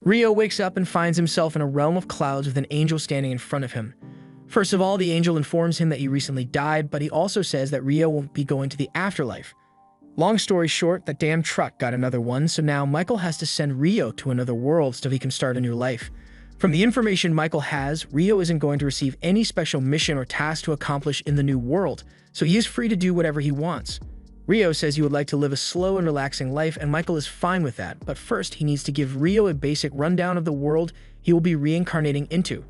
Rio wakes up and finds himself in a realm of clouds with an angel standing in front of him. First of all, the angel informs him that he recently died, but he also says that Rio won't be going to the afterlife. Long story short, that damn truck got another one, so now Michael has to send Rio to another world so he can start a new life. From the information Michael has, Rio isn't going to receive any special mission or task to accomplish in the new world, so he is free to do whatever he wants. Rio says he would like to live a slow and relaxing life, and Michael is fine with that, but first he needs to give Rio a basic rundown of the world he will be reincarnating into.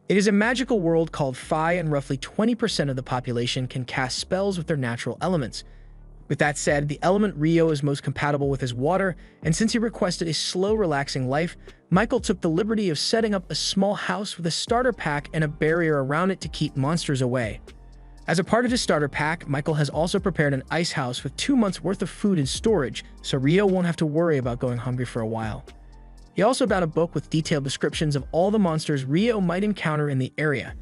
It is a magical world called Phi, and roughly 20% of the population can cast spells with their natural elements. With that said, the element Rio is most compatible with is water, and since he requested a slow, relaxing life, Michael took the liberty of setting up a small house with a starter pack and a barrier around it to keep monsters away. As a part of his starter pack, Michael has also prepared an ice house with 2 months worth of food in storage, so Rio won't have to worry about going hungry for a while. He also bought a book with detailed descriptions of all the monsters Rio might encounter in the area.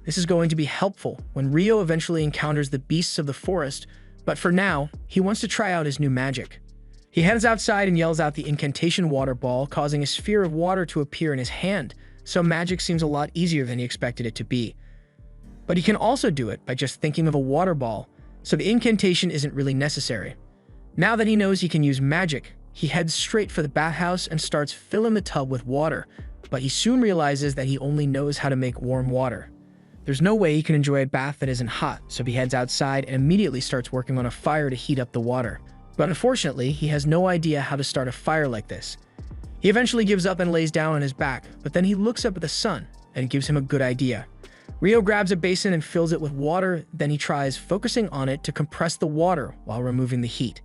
This is going to be helpful when Rio eventually encounters the beasts of the forest, but for now, he wants to try out his new magic. He heads outside and yells out the incantation water ball, causing a sphere of water to appear in his hand, so magic seems a lot easier than he expected it to be. But he can also do it by just thinking of a water ball, so the incantation isn't really necessary. Now that he knows he can use magic, he heads straight for the bathhouse and starts filling the tub with water, but he soon realizes that he only knows how to make warm water. There's no way he can enjoy a bath that isn't hot, so he heads outside and immediately starts working on a fire to heat up the water. But unfortunately, he has no idea how to start a fire like this. He eventually gives up and lays down on his back, but then he looks up at the sun, and it gives him a good idea. Rio grabs a basin and fills it with water, then he tries focusing on it to compress the water while removing the heat.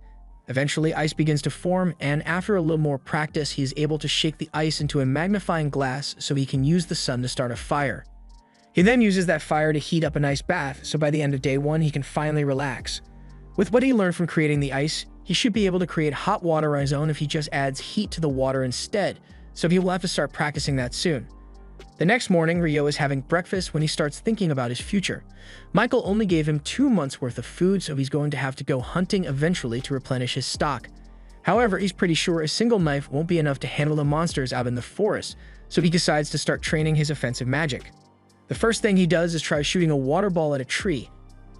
Eventually, ice begins to form, and after a little more practice, he is able to shake the ice into a magnifying glass so he can use the sun to start a fire. He then uses that fire to heat up a nice bath, so by the end of day 1, he can finally relax. With what he learned from creating the ice, he should be able to create hot water on his own if he just adds heat to the water instead, so he will have to start practicing that soon. The next morning, Rio is having breakfast when he starts thinking about his future. Michael only gave him 2 months worth of food, so he's going to have to go hunting eventually to replenish his stock. However, he's pretty sure a single knife won't be enough to handle the monsters out in the forest, so he decides to start training his offensive magic. The first thing he does is try shooting a water ball at a tree,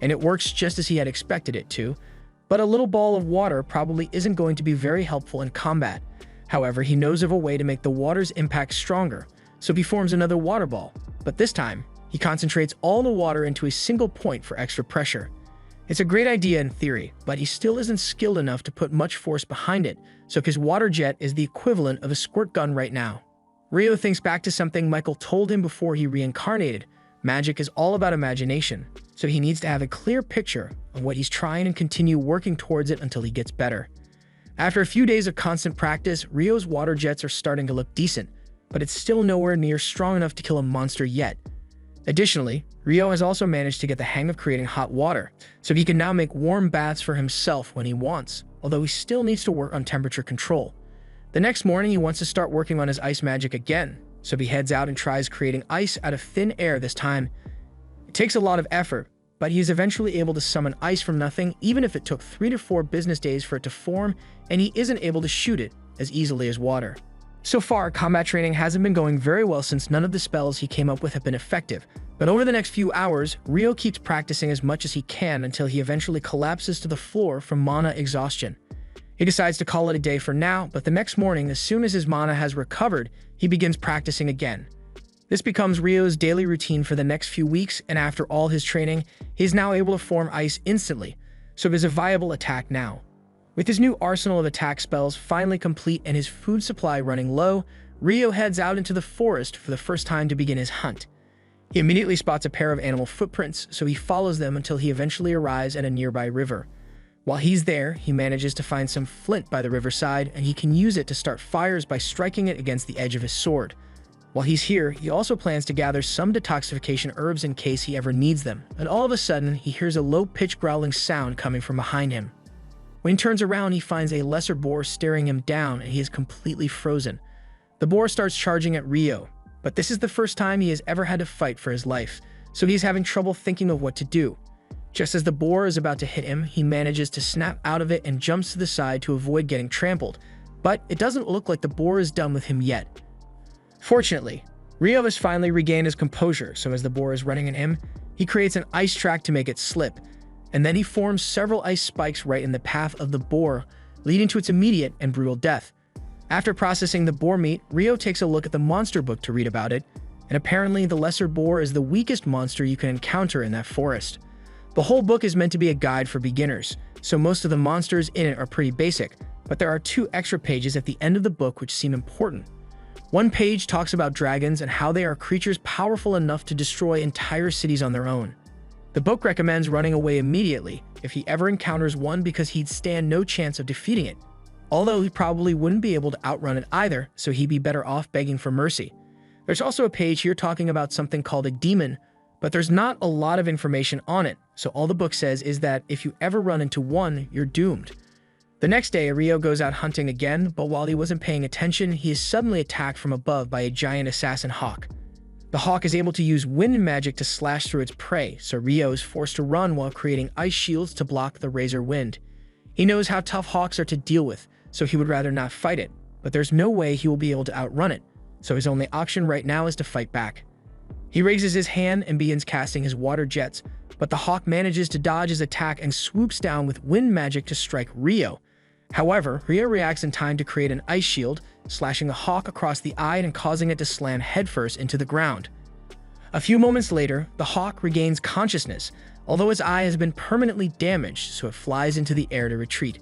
and it works just as he had expected it to, but a little ball of water probably isn't going to be very helpful in combat. However, he knows of a way to make the water's impact stronger, so he forms another water ball, but this time, he concentrates all the water into a single point for extra pressure. It's a great idea in theory, but he still isn't skilled enough to put much force behind it, so his water jet is the equivalent of a squirt gun right now. Rio thinks back to something Michael told him before he reincarnated. Magic is all about imagination, so he needs to have a clear picture of what he's trying and continue working towards it until he gets better. After a few days of constant practice, Rio's water jets are starting to look decent, but it's still nowhere near strong enough to kill a monster yet. Additionally, Rio has also managed to get the hang of creating hot water, so he can now make warm baths for himself when he wants, although he still needs to work on temperature control. The next morning, he wants to start working on his ice magic again, so he heads out and tries creating ice out of thin air this time. It takes a lot of effort, but he is eventually able to summon ice from nothing, even if it took 3 to 4 business days for it to form, and he isn't able to shoot it as easily as water. So far, combat training hasn't been going very well since none of the spells he came up with have been effective, but over the next few hours, Rio keeps practicing as much as he can until he eventually collapses to the floor from mana exhaustion. He decides to call it a day for now, but the next morning, as soon as his mana has recovered, he begins practicing again. This becomes Rio's daily routine for the next few weeks, and after all his training, he is now able to form ice instantly, so it is a viable attack now. With his new arsenal of attack spells finally complete and his food supply running low, Rio heads out into the forest for the first time to begin his hunt. He immediately spots a pair of animal footprints, so he follows them until he eventually arrives at a nearby river. While he's there, he manages to find some flint by the riverside, and he can use it to start fires by striking it against the edge of his sword. While he's here, he also plans to gather some detoxification herbs in case he ever needs them, and all of a sudden, he hears a low-pitched growling sound coming from behind him. When he turns around, he finds a lesser boar staring him down, and he is completely frozen. The boar starts charging at Rio, but this is the first time he has ever had to fight for his life, so he's having trouble thinking of what to do. Just as the boar is about to hit him, he manages to snap out of it and jumps to the side to avoid getting trampled. But it doesn't look like the boar is done with him yet. Fortunately, Rio has finally regained his composure, so as the boar is running at him, he creates an ice track to make it slip, and then he forms several ice spikes right in the path of the boar, leading to its immediate and brutal death. After processing the boar meat, Rio takes a look at the monster book to read about it, and apparently the lesser boar is the weakest monster you can encounter in that forest. The whole book is meant to be a guide for beginners, so most of the monsters in it are pretty basic, but there are 2 extra pages at the end of the book which seem important. One page talks about dragons and how they are creatures powerful enough to destroy entire cities on their own. The book recommends running away immediately if he ever encounters one because he'd stand no chance of defeating it, although he probably wouldn't be able to outrun it either, so he'd be better off begging for mercy. There's also a page here talking about something called a demon, but there's not a lot of information on it, so all the book says is that if you ever run into one, you're doomed. The next day, Rio goes out hunting again, but while he wasn't paying attention, he is suddenly attacked from above by a giant assassin hawk. The hawk is able to use wind magic to slash through its prey, so Rio is forced to run while creating ice shields to block the razor wind. He knows how tough hawks are to deal with, so he would rather not fight it, but there's no way he will be able to outrun it, so his only option right now is to fight back. He raises his hand and begins casting his water jets, but the hawk manages to dodge his attack and swoops down with wind magic to strike Rio. However, Rio reacts in time to create an ice shield, slashing the hawk across the eye and causing it to slam headfirst into the ground. A few moments later, the hawk regains consciousness, although its eye has been permanently damaged, so it flies into the air to retreat.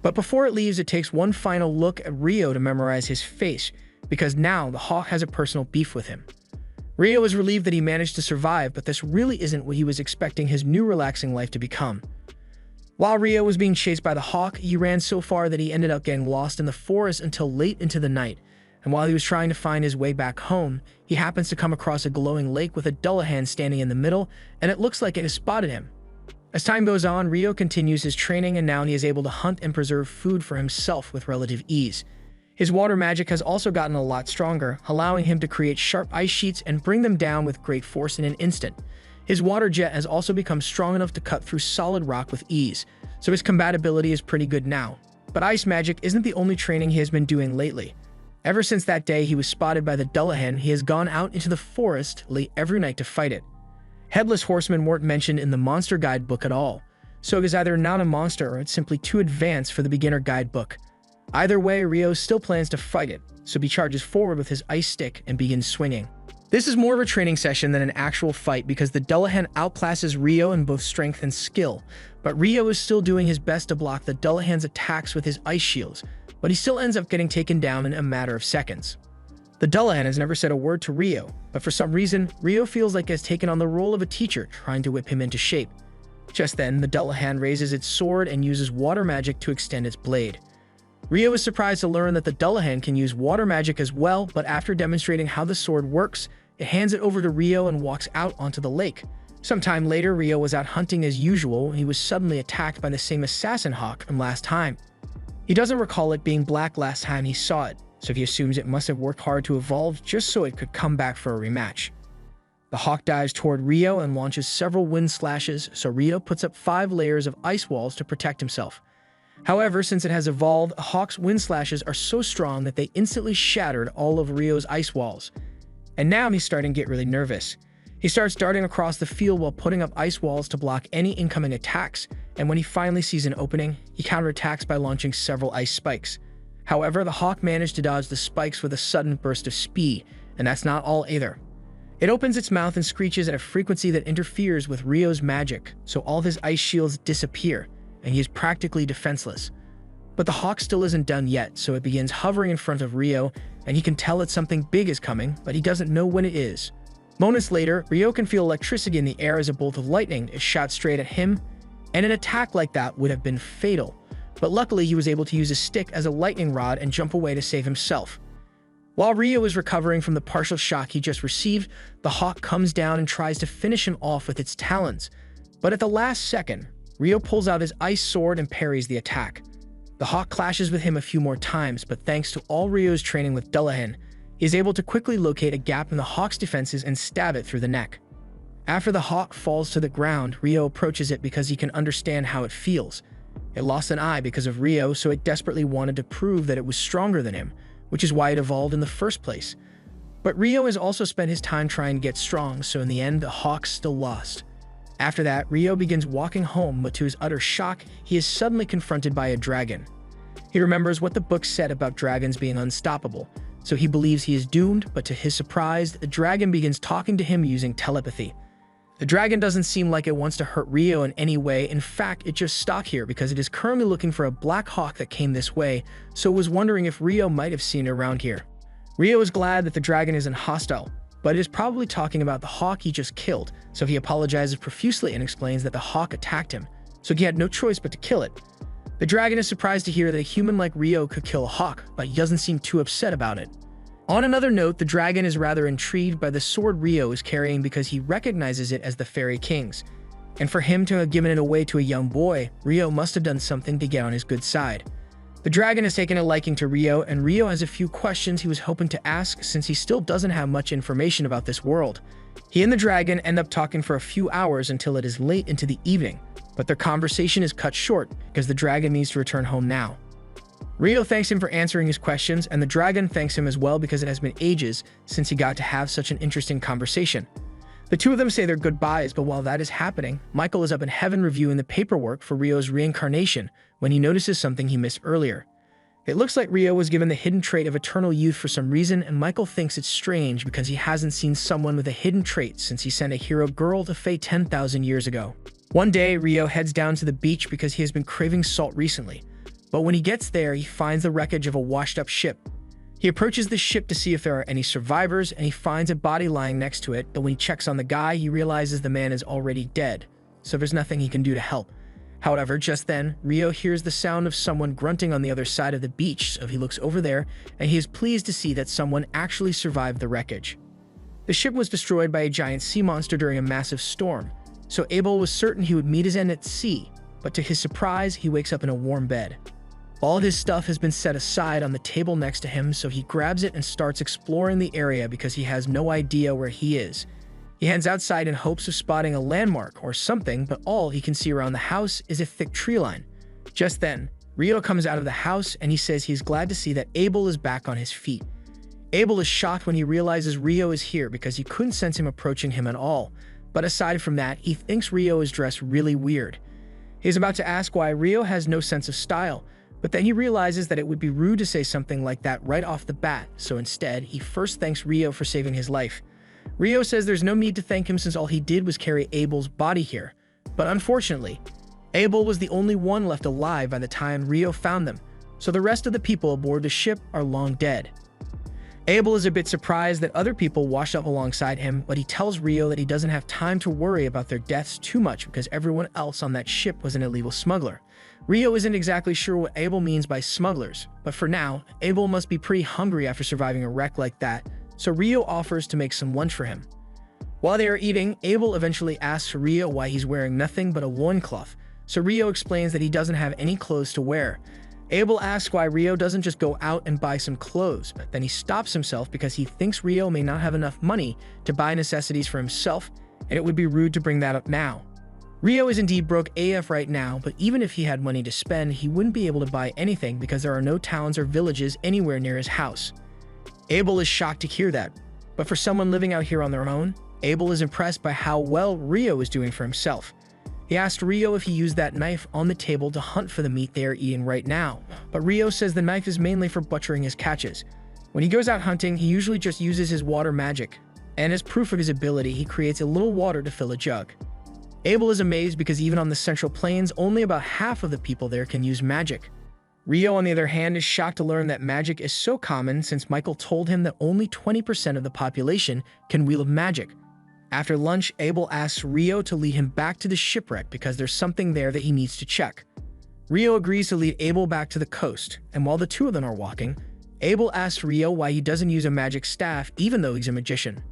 But before it leaves, it takes one final look at Rio to memorize his face, because now the hawk has a personal beef with him. Rio is relieved that he managed to survive, but this really isn't what he was expecting his new relaxing life to become. While Rio was being chased by the hawk, he ran so far that he ended up getting lost in the forest until late into the night, and while he was trying to find his way back home, he happens to come across a glowing lake with a Dullahan standing in the middle, and it looks like it has spotted him. As time goes on, Rio continues his training, and now he is able to hunt and preserve food for himself with relative ease. His water magic has also gotten a lot stronger, allowing him to create sharp ice sheets and bring them down with great force in an instant. His water jet has also become strong enough to cut through solid rock with ease, so his combatability is pretty good now. But ice magic isn't the only training he has been doing lately. Ever since that day he was spotted by the Dullahan, he has gone out into the forest late every night to fight it. Headless horsemen weren't mentioned in the monster guidebook at all, so it is either not a monster or it's simply too advanced for the beginner guidebook. Either way, Rio still plans to fight it, so he charges forward with his ice stick and begins swinging. This is more of a training session than an actual fight because the Dullahan outclasses Rio in both strength and skill, but Rio is still doing his best to block the Dullahan's attacks with his ice shields, but he still ends up getting taken down in a matter of seconds. The Dullahan has never said a word to Rio, but for some reason, Rio feels like he has taken on the role of a teacher trying to whip him into shape. Just then, the Dullahan raises its sword and uses water magic to extend its blade. Rio is surprised to learn that the Dullahan can use water magic as well, but after demonstrating how the sword works, it hands it over to Rio and walks out onto the lake. Sometime later, Rio was out hunting as usual when he was suddenly attacked by the same assassin hawk from last time. He doesn't recall it being black last time he saw it, so he assumes it must have worked hard to evolve just so it could come back for a rematch. The hawk dives toward Rio and launches several wind slashes, so Rio puts up 5 layers of ice walls to protect himself. However, since it has evolved, a hawk's wind slashes are so strong that they instantly shattered all of Rio's ice walls. And now he's starting to get really nervous. He starts darting across the field while putting up ice walls to block any incoming attacks, and when he finally sees an opening, he counterattacks by launching several ice spikes. However, the hawk managed to dodge the spikes with a sudden burst of speed, and that's not all either. It opens its mouth and screeches at a frequency that interferes with Rio's magic, so all of his ice shields disappear, and he is practically defenseless. But the hawk still isn't done yet, so it begins hovering in front of Rio, and he can tell that something big is coming, but he doesn't know when it is. Moments later, Rio can feel electricity in the air as a bolt of lightning is shot straight at him, and an attack like that would have been fatal, but luckily he was able to use a stick as a lightning rod and jump away to save himself. While Rio is recovering from the partial shock he just received, the hawk comes down and tries to finish him off with its talons, but at the last second, Rio pulls out his ice sword and parries the attack. The hawk clashes with him a few more times, but thanks to all Rio's training with Dullahan, he is able to quickly locate a gap in the hawk's defenses and stab it through the neck. After the hawk falls to the ground, Rio approaches it because he can understand how it feels. It lost an eye because of Rio, so it desperately wanted to prove that it was stronger than him, which is why it evolved in the first place. But Rio has also spent his time trying to get strong, so in the end, the Hawks still lost. After that, Rio begins walking home, but to his utter shock, he is suddenly confronted by a dragon. He remembers what the book said about dragons being unstoppable, so he believes he is doomed, but to his surprise, the dragon begins talking to him using telepathy. The dragon doesn't seem like it wants to hurt Rio in any way. In fact, it just stuck here because it is currently looking for a black hawk that came this way, so it was wondering if Rio might have seen it around here. Rio is glad that the dragon isn't hostile, but it is probably talking about the hawk he just killed, so he apologizes profusely and explains that the hawk attacked him, so he had no choice but to kill it. The dragon is surprised to hear that a human like Rio could kill a hawk, but he doesn't seem too upset about it. On another note, the dragon is rather intrigued by the sword Rio is carrying because he recognizes it as the Fairy King's. And for him to have given it away to a young boy, Rio must have done something to get on his good side. The dragon has taken a liking to Rio, and Rio has a few questions he was hoping to ask since he still doesn't have much information about this world. He and the dragon end up talking for a few hours until it is late into the evening, but their conversation is cut short because the dragon needs to return home now. Rio thanks him for answering his questions, and the dragon thanks him as well because it has been ages since he got to have such an interesting conversation. The two of them say their goodbyes, but while that is happening, Michael is up in heaven reviewing the paperwork for Rio's reincarnation when he notices something he missed earlier. It looks like Rio was given the hidden trait of eternal youth for some reason, and Michael thinks it's strange because he hasn't seen someone with a hidden trait since he sent a hero girl to Fae 10,000 years ago. One day, Rio heads down to the beach because he has been craving salt recently. But when he gets there, he finds the wreckage of a washed-up ship. He approaches the ship to see if there are any survivors, and he finds a body lying next to it, but when he checks on the guy, he realizes the man is already dead, so there's nothing he can do to help. However, just then, Rio hears the sound of someone grunting on the other side of the beach, so he looks over there, and he is pleased to see that someone actually survived the wreckage. The ship was destroyed by a giant sea monster during a massive storm, so Abel was certain he would meet his end at sea, but to his surprise, he wakes up in a warm bed. All of his stuff has been set aside on the table next to him, so he grabs it and starts exploring the area because he has no idea where he is. He heads outside in hopes of spotting a landmark or something, but all he can see around the house is a thick tree line. Just then, Rio comes out of the house and he says he's glad to see that Abel is back on his feet. Abel is shocked when he realizes Rio is here because he couldn't sense him approaching him at all, but aside from that, he thinks Rio is dressed really weird. He's about to ask why Rio has no sense of style, but then he realizes that it would be rude to say something like that right off the bat, so instead, he first thanks Rio for saving his life. Rio says there's no need to thank him since all he did was carry Abel's body here. But unfortunately, Abel was the only one left alive by the time Rio found them, so the rest of the people aboard the ship are long dead. Abel is a bit surprised that other people washed up alongside him, but he tells Rio that he doesn't have time to worry about their deaths too much because everyone else on that ship was an illegal smuggler. Rio isn't exactly sure what Abel means by smugglers, but for now, Abel must be pretty hungry after surviving a wreck like that, so Rio offers to make some lunch for him. While they are eating, Abel eventually asks Rio why he's wearing nothing but a loincloth, so Rio explains that he doesn't have any clothes to wear. Abel asks why Rio doesn't just go out and buy some clothes, but then he stops himself because he thinks Rio may not have enough money to buy necessities for himself, and it would be rude to bring that up now. Rio is indeed broke AF right now, but even if he had money to spend, he wouldn't be able to buy anything because there are no towns or villages anywhere near his house. Abel is shocked to hear that, but for someone living out here on their own, Abel is impressed by how well Rio is doing for himself. He asked Rio if he used that knife on the table to hunt for the meat they are eating right now, but Rio says the knife is mainly for butchering his catches. When he goes out hunting, he usually just uses his water magic, and as proof of his ability, he creates a little water to fill a jug. Abel is amazed because even on the Central Plains, only about half of the people there can use magic. Rio, on the other hand, is shocked to learn that magic is so common since Michael told him that only 20% of the population can wield magic. After lunch, Abel asks Rio to lead him back to the shipwreck because there's something there that he needs to check. Rio agrees to lead Abel back to the coast, and while the two of them are walking, Abel asks Rio why he doesn't use a magic staff even though he's a magician.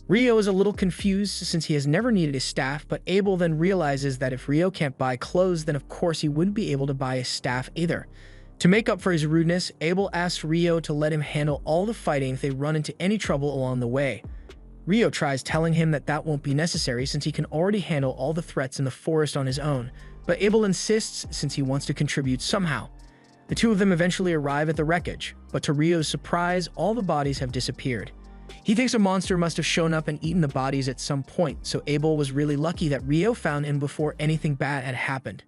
Rio is a little confused since he has never needed a staff, but Abel then realizes that if Rio can't buy clothes, then of course he wouldn't be able to buy a staff either. To make up for his rudeness, Abel asks Rio to let him handle all the fighting if they run into any trouble along the way. Rio tries telling him that that won't be necessary since he can already handle all the threats in the forest on his own, but Abel insists since he wants to contribute somehow. The two of them eventually arrive at the wreckage, but to Rio's surprise, all the bodies have disappeared. He thinks a monster must have shown up and eaten the bodies at some point, so Abel was really lucky that Rio found him before anything bad had happened.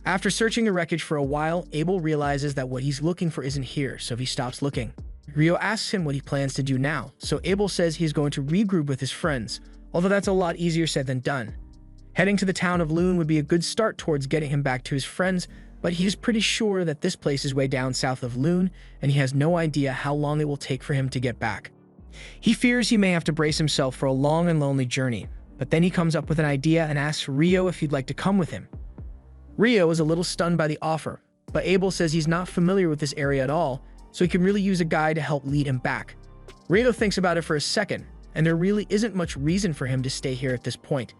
After searching the wreckage for a while, Abel realizes that what he's looking for isn't here, so he stops looking. Rio asks him what he plans to do now, so Abel says he's going to regroup with his friends, although that's a lot easier said than done. Heading to the town of Loon would be a good start towards getting him back to his friends, but he's pretty sure that this place is way down south of Loon, and he has no idea how long it will take for him to get back. He fears he may have to brace himself for a long and lonely journey, but then he comes up with an idea and asks Rio if he'd like to come with him. Rio is a little stunned by the offer, but Abel says he's not familiar with this area at all, so he can really use a guide to help lead him back. Rio thinks about it for a second, and there really isn't much reason for him to stay here at this point.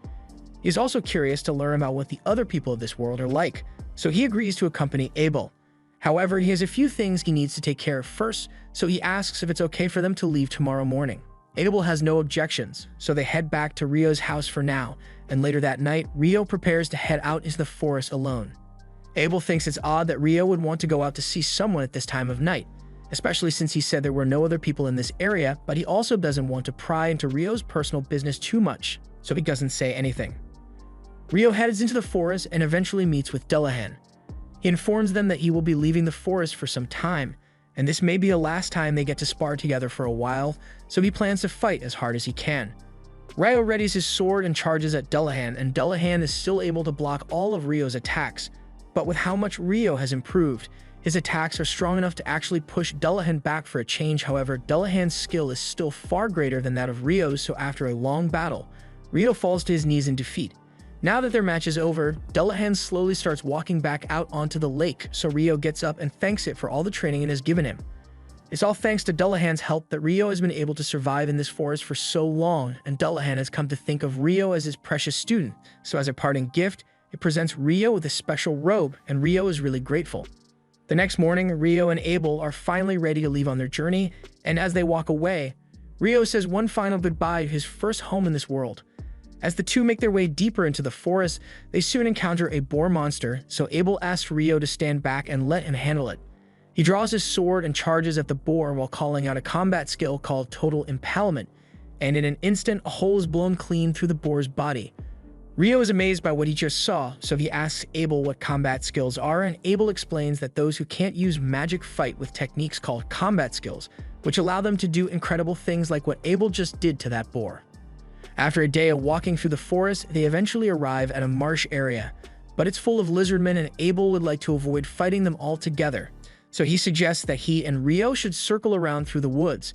He's also curious to learn about what the other people of this world are like, so he agrees to accompany Abel. However, he has a few things he needs to take care of first, so he asks if it's okay for them to leave tomorrow morning. Abel has no objections, so they head back to Rio's house for now, and later that night, Rio prepares to head out into the forest alone. Abel thinks it's odd that Rio would want to go out to see someone at this time of night, especially since he said there were no other people in this area, but he also doesn't want to pry into Rio's personal business too much, so he doesn't say anything. Rio heads into the forest and eventually meets with Dullahan. He informs them that he will be leaving the forest for some time, and this may be the last time they get to spar together for a while, so he plans to fight as hard as he can. Rio readies his sword and charges at Dullahan, and Dullahan is still able to block all of Rio's attacks, but with how much Rio has improved, his attacks are strong enough to actually push Dullahan back for a change. However, Dullahan's skill is still far greater than that of Rio's, so after a long battle, Rio falls to his knees in defeat. Now that their match is over, Dullahan slowly starts walking back out onto the lake, so Rio gets up and thanks it for all the training it has given him. It's all thanks to Dullahan's help that Rio has been able to survive in this forest for so long, and Dullahan has come to think of Rio as his precious student, so as a parting gift, it presents Rio with a special robe, and Rio is really grateful. The next morning, Rio and Abel are finally ready to leave on their journey, and as they walk away, Rio says one final goodbye to his first home in this world. As the two make their way deeper into the forest, they soon encounter a boar monster, so Abel asks Rio to stand back and let him handle it. He draws his sword and charges at the boar while calling out a combat skill called Total Impalement, and in an instant, a hole is blown clean through the boar's body. Rio is amazed by what he just saw, so he asks Abel what combat skills are, and Abel explains that those who can't use magic fight with techniques called combat skills, which allow them to do incredible things like what Abel just did to that boar. After a day of walking through the forest, they eventually arrive at a marsh area, but it's full of lizardmen and Abel would like to avoid fighting them altogether, so he suggests that he and Rio should circle around through the woods.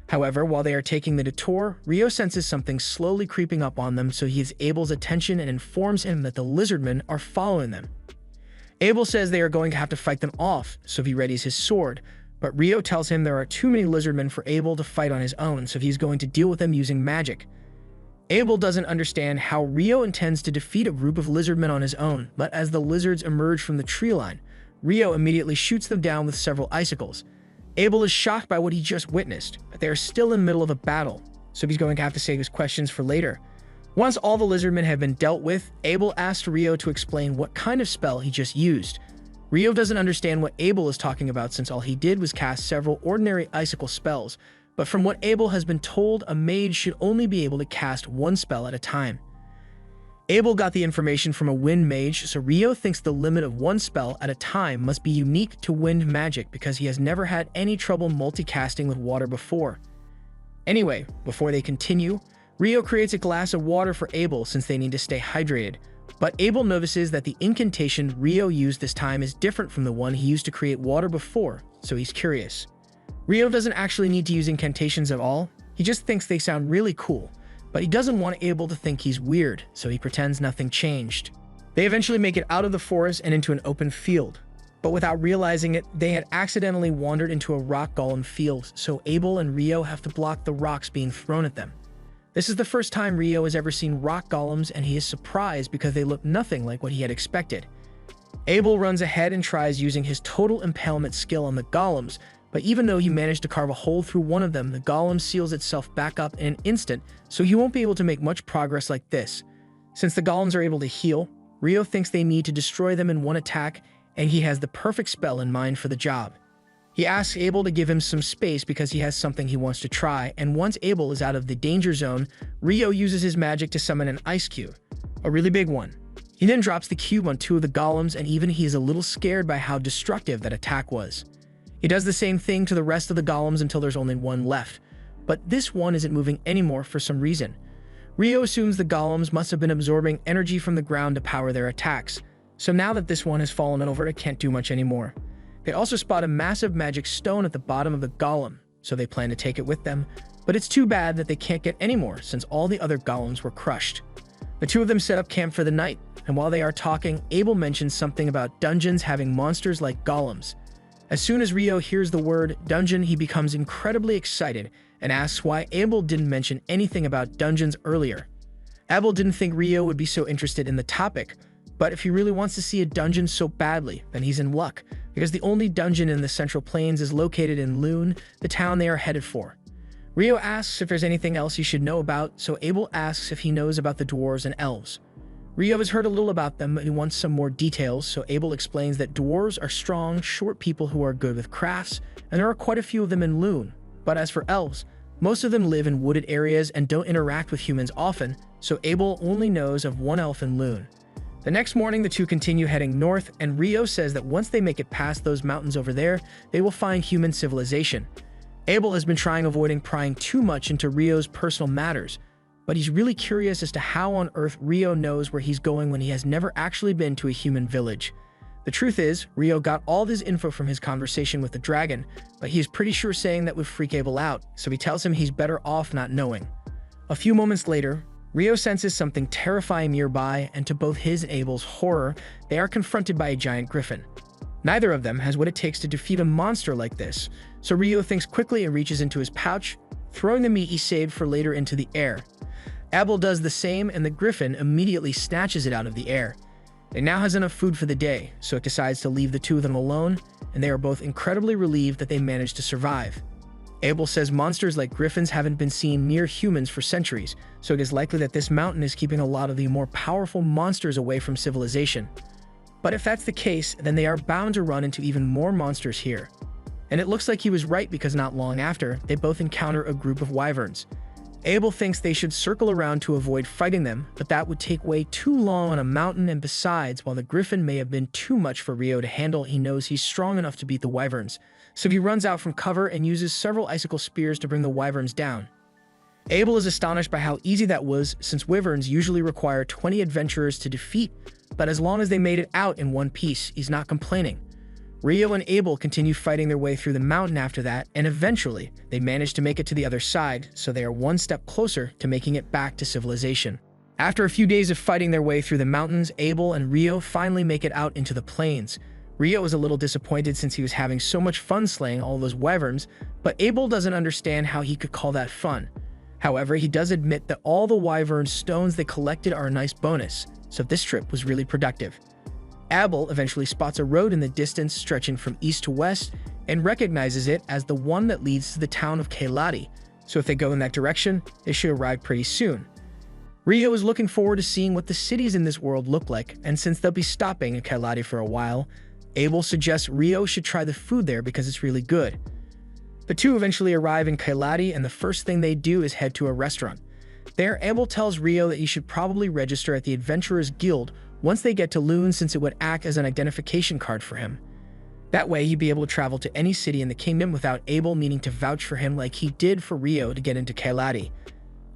However, while they are taking the detour, Rio senses something slowly creeping up on them, so he has Abel's attention and informs him that the lizardmen are following them. Abel says they are going to have to fight them off, so he readies his sword, but Rio tells him there are too many lizardmen for Abel to fight on his own, so he's going to deal with them using magic. Abel doesn't understand how Rio intends to defeat a group of lizardmen on his own, but as the lizards emerge from the tree line, Rio immediately shoots them down with several icicles. Abel is shocked by what he just witnessed, but they are still in the middle of a battle, so he's going to have to save his questions for later. Once all the lizardmen have been dealt with, Abel asks Rio to explain what kind of spell he just used. Rio doesn't understand what Abel is talking about since all he did was cast several ordinary icicle spells, but from what Abel has been told, a mage should only be able to cast one spell at a time. Abel got the information from a wind mage, so Rio thinks the limit of one spell at a time must be unique to wind magic because he has never had any trouble multicasting with water before. Anyway, before they continue, Rio creates a glass of water for Abel since they need to stay hydrated, but Abel notices that the incantation Rio used this time is different from the one he used to create water before, so he's curious. Rio doesn't actually need to use incantations at all, he just thinks they sound really cool, but he doesn't want Abel to think he's weird, so he pretends nothing changed. They eventually make it out of the forest and into an open field, but without realizing it, they had accidentally wandered into a rock golem field, so Abel and Rio have to block the rocks being thrown at them. This is the first time Rio has ever seen rock golems, and he is surprised because they look nothing like what he had expected. Abel runs ahead and tries using his Total Impalement skill on the golems, but even though he managed to carve a hole through one of them, the golem seals itself back up in an instant, so he won't be able to make much progress like this. Since the golems are able to heal, Rio thinks they need to destroy them in one attack, and he has the perfect spell in mind for the job. He asks Abel to give him some space because he has something he wants to try, and once Abel is out of the danger zone, Rio uses his magic to summon an ice cube, a really big one. He then drops the cube on two of the golems, and even he is a little scared by how destructive that attack was. He does the same thing to the rest of the golems until there's only one left, but this one isn't moving anymore for some reason. Rio assumes the golems must have been absorbing energy from the ground to power their attacks, so now that this one has fallen over, it can't do much anymore. They also spot a massive magic stone at the bottom of the golem, so they plan to take it with them, but it's too bad that they can't get any more since all the other golems were crushed. The two of them set up camp for the night, and while they are talking, Abel mentions something about dungeons having monsters like golems. As soon as Rio hears the word dungeon, he becomes incredibly excited and asks why Abel didn't mention anything about dungeons earlier. Abel didn't think Rio would be so interested in the topic, but if he really wants to see a dungeon so badly, then he's in luck, because the only dungeon in the Central Plains is located in Lune, the town they are headed for. Rio asks if there's anything else he should know about, so Abel asks if he knows about the dwarves and elves. Rio has heard a little about them, but he wants some more details, so Abel explains that dwarves are strong, short people who are good with crafts, and there are quite a few of them in Lune. But as for elves, most of them live in wooded areas and don't interact with humans often, so Abel only knows of one elf in Lune. The next morning, the two continue heading north, and Rio says that once they make it past those mountains over there, they will find human civilization. Abel has been trying avoiding prying too much into Rio's personal matters, but he's really curious as to how on earth Rio knows where he's going when he has never actually been to a human village. The truth is, Rio got all this info from his conversation with the dragon, but he is pretty sure saying that would freak Abel out, so he tells him he's better off not knowing. A few moments later, Rio senses something terrifying nearby, and to both his and Abel's horror, they are confronted by a giant griffin. Neither of them has what it takes to defeat a monster like this, so Rio thinks quickly and reaches into his pouch, throwing the meat he saved for later into the air. Abel does the same, and the griffin immediately snatches it out of the air. It now has enough food for the day, so it decides to leave the two of them alone, and they are both incredibly relieved that they managed to survive. Abel says monsters like griffins haven't been seen near humans for centuries, so it is likely that this mountain is keeping a lot of the more powerful monsters away from civilization. But if that's the case, then they are bound to run into even more monsters here. And it looks like he was right, because not long after, they both encounter a group of wyverns. Abel thinks they should circle around to avoid fighting them, but that would take way too long on a mountain, and besides, while the griffin may have been too much for Rio to handle, he knows he's strong enough to beat the wyverns. So he runs out from cover and uses several icicle spears to bring the wyverns down. Abel is astonished by how easy that was, since wyverns usually require 20 adventurers to defeat, but as long as they made it out in one piece, he's not complaining. Rio and Abel continue fighting their way through the mountain after that, and eventually, they manage to make it to the other side, so they are one step closer to making it back to civilization. After a few days of fighting their way through the mountains, Abel and Rio finally make it out into the plains. Rio is a little disappointed since he was having so much fun slaying all those wyverns, but Abel doesn't understand how he could call that fun. However, he does admit that all the wyvern stones they collected are a nice bonus, so this trip was really productive. Abel eventually spots a road in the distance stretching from east to west and recognizes it as the one that leads to the town of Kailati, so if they go in that direction, they should arrive pretty soon. Rio is looking forward to seeing what the cities in this world look like, and since they'll be stopping in Kailati for a while, Abel suggests Rio should try the food there because it's really good. The two eventually arrive in Kailati, and the first thing they do is head to a restaurant. There, Abel tells Rio that he should probably register at the Adventurers Guild once they get to Lune, since it would act as an identification card for him. That way, he'd be able to travel to any city in the kingdom without Abel needing to vouch for him like he did for Rio to get into Kailati.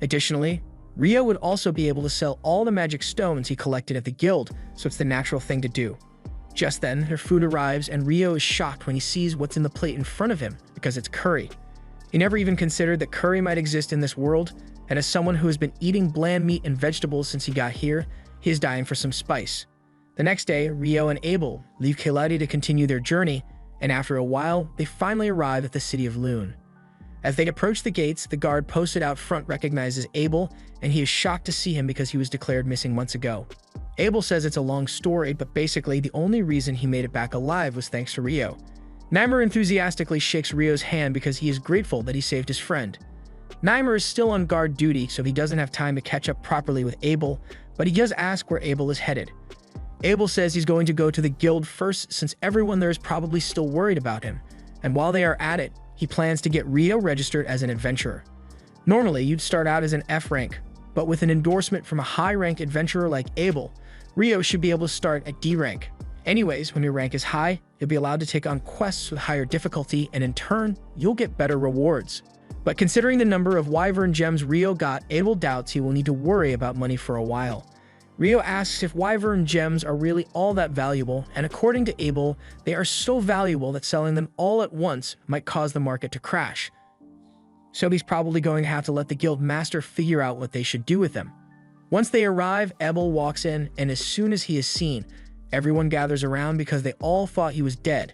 Additionally, Rio would also be able to sell all the magic stones he collected at the guild, so it's the natural thing to do. Just then, their food arrives, and Rio is shocked when he sees what's in the plate in front of him, because it's curry. He never even considered that curry might exist in this world, and as someone who has been eating bland meat and vegetables since he got here, he is dying for some spice. The next day, Rio and Abel leave Kailati to continue their journey, and after a while, they finally arrive at the city of Lune. As they approach the gates, the guard posted out front recognizes Abel, and he is shocked to see him because he was declared missing months ago. Abel says it's a long story, but basically the only reason he made it back alive was thanks to Rio. Nymer enthusiastically shakes Rio's hand because he is grateful that he saved his friend. Nymer is still on guard duty, so he doesn't have time to catch up properly with Abel, but he does ask where Abel is headed. Abel says he's going to go to the guild first since everyone there is probably still worried about him, and while they are at it, he plans to get Rio registered as an adventurer. Normally, you'd start out as an F rank, but with an endorsement from a high-rank adventurer like Abel, Rio should be able to start at D rank. Anyways, when your rank is high, you'll be allowed to take on quests with higher difficulty, and in turn, you'll get better rewards. But considering the number of Wyvern gems Rio got, Abel doubts he will need to worry about money for a while. Rio asks if Wyvern gems are really all that valuable, and according to Abel, they are so valuable that selling them all at once might cause the market to crash. So he's probably going to have to let the guild master figure out what they should do with them. Once they arrive, Abel walks in, and as soon as he is seen, everyone gathers around because they all thought he was dead.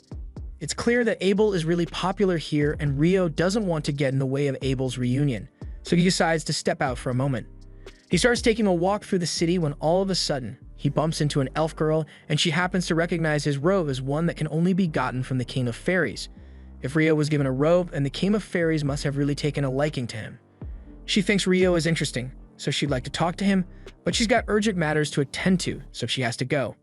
It's clear that Abel is really popular here, and Rio doesn't want to get in the way of Abel's reunion, so he decides to step out for a moment. He starts taking a walk through the city when all of a sudden, he bumps into an elf girl, and she happens to recognize his robe as one that can only be gotten from the King of Fairies. If Rio was given a robe, then the King of Fairies must have really taken a liking to him. She thinks Rio is interesting, so she'd like to talk to him, but she's got urgent matters to attend to, so she has to go.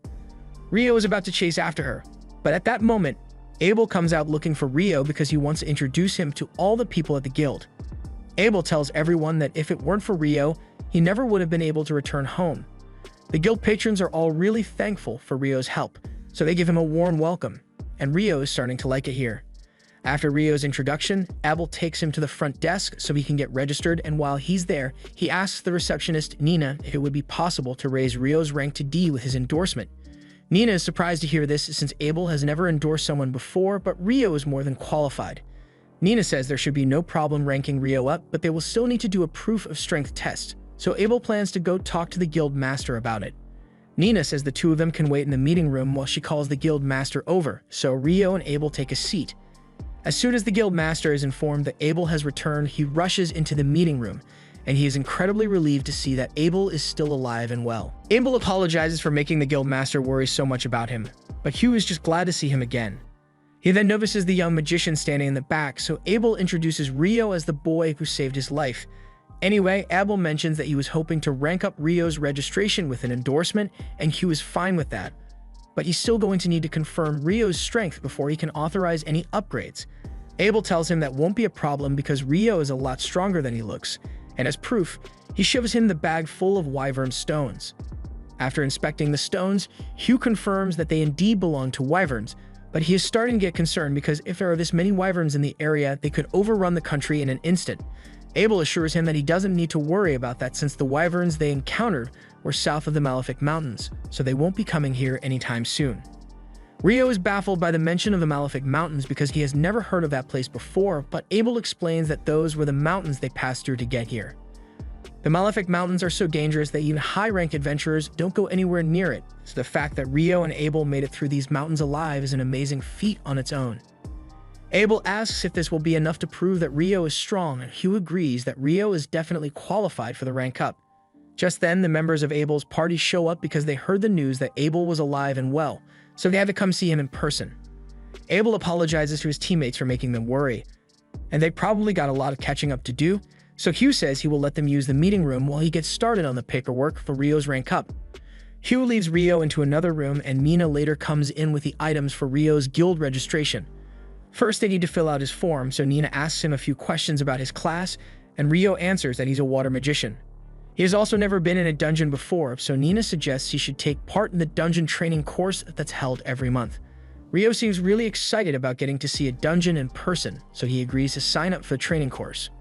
Rio is about to chase after her, but at that moment, Abel comes out looking for Rio because he wants to introduce him to all the people at the guild. Abel tells everyone that if it weren't for Rio, he never would have been able to return home. The guild patrons are all really thankful for Rio's help, so they give him a warm welcome, and Rio is starting to like it here. After Rio's introduction, Abel takes him to the front desk so he can get registered, and while he's there, he asks the receptionist, Nina, if it would be possible to raise Rio's rank to D with his endorsement. Nina is surprised to hear this since Abel has never endorsed someone before, but Rio is more than qualified. Nina says there should be no problem ranking Rio up, but they will still need to do a proof of strength test, so Abel plans to go talk to the guild master about it. Nina says the two of them can wait in the meeting room while she calls the guild master over, so Rio and Abel take a seat. As soon as the guild master is informed that Abel has returned, he rushes into the meeting room, and he is incredibly relieved to see that Abel is still alive and well. Abel apologizes for making the guild master worry so much about him, but Hugh is just glad to see him again. He then notices the young magician standing in the back, so Abel introduces Rio as the boy who saved his life. Anyway, Abel mentions that he was hoping to rank up Rio's registration with an endorsement, and Hugh is fine with that. But he's still going to need to confirm Rio's strength before he can authorize any upgrades. Abel tells him that won't be a problem because Rio is a lot stronger than he looks, and as proof, he shows him the bag full of wyvern stones. After inspecting the stones, Hugh confirms that they indeed belong to wyverns, but he is starting to get concerned because if there are this many wyverns in the area, they could overrun the country in an instant. Abel assures him that he doesn't need to worry about that since the wyverns they encountered were south of the Malefic Mountains, so they won't be coming here anytime soon. Rio is baffled by the mention of the Malefic Mountains because he has never heard of that place before, but Abel explains that those were the mountains they passed through to get here. The Malefic Mountains are so dangerous that even high-rank adventurers don't go anywhere near it, so the fact that Rio and Abel made it through these mountains alive is an amazing feat on its own. Abel asks if this will be enough to prove that Rio is strong, and Hugh agrees that Rio is definitely qualified for the rank up. Just then, the members of Abel's party show up because they heard the news that Abel was alive and well, so they had to come see him in person. Abel apologizes to his teammates for making them worry, and they probably got a lot of catching up to do, so Hugh says he will let them use the meeting room while he gets started on the paperwork for Rio's rank up. Hugh leaves Rio into another room, and Mina later comes in with the items for Rio's guild registration. First, they need to fill out his form, so Nina asks him a few questions about his class, and Rio answers that he's a water magician. He has also never been in a dungeon before, so Nina suggests he should take part in the dungeon training course that's held every month. Rio seems really excited about getting to see a dungeon in person, so he agrees to sign up for the training course.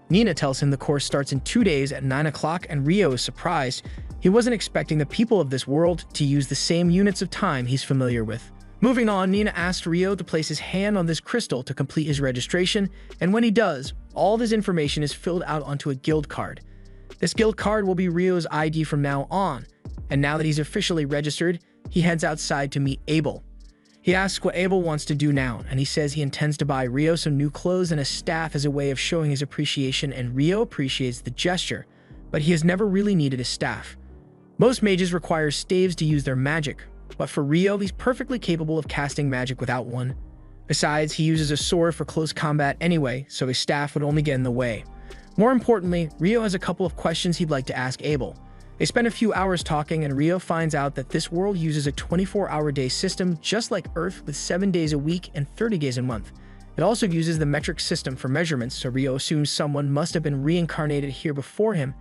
Nina tells him the course starts in 2 days at 9 o'clock, and Rio is surprised. He wasn't expecting the people of this world to use the same units of time he's familiar with. Moving on, Nina asks Rio to place his hand on this crystal to complete his registration, and when he does, all of his information is filled out onto a guild card. This guild card will be Rio's ID from now on, and now that he's officially registered, he heads outside to meet Abel. He asks what Abel wants to do now, and he says he intends to buy Rio some new clothes and a staff as a way of showing his appreciation, and Rio appreciates the gesture, but he has never really needed a staff. Most mages require staves to use their magic, but for Rio, he's perfectly capable of casting magic without one. Besides, he uses a sword for close combat anyway, so his staff would only get in the way. More importantly, Rio has a couple of questions he'd like to ask Abel. They spend a few hours talking, and Rio finds out that this world uses a 24-hour day system just like Earth with 7 days a week and 30 days a month. It also uses the metric system for measurements, so Rio assumes someone must have been reincarnated here before him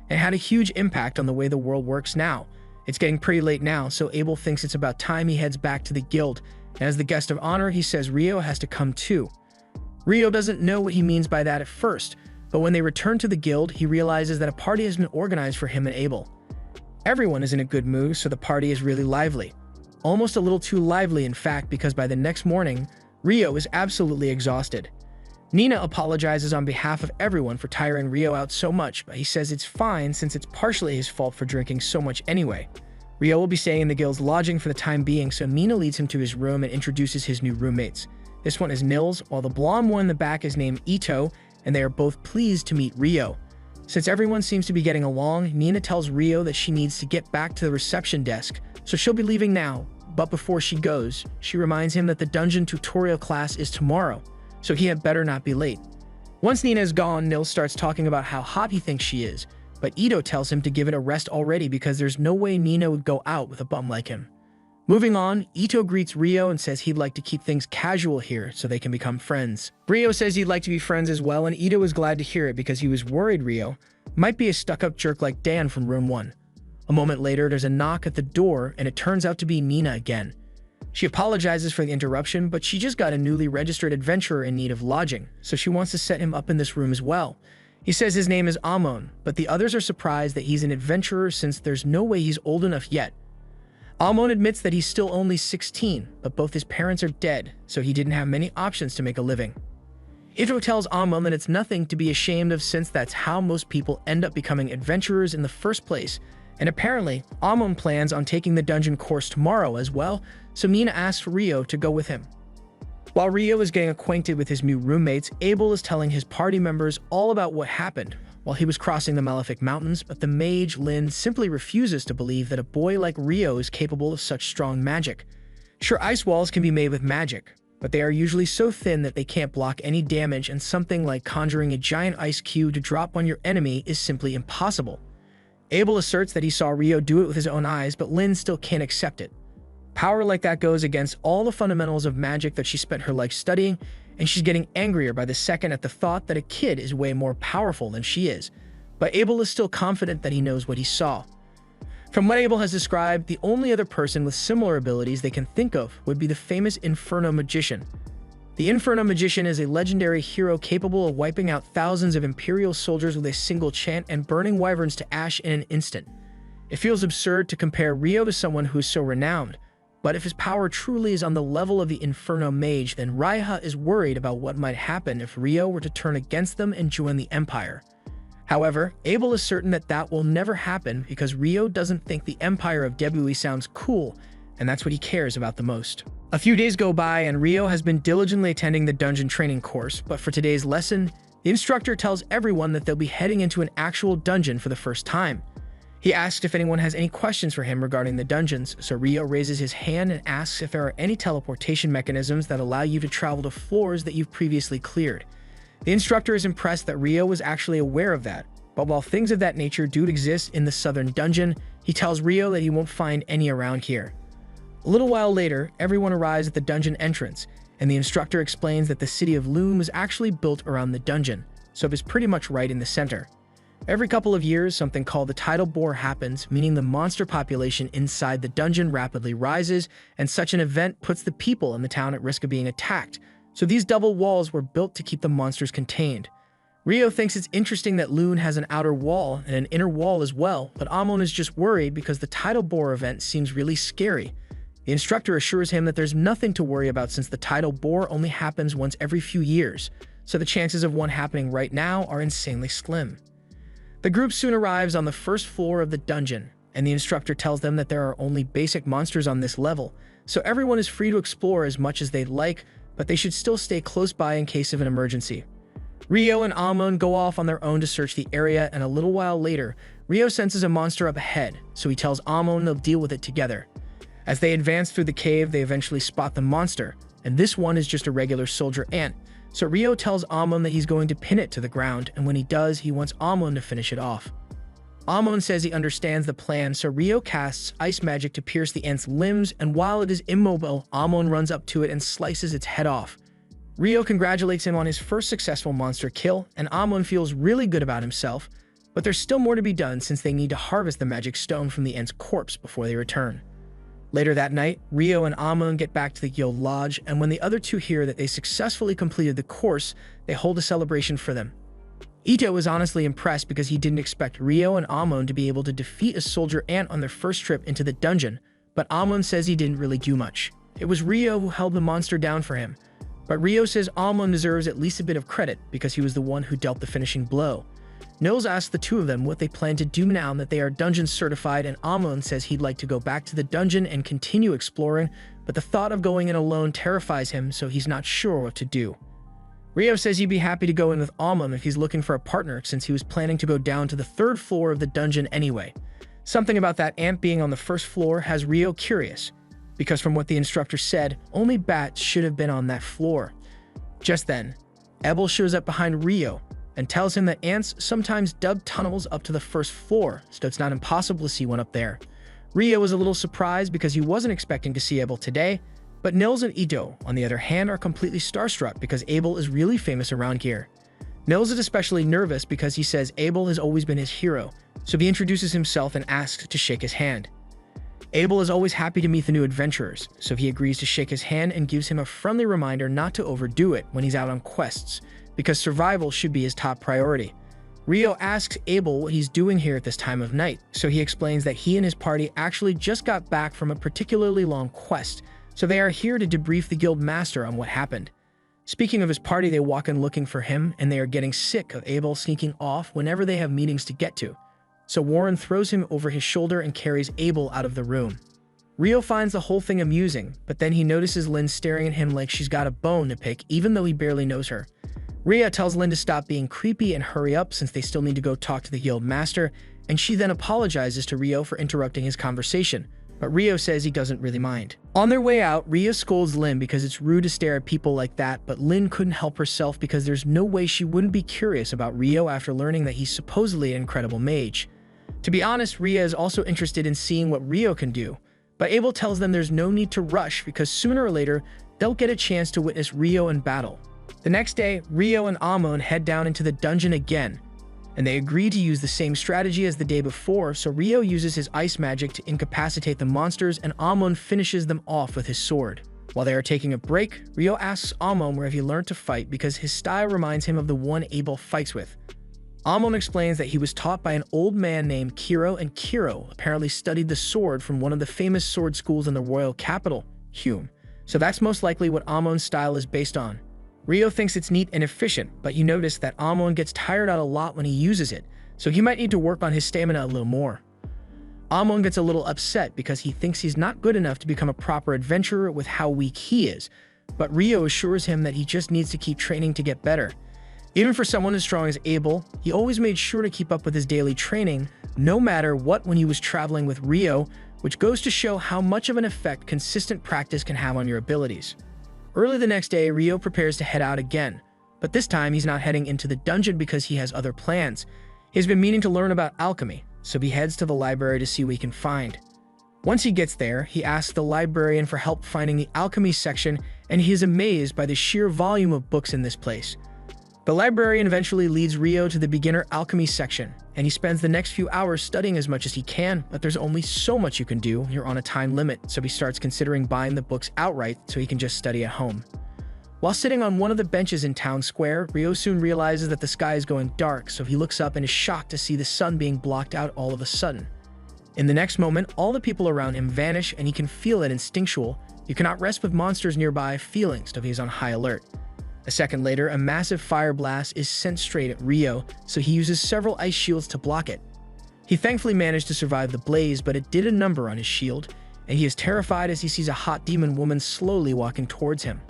and had a huge impact on the way the world works now. It's getting pretty late now, so Abel thinks it's about time he heads back to the guild, and as the guest of honor, he says Rio has to come too. Rio doesn't know what he means by that at first, but when they return to the guild, he realizes that a party has been organized for him and Abel. Everyone is in a good mood, so the party is really lively. Almost a little too lively, in fact, because by the next morning, Rio is absolutely exhausted. Nina apologizes on behalf of everyone for tiring Rio out so much, but he says it's fine since it's partially his fault for drinking so much anyway. Rio will be staying in the guild's lodging for the time being, so Nina leads him to his room and introduces his new roommates. This one is Nils, while the blonde one in the back is named Ito, and they are both pleased to meet Rio. Since everyone seems to be getting along, Nina tells Rio that she needs to get back to the reception desk, so she'll be leaving now. But before she goes, she reminds him that the dungeon tutorial class is tomorrow, so he had better not be late. Once Nina is gone, Nils starts talking about how hot he thinks she is, but Ito tells him to give it a rest already because there's no way Nina would go out with a bum like him. Moving on, Ito greets Rio and says he'd like to keep things casual here so they can become friends. Rio says he'd like to be friends as well, and Ito is glad to hear it because he was worried Rio might be a stuck-up jerk like Dan from room 1. A moment later, there's a knock at the door, and it turns out to be Nina again. She apologizes for the interruption, but she just got a newly registered adventurer in need of lodging, so she wants to set him up in this room as well. He says his name is Amon, but the others are surprised that he's an adventurer since there's no way he's old enough yet. Amon admits that he's still only 16, but both his parents are dead, so he didn't have many options to make a living. Ito tells Amon that it's nothing to be ashamed of since that's how most people end up becoming adventurers in the first place, and apparently, Amon plans on taking the dungeon course tomorrow as well, so Nina asks Rio to go with him. While Rio is getting acquainted with his new roommates, Abel is telling his party members all about what happened while he was crossing the Malefic Mountains, but the mage, Lynn, simply refuses to believe that a boy like Rio is capable of such strong magic. Sure, ice walls can be made with magic, but they are usually so thin that they can't block any damage, and something like conjuring a giant ice cube to drop on your enemy is simply impossible. Abel asserts that he saw Rio do it with his own eyes, but Lynn still can't accept it. Power like that goes against all the fundamentals of magic that she spent her life studying, and she's getting angrier by the second at the thought that a kid is way more powerful than she is. But Abel is still confident that he knows what he saw. From what Abel has described, the only other person with similar abilities they can think of would be the famous Inferno Magician. The Inferno Magician is a legendary hero capable of wiping out thousands of Imperial soldiers with a single chant and burning wyverns to ash in an instant. It feels absurd to compare Rio to someone who is so renowned, but if his power truly is on the level of the Inferno Mage, then Raiha is worried about what might happen if Rio were to turn against them and join the Empire. However, Abel is certain that that will never happen because Rio doesn't think the Empire of Debui sounds cool, and that's what he cares about the most. A few days go by and Rio has been diligently attending the dungeon training course, but for today's lesson, the instructor tells everyone that they'll be heading into an actual dungeon for the first time. He asks if anyone has any questions for him regarding the dungeons, so Rio raises his hand and asks if there are any teleportation mechanisms that allow you to travel to floors that you've previously cleared. The instructor is impressed that Rio was actually aware of that, but while things of that nature do exist in the southern dungeon, he tells Rio that he won't find any around here. A little while later, everyone arrives at the dungeon entrance, and the instructor explains that the city of Loon was actually built around the dungeon, so it is pretty much right in the center. Every couple of years, something called the tidal bore happens, meaning the monster population inside the dungeon rapidly rises, and such an event puts the people in the town at risk of being attacked, so these double walls were built to keep the monsters contained. Rio thinks it's interesting that Loon has an outer wall and an inner wall as well, but Amon is just worried because the tidal bore event seems really scary. The instructor assures him that there's nothing to worry about since the tidal bore only happens once every few years, so the chances of one happening right now are insanely slim. The group soon arrives on the first floor of the dungeon, and the instructor tells them that there are only basic monsters on this level, so everyone is free to explore as much as they'd like, but they should still stay close by in case of an emergency. Rio and Amon go off on their own to search the area, and a little while later, Rio senses a monster up ahead, so he tells Amon they'll deal with it together. As they advance through the cave, they eventually spot the monster, and this one is just a regular soldier ant, so Rio tells Amon that he's going to pin it to the ground, and when he does, he wants Amon to finish it off. Amon says he understands the plan, so Rio casts ice magic to pierce the ant's limbs, and while it is immobile, Amon runs up to it and slices its head off. Rio congratulates him on his first successful monster kill, and Amon feels really good about himself, but there's still more to be done since they need to harvest the magic stone from the Ent's corpse before they return. Later that night, Rio and Amon get back to the guild lodge, and when the other two hear that they successfully completed the course, they hold a celebration for them. Ito is honestly impressed because he didn't expect Rio and Amon to be able to defeat a soldier ant on their first trip into the dungeon, but Amon says he didn't really do much. It was Rio who held the monster down for him, but Rio says Amon deserves at least a bit of credit because he was the one who dealt the finishing blow. Nils asks the two of them what they plan to do now that they are dungeon certified, and Amon says he'd like to go back to the dungeon and continue exploring, but the thought of going in alone terrifies him, so he's not sure what to do. Rio says he'd be happy to go in with Amon if he's looking for a partner, since he was planning to go down to the third floor of the dungeon anyway. Something about that ant being on the first floor has Rio curious, because from what the instructor said, only bats should have been on that floor. Just then, Ebel shows up behind Rio and tells him that ants sometimes dug tunnels up to the first floor, so it's not impossible to see one up there. Rio was a little surprised because he wasn't expecting to see Ebel today, but Nils and Ito, on the other hand, are completely starstruck because Abel is really famous around here. Nils is especially nervous because he says Abel has always been his hero, so he introduces himself and asks to shake his hand. Abel is always happy to meet the new adventurers, so he agrees to shake his hand and gives him a friendly reminder not to overdo it when he's out on quests, because survival should be his top priority. Rio asks Abel what he's doing here at this time of night, so he explains that he and his party actually just got back from a particularly long quest, so they are here to debrief the guild master on what happened. Speaking of his party, they walk in looking for him, and they are getting sick of Abel sneaking off whenever they have meetings to get to. So Warren throws him over his shoulder and carries Abel out of the room. Rio finds the whole thing amusing, but then he notices Lynn staring at him like she's got a bone to pick even though he barely knows her. Ria tells Lynn to stop being creepy and hurry up since they still need to go talk to the guild master, and she then apologizes to Rio for interrupting his conversation, but Rio says he doesn't really mind. On their way out, Ria scolds Lynn because it's rude to stare at people like that, but Lynn couldn't help herself because there's no way she wouldn't be curious about Rio after learning that he's supposedly an incredible mage. To be honest, Ria is also interested in seeing what Rio can do, but Abel tells them there's no need to rush because sooner or later, they'll get a chance to witness Rio in battle. The next day, Rio and Amon head down into the dungeon again, and they agree to use the same strategy as the day before, so Rio uses his ice magic to incapacitate the monsters and Amon finishes them off with his sword. While they are taking a break, Rio asks Amon where he learned to fight because his style reminds him of the one Abel fights with. Amon explains that he was taught by an old man named Kiro, and Kiro apparently studied the sword from one of the famous sword schools in the royal capital, Hume. So that's most likely what Amon's style is based on. Rio thinks it's neat and efficient, but you notice that Amon gets tired out a lot when he uses it, so he might need to work on his stamina a little more. Amon gets a little upset because he thinks he's not good enough to become a proper adventurer with how weak he is, but Rio assures him that he just needs to keep training to get better. Even for someone as strong as Abel, he always made sure to keep up with his daily training, no matter what, when he was traveling with Rio, which goes to show how much of an effect consistent practice can have on your abilities. Early the next day, Rio prepares to head out again, but this time he's not heading into the dungeon because he has other plans. He's been meaning to learn about alchemy, so he heads to the library to see what he can find. Once he gets there, he asks the librarian for help finding the alchemy section, and he is amazed by the sheer volume of books in this place. The librarian eventually leads Rio to the beginner alchemy section, and he spends the next few hours studying as much as he can, but there's only so much you can do. You're on a time limit, so he starts considering buying the books outright so he can just study at home. While sitting on one of the benches in town square, Rio soon realizes that the sky is going dark, so he looks up and is shocked to see the sun being blocked out all of a sudden. In the next moment, all the people around him vanish and he can feel it instinctual. You cannot rest with monsters nearby feeling, so he is on high alert. A second later, a massive fire blast is sent straight at Rio, so he uses several ice shields to block it. He thankfully managed to survive the blaze, but it did a number on his shield, and he is terrified as he sees a hot demon woman slowly walking towards him.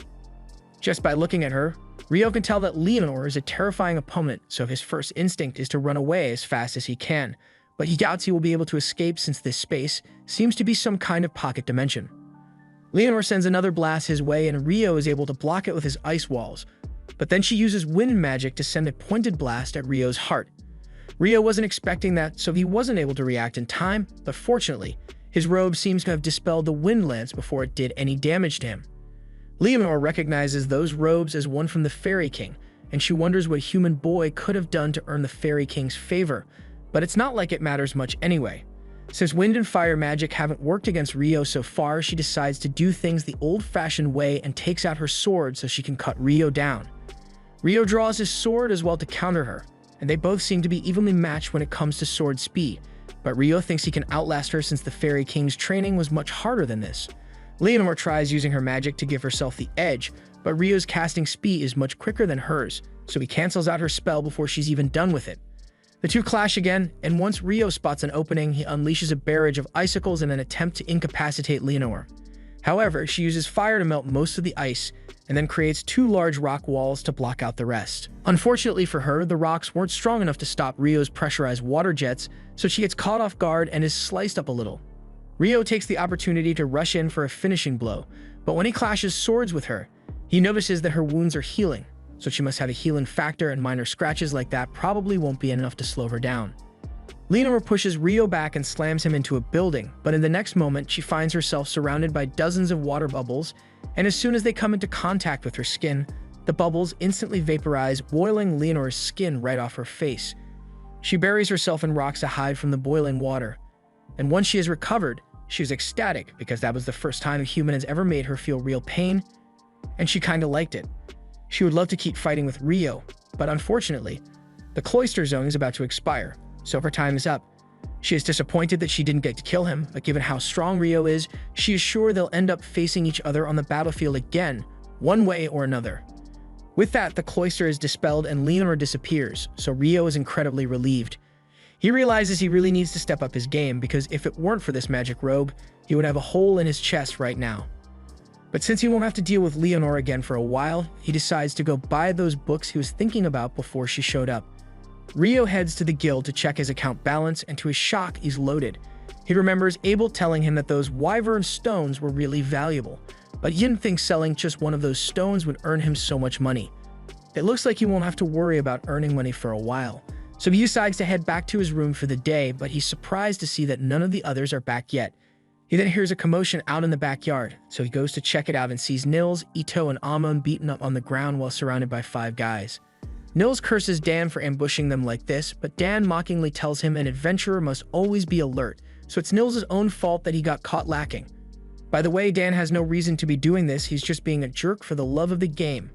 Just by looking at her, Rio can tell that Leonor is a terrifying opponent, so his first instinct is to run away as fast as he can, but he doubts he will be able to escape since this space seems to be some kind of pocket dimension. Leonor sends another blast his way and Rio is able to block it with his ice walls, but then she uses wind magic to send a pointed blast at Rio's heart. Rio wasn't expecting that, so he wasn't able to react in time, but fortunately, his robe seems to have dispelled the wind lance before it did any damage to him. Leonor recognizes those robes as one from the Fairy King, and she wonders what human boy could have done to earn the Fairy King's favor, but it's not like it matters much anyway. Since wind and fire magic haven't worked against Rio so far, she decides to do things the old-fashioned way and takes out her sword so she can cut Rio down. Rio draws his sword as well to counter her, and they both seem to be evenly matched when it comes to sword speed, but Rio thinks he can outlast her since the Fairy King's training was much harder than this. Leonor tries using her magic to give herself the edge, but Rio's casting speed is much quicker than hers, so he cancels out her spell before she's even done with it. The two clash again, and once Rio spots an opening, he unleashes a barrage of icicles in an attempt to incapacitate Leonor. However, she uses fire to melt most of the ice, and then creates two large rock walls to block out the rest. Unfortunately for her, the rocks weren't strong enough to stop Rio's pressurized water jets, so she gets caught off guard and is sliced up a little. Rio takes the opportunity to rush in for a finishing blow, but when he clashes swords with her, he notices that her wounds are healing, so she must have a healing factor, and minor scratches like that probably won't be enough to slow her down. Leonor pushes Rio back and slams him into a building, but in the next moment she finds herself surrounded by dozens of water bubbles, and as soon as they come into contact with her skin, the bubbles instantly vaporize, boiling Leonor's skin right off her face. She buries herself in rocks to hide from the boiling water, and once she has recovered, she is ecstatic because that was the first time a human has ever made her feel real pain, and she kinda liked it. She would love to keep fighting with Rio, but unfortunately, the cloister zone is about to expire, so her time is up. She is disappointed that she didn't get to kill him, but given how strong Rio is, she is sure they'll end up facing each other on the battlefield again, one way or another. With that, the cloister is dispelled and Leonor disappears, so Rio is incredibly relieved. He realizes he really needs to step up his game because if it weren't for this magic robe, he would have a hole in his chest right now. But since he won't have to deal with Leonor again for a while, he decides to go buy those books he was thinking about before she showed up. Rio heads to the guild to check his account balance, and to his shock, he's loaded. He remembers Abel telling him that those wyvern stones were really valuable, but he didn't think selling just one of those stones would earn him so much money. It looks like he won't have to worry about earning money for a while, so he decides to head back to his room for the day, but he's surprised to see that none of the others are back yet. He then hears a commotion out in the backyard, so he goes to check it out and sees Nils, Ito, and Amon beaten up on the ground while surrounded by 5 guys. Nils curses Dan for ambushing them like this, but Dan mockingly tells him an adventurer must always be alert, so it's Nils' own fault that he got caught lacking. By the way, Dan has no reason to be doing this, he's just being a jerk for the love of the game.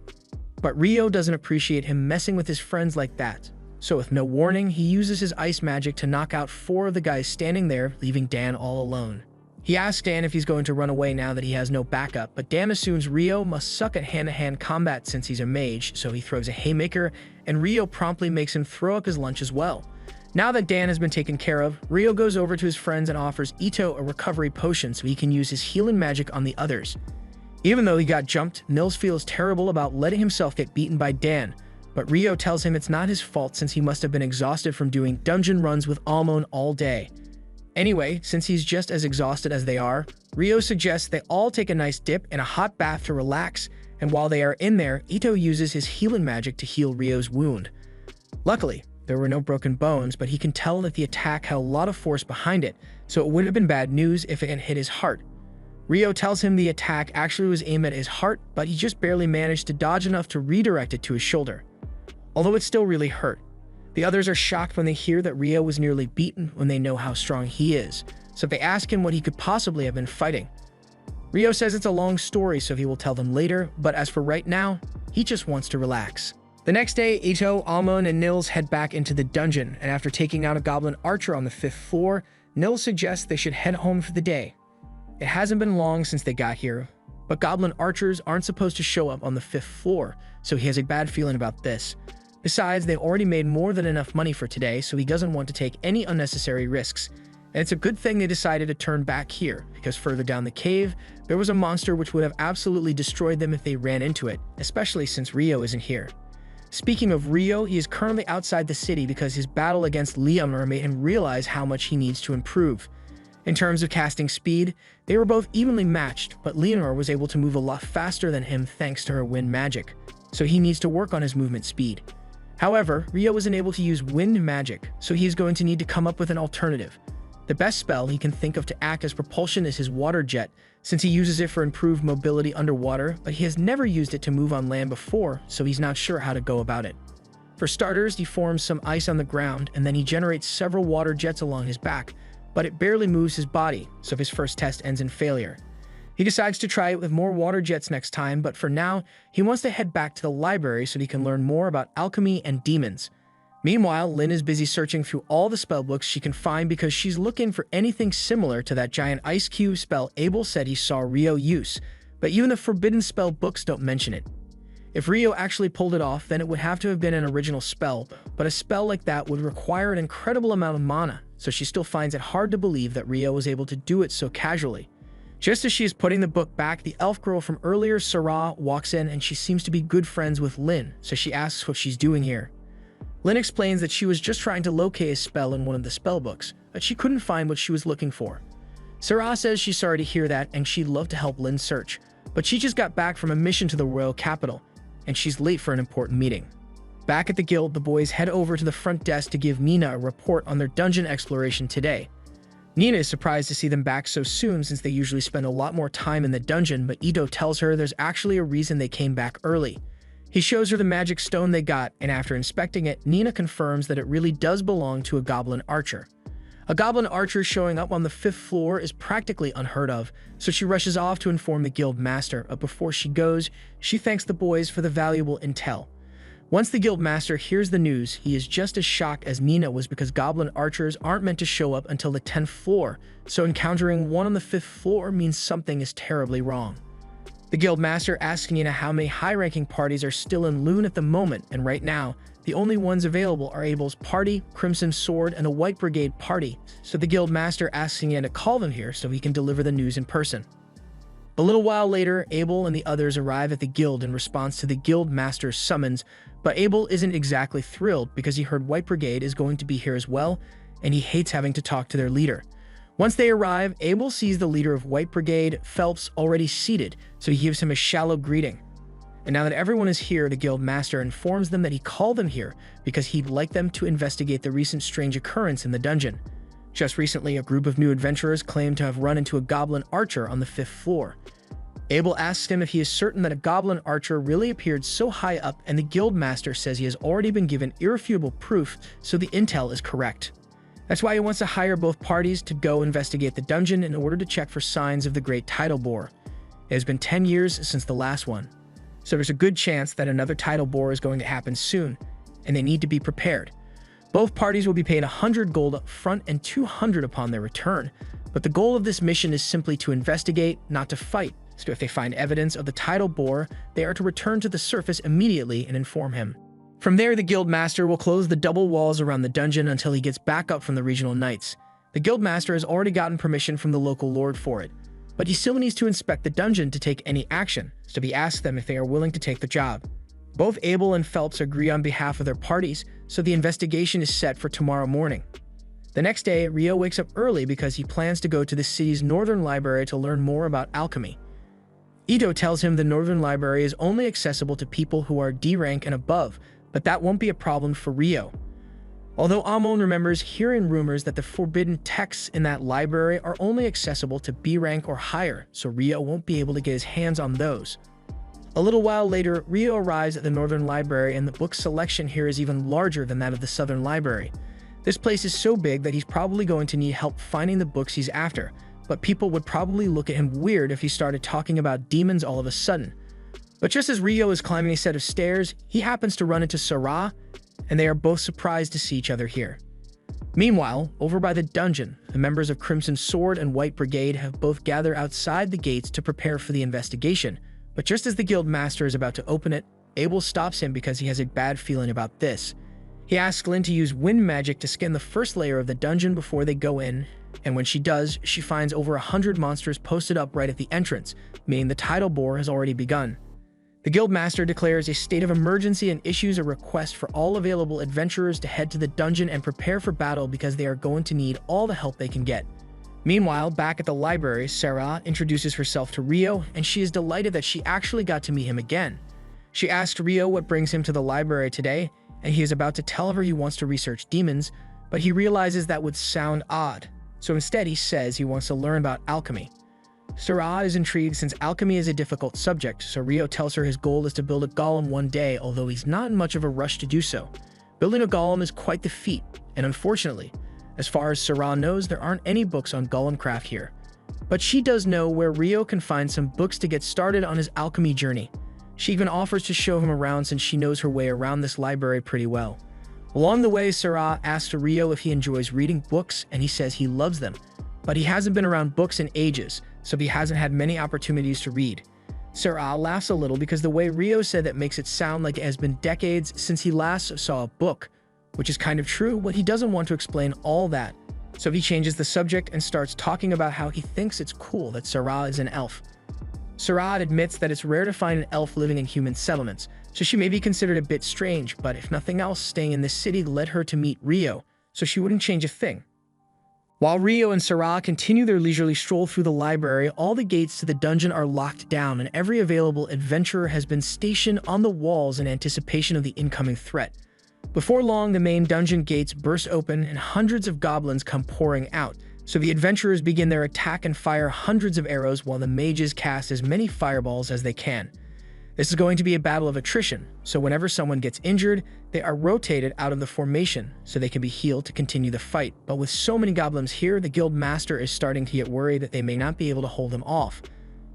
But Rio doesn't appreciate him messing with his friends like that, so with no warning, he uses his ice magic to knock out 4 of the guys standing there, leaving Dan all alone. He asks Dan if he's going to run away now that he has no backup, but Dan assumes Rio must suck at hand-to-hand combat since he's a mage, so he throws a haymaker, and Rio promptly makes him throw up his lunch as well. Now that Dan has been taken care of, Rio goes over to his friends and offers Ito a recovery potion so he can use his healing magic on the others. Even though he got jumped, Nils feels terrible about letting himself get beaten by Dan, but Rio tells him it's not his fault since he must have been exhausted from doing dungeon runs with Almon all day. Anyway, since he's just as exhausted as they are, Rio suggests they all take a nice dip in a hot bath to relax, and while they are in there, Ito uses his healing magic to heal Rio's wound. Luckily, there were no broken bones, but he can tell that the attack had a lot of force behind it, so it would have been bad news if it had hit his heart. Rio tells him the attack actually was aimed at his heart, but he just barely managed to dodge enough to redirect it to his shoulder. Although it still really hurt. The others are shocked when they hear that Rio was nearly beaten when they know how strong he is, so they ask him what he could possibly have been fighting. Rio says it's a long story, so he will tell them later, but as for right now, he just wants to relax. The next day, Ito, Almon, and Nils head back into the dungeon, and after taking out a goblin archer on the 5th floor, Nils suggests they should head home for the day. It hasn't been long since they got here, but goblin archers aren't supposed to show up on the 5th floor, so he has a bad feeling about this. Besides, they already made more than enough money for today, so he doesn't want to take any unnecessary risks. And it's a good thing they decided to turn back here, because further down the cave, there was a monster which would have absolutely destroyed them if they ran into it, especially since Rio isn't here. Speaking of Rio, he is currently outside the city because his battle against Leonor made him realize how much he needs to improve. In terms of casting speed, they were both evenly matched, but Leonor was able to move a lot faster than him thanks to her wind magic, so he needs to work on his movement speed. However, Rio isn't able to use wind magic, so he is going to need to come up with an alternative. The best spell he can think of to act as propulsion is his water jet, since he uses it for improved mobility underwater, but he has never used it to move on land before, so he's not sure how to go about it. For starters, he forms some ice on the ground, and then he generates several water jets along his back, but it barely moves his body, so his first test ends in failure. He decides to try it with more water jets next time, but for now, he wants to head back to the library so he can learn more about alchemy and demons. Meanwhile, Lynn is busy searching through all the spellbooks she can find because she's looking for anything similar to that giant ice cube spell Abel said he saw Rio use, but even the forbidden spell books don't mention it. If Rio actually pulled it off, then it would have to have been an original spell, but a spell like that would require an incredible amount of mana, so she still finds it hard to believe that Rio was able to do it so casually. Just as she is putting the book back, the elf girl from earlier, Sarah, walks in and she seems to be good friends with Lynn, so she asks what she's doing here. Lynn explains that she was just trying to locate a spell in one of the spellbooks, but she couldn't find what she was looking for. Sarah says she's sorry to hear that and she'd love to help Lynn search, but she just got back from a mission to the royal capital, and she's late for an important meeting. Back at the guild, the boys head over to the front desk to give Nina a report on their dungeon exploration today. Nina is surprised to see them back so soon since they usually spend a lot more time in the dungeon, but Ito tells her there's actually a reason they came back early. He shows her the magic stone they got, and after inspecting it, Nina confirms that it really does belong to a goblin archer. A goblin archer showing up on the 5th floor is practically unheard of, so she rushes off to inform the guild master, but before she goes, she thanks the boys for the valuable intel. Once the guild master hears the news, he is just as shocked as Nina was because goblin archers aren't meant to show up until the 10th floor, so encountering one on the 5th floor means something is terribly wrong. The guild master asks Nina how many high-ranking parties are still in Loon at the moment, and right now, the only ones available are Abel's party, Crimson Sword, and a White Brigade party, so the guild master asks Nina to call them here so he can deliver the news in person. A little while later, Abel and the others arrive at the guild in response to the guild master's summons, but Abel isn't exactly thrilled because he heard White Brigade is going to be here as well, and he hates having to talk to their leader. Once they arrive, Abel sees the leader of White Brigade, Phelps, already seated, so he gives him a shallow greeting. And now that everyone is here, the guild master informs them that he called them here because he'd like them to investigate the recent strange occurrence in the dungeon. Just recently, a group of new adventurers claimed to have run into a goblin archer on the 5th floor. Abel asks him if he is certain that a goblin archer really appeared so high up, and the guild master says he has already been given irrefutable proof, so the intel is correct. That's why he wants to hire both parties to go investigate the dungeon in order to check for signs of the Great Tidal Bore. It has been 10 years since the last one, so there's a good chance that another tidal bore is going to happen soon, and they need to be prepared. Both parties will be paid 100 gold up front and 200 upon their return, but the goal of this mission is simply to investigate, not to fight, so if they find evidence of the tidal bore, they are to return to the surface immediately and inform him. From there, the guild master will close the double walls around the dungeon until he gets back up from the regional knights. The guild master has already gotten permission from the local lord for it, but he still needs to inspect the dungeon to take any action, so he asks them if they are willing to take the job. Both Abel and Phelps agree on behalf of their parties, so the investigation is set for tomorrow morning. The next day, Rio wakes up early because he plans to go to the city's northern library to learn more about alchemy. Ito tells him the northern library is only accessible to people who are D rank and above, but that won't be a problem for Rio. Although Amon remembers hearing rumors that the forbidden texts in that library are only accessible to B rank or higher, so Rio won't be able to get his hands on those. A little while later, Rio arrives at the Northern Library, and the book selection here is even larger than that of the Southern Library. This place is so big that he's probably going to need help finding the books he's after, but people would probably look at him weird if he started talking about demons all of a sudden. But just as Rio is climbing a set of stairs, he happens to run into Sarah, and they are both surprised to see each other here. Meanwhile, over by the dungeon, the members of Crimson Sword and White Brigade have both gathered outside the gates to prepare for the investigation, but just as the guild master is about to open it, Abel stops him because he has a bad feeling about this. He asks Lynn to use wind magic to scan the first layer of the dungeon before they go in, and when she does, she finds over 100 monsters posted up right at the entrance, meaning the tidal bore has already begun. The guildmaster declares a state of emergency and issues a request for all available adventurers to head to the dungeon and prepare for battle because they are going to need all the help they can get. Meanwhile, back at the library, Sarah introduces herself to Rio, and she is delighted that she actually got to meet him again. She asks Rio what brings him to the library today, and he is about to tell her he wants to research demons, but he realizes that would sound odd. so instead he says he wants to learn about alchemy. Sarah is intrigued since alchemy is a difficult subject, so Rio tells her his goal is to build a golem one day, although he's not in much of a rush to do so. Building a golem is quite the feat, and unfortunately, as far as Sarah knows, there aren't any books on golem craft here. But she does know where Rio can find some books to get started on his alchemy journey. She even offers to show him around since she knows her way around this library pretty well. Along the way, Sarah asks Rio if he enjoys reading books, and he says he loves them, but he hasn't been around books in ages, so he hasn't had many opportunities to read. Sarah laughs a little because the way Rio said that makes it sound like it has been decades since he last saw a book, which is kind of true, but he doesn't want to explain all that. So he changes the subject and starts talking about how he thinks it's cool that Sarah is an elf. Sarah admits that it's rare to find an elf living in human settlements, so she may be considered a bit strange, but if nothing else, staying in this city led her to meet Rio, so she wouldn't change a thing. While Rio and Sarah continue their leisurely stroll through the library, all the gates to the dungeon are locked down and every available adventurer has been stationed on the walls in anticipation of the incoming threat. Before long, the main dungeon gates burst open and hundreds of goblins come pouring out, so the adventurers begin their attack and fire hundreds of arrows while the mages cast as many fireballs as they can. This is going to be a battle of attrition, so whenever someone gets injured, they are rotated out of the formation so they can be healed to continue the fight. But with so many goblins here, the guild master is starting to get worried that they may not be able to hold them off.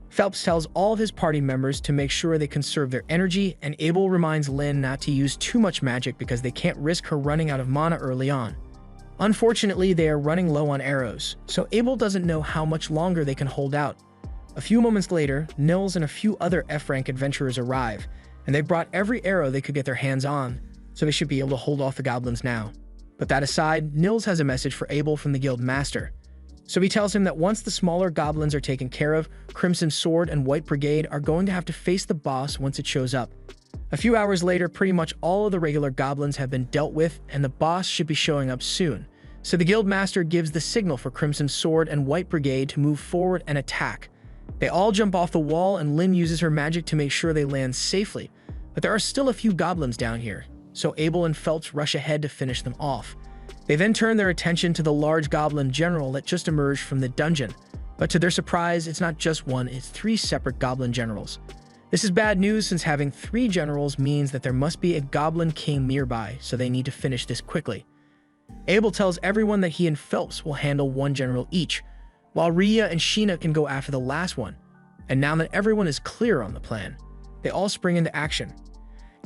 Phelps tells all of his party members to make sure they conserve their energy, and Abel reminds Lynn not to use too much magic because they can't risk her running out of mana early on. Unfortunately, they are running low on arrows, so Abel doesn't know how much longer they can hold out. A few moments later, Nils and a few other F-rank adventurers arrive, and they brought every arrow they could get their hands on, so they should be able to hold off the goblins now. But that aside, Nils has a message for Abel from the guild master. So he tells him that once the smaller goblins are taken care of, Crimson Sword and White Brigade are going to have to face the boss once it shows up. A few hours later, pretty much all of the regular goblins have been dealt with, and the boss should be showing up soon. So the guild master gives the signal for Crimson Sword and White Brigade to move forward and attack. They all jump off the wall, and Lynn uses her magic to make sure they land safely. But there are still a few goblins down here, so Abel and Phelps rush ahead to finish them off. They then turn their attention to the large goblin general that just emerged from the dungeon. But to their surprise, it's not just one, it's 3 separate goblin generals. This is bad news since having 3 generals means that there must be a goblin king nearby, so they need to finish this quickly. Abel tells everyone that he and Phelps will handle 1 general each, while Rhea and Sheena can go after the last one. And now that everyone is clear on the plan, they all spring into action.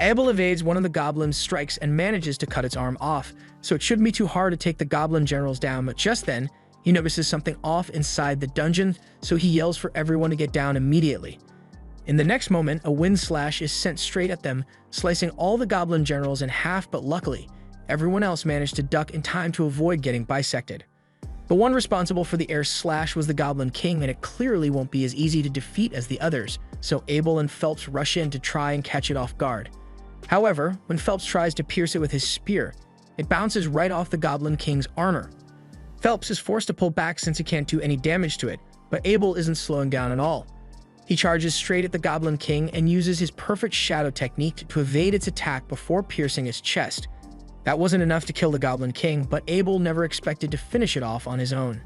Abel evades one of the goblin's strikes and manages to cut its arm off, so it shouldn't be too hard to take the goblin generals down, but just then, he notices something off inside the dungeon, so he yells for everyone to get down immediately. In the next moment, a wind slash is sent straight at them, slicing all the goblin generals in half, but luckily, everyone else managed to duck in time to avoid getting bisected. The one responsible for the air slash was the Goblin King, and it clearly won't be as easy to defeat as the others, so Abel and Phelps rush in to try and catch it off guard. However, when Phelps tries to pierce it with his spear, it bounces right off the Goblin King's armor. Phelps is forced to pull back since he can't do any damage to it, but Abel isn't slowing down at all. He charges straight at the Goblin King and uses his perfect shadow technique to evade its attack before piercing his chest. That wasn't enough to kill the Goblin King, but Abel never expected to finish it off on his own.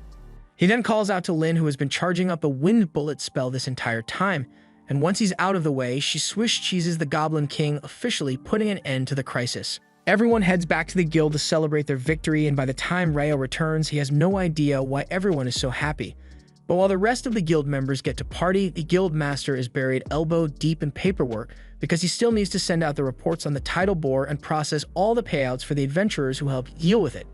He then calls out to Lynn, who has been charging up a wind bullet spell this entire time, and once he's out of the way, she swish cheeses the Goblin King, officially putting an end to the crisis. Everyone heads back to the guild to celebrate their victory, and by the time Rayo returns, he has no idea why everyone is so happy. But while the rest of the guild members get to party, the guild master is buried elbow deep in paperwork because he still needs to send out the reports on the tidal bore and process all the payouts for the adventurers who helped deal with it.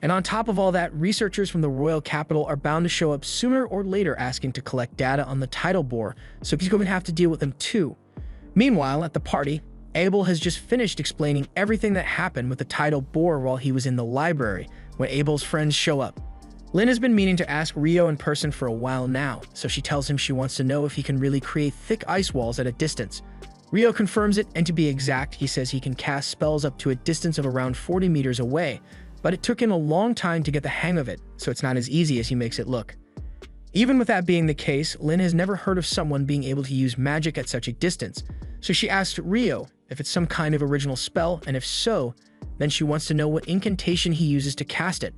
And on top of all that, researchers from the royal capital are bound to show up sooner or later asking to collect data on the tidal bore, so he's going to have to deal with them too. Meanwhile, at the party, Abel has just finished explaining everything that happened with the tidal bore while he was in the library when Abel's friends show up. Lynn has been meaning to ask Rio in person for a while now, so she tells him she wants to know if he can really create thick ice walls at a distance. Rio confirms it, and to be exact, he says he can cast spells up to a distance of around 40 meters away, but it took him a long time to get the hang of it, so it's not as easy as he makes it look. Even with that being the case, Lynn has never heard of someone being able to use magic at such a distance, so she asks Rio if it's some kind of original spell, and if so, then she wants to know what incantation he uses to cast it.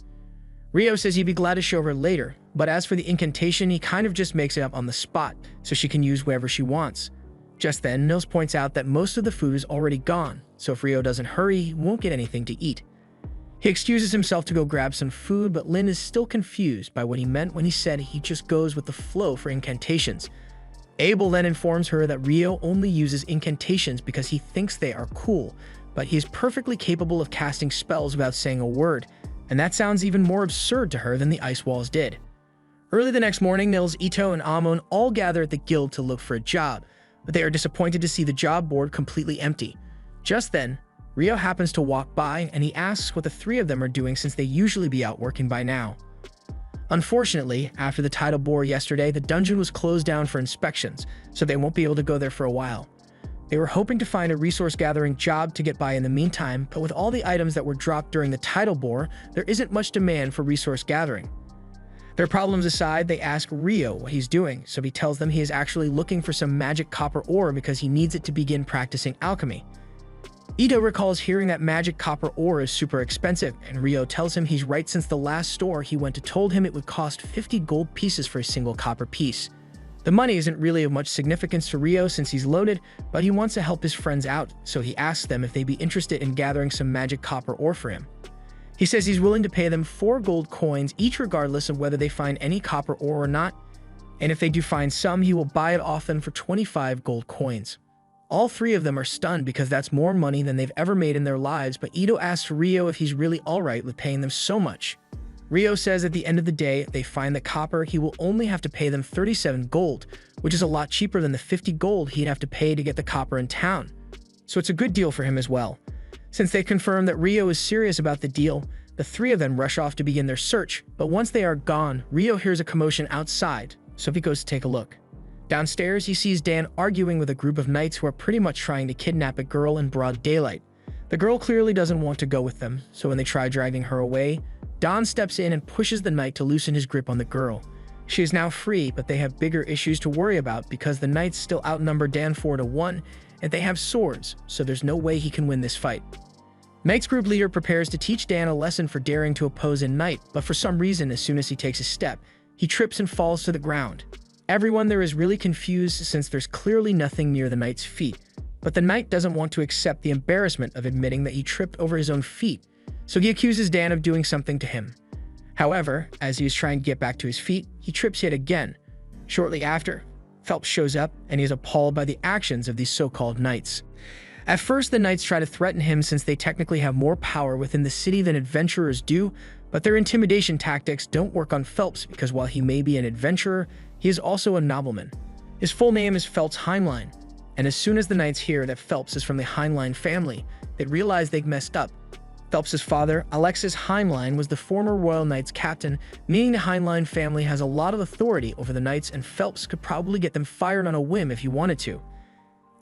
Rio says he'd be glad to show her later, but as for the incantation, he kind of just makes it up on the spot, so she can use wherever she wants. Just then, Nils points out that most of the food is already gone, so if Rio doesn't hurry, he won't get anything to eat. He excuses himself to go grab some food, but Lin is still confused by what he meant when he said he just goes with the flow for incantations. Abel then informs her that Rio only uses incantations because he thinks they are cool, but he is perfectly capable of casting spells without saying a word, and that sounds even more absurd to her than the ice walls did. Early the next morning, Nils, Ito, and Amon all gather at the guild to look for a job, but they are disappointed to see the job board completely empty. Just then, Rio happens to walk by and he asks what the three of them are doing since they usually be out working by now. Unfortunately, after the title board yesterday, the dungeon was closed down for inspections, so they won't be able to go there for a while. They were hoping to find a resource gathering job to get by in the meantime, but with all the items that were dropped during the title board, there isn't much demand for resource gathering. Their problems aside, they ask Rio what he's doing, so he tells them he is actually looking for some magic copper ore because he needs it to begin practicing alchemy. Ito recalls hearing that magic copper ore is super expensive, and Rio tells him he's right since the last store he went to told him it would cost 50 gold pieces for a single copper piece. The money isn't really of much significance to Rio since he's loaded, but he wants to help his friends out, so he asks them if they'd be interested in gathering some magic copper ore for him. He says he's willing to pay them 4 gold coins each regardless of whether they find any copper ore or not, and if they do find some, he will buy it off them for 25 gold coins. All three of them are stunned because that's more money than they've ever made in their lives, but Ito asks Rio if he's really alright with paying them so much. Rio says at the end of the day, if they find the copper, he will only have to pay them 37 gold, which is a lot cheaper than the 50 gold he'd have to pay to get the copper in town. So it's a good deal for him as well. Since they confirm that Rio is serious about the deal, the three of them rush off to begin their search, but once they are gone, Rio hears a commotion outside, so he goes to take a look. Downstairs, he sees Dan arguing with a group of knights who are pretty much trying to kidnap a girl in broad daylight. The girl clearly doesn't want to go with them, so when they try dragging her away, Don steps in and pushes the knight to loosen his grip on the girl. She is now free, but they have bigger issues to worry about because the knights still outnumber Dan 4-1, and they have swords, so there's no way he can win this fight. Knight's group leader prepares to teach Dan a lesson for daring to oppose a knight, but for some reason, as soon as he takes a step, he trips and falls to the ground. Everyone there is really confused since there's clearly nothing near the knight's feet, but the knight doesn't want to accept the embarrassment of admitting that he tripped over his own feet, so he accuses Dan of doing something to him. However, as he is trying to get back to his feet, he trips yet again. Shortly after, Phelps shows up and he is appalled by the actions of these so-called knights. At first, the knights try to threaten him since they technically have more power within the city than adventurers do, but their intimidation tactics don't work on Phelps because while he may be an adventurer, he is also a nobleman. His full name is Phelps Heinlein, and as soon as the knights hear that Phelps is from the Heinlein family, they realize they've messed up. Phelps's father, Alexis Heinlein, was the former Royal Knights captain, meaning the Heinlein family has a lot of authority over the knights, and Phelps could probably get them fired on a whim if he wanted to.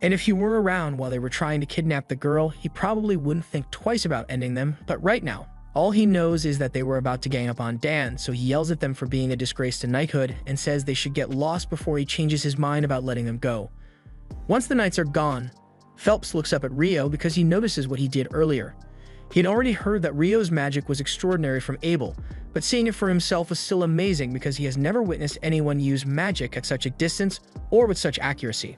And if he were around while they were trying to kidnap the girl, he probably wouldn't think twice about ending them, but right now, all he knows is that they were about to gang up on Dan, so he yells at them for being a disgrace to knighthood and says they should get lost before he changes his mind about letting them go. Once the knights are gone, Phelps looks up at Rio because he notices what he did earlier. He had already heard that Rio's magic was extraordinary from Abel, but seeing it for himself was still amazing because he has never witnessed anyone use magic at such a distance or with such accuracy.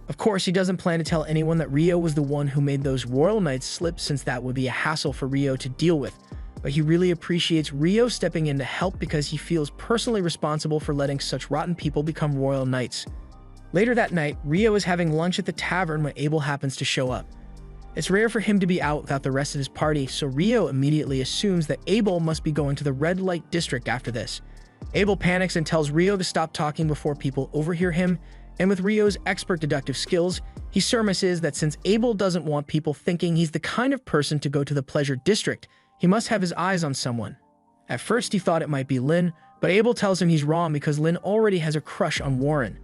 Of course, he doesn't plan to tell anyone that Rio was the one who made those royal knights slip since that would be a hassle for Rio to deal with, but he really appreciates Rio stepping in to help because he feels personally responsible for letting such rotten people become royal knights. Later that night, Rio is having lunch at the tavern when Abel happens to show up. It's rare for him to be out without the rest of his party, so Rio immediately assumes that Abel must be going to the red light district after this. Abel panics and tells Rio to stop talking before people overhear him, and with Rio's expert deductive skills, he surmises that since Abel doesn't want people thinking he's the kind of person to go to the pleasure district, he must have his eyes on someone. At first he thought it might be Lin, but Abel tells him he's wrong because Lin already has a crush on Warren.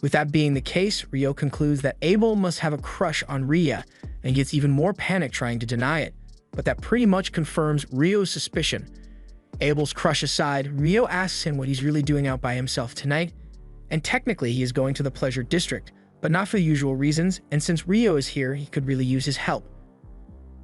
With that being the case, Rio concludes that Abel must have a crush on Ria, and gets even more panicked trying to deny it, but that pretty much confirms Rio's suspicion. Abel's crush aside, Rio asks him what he's really doing out by himself tonight, and technically he is going to the pleasure district, but not for the usual reasons, and since Rio is here, he could really use his help.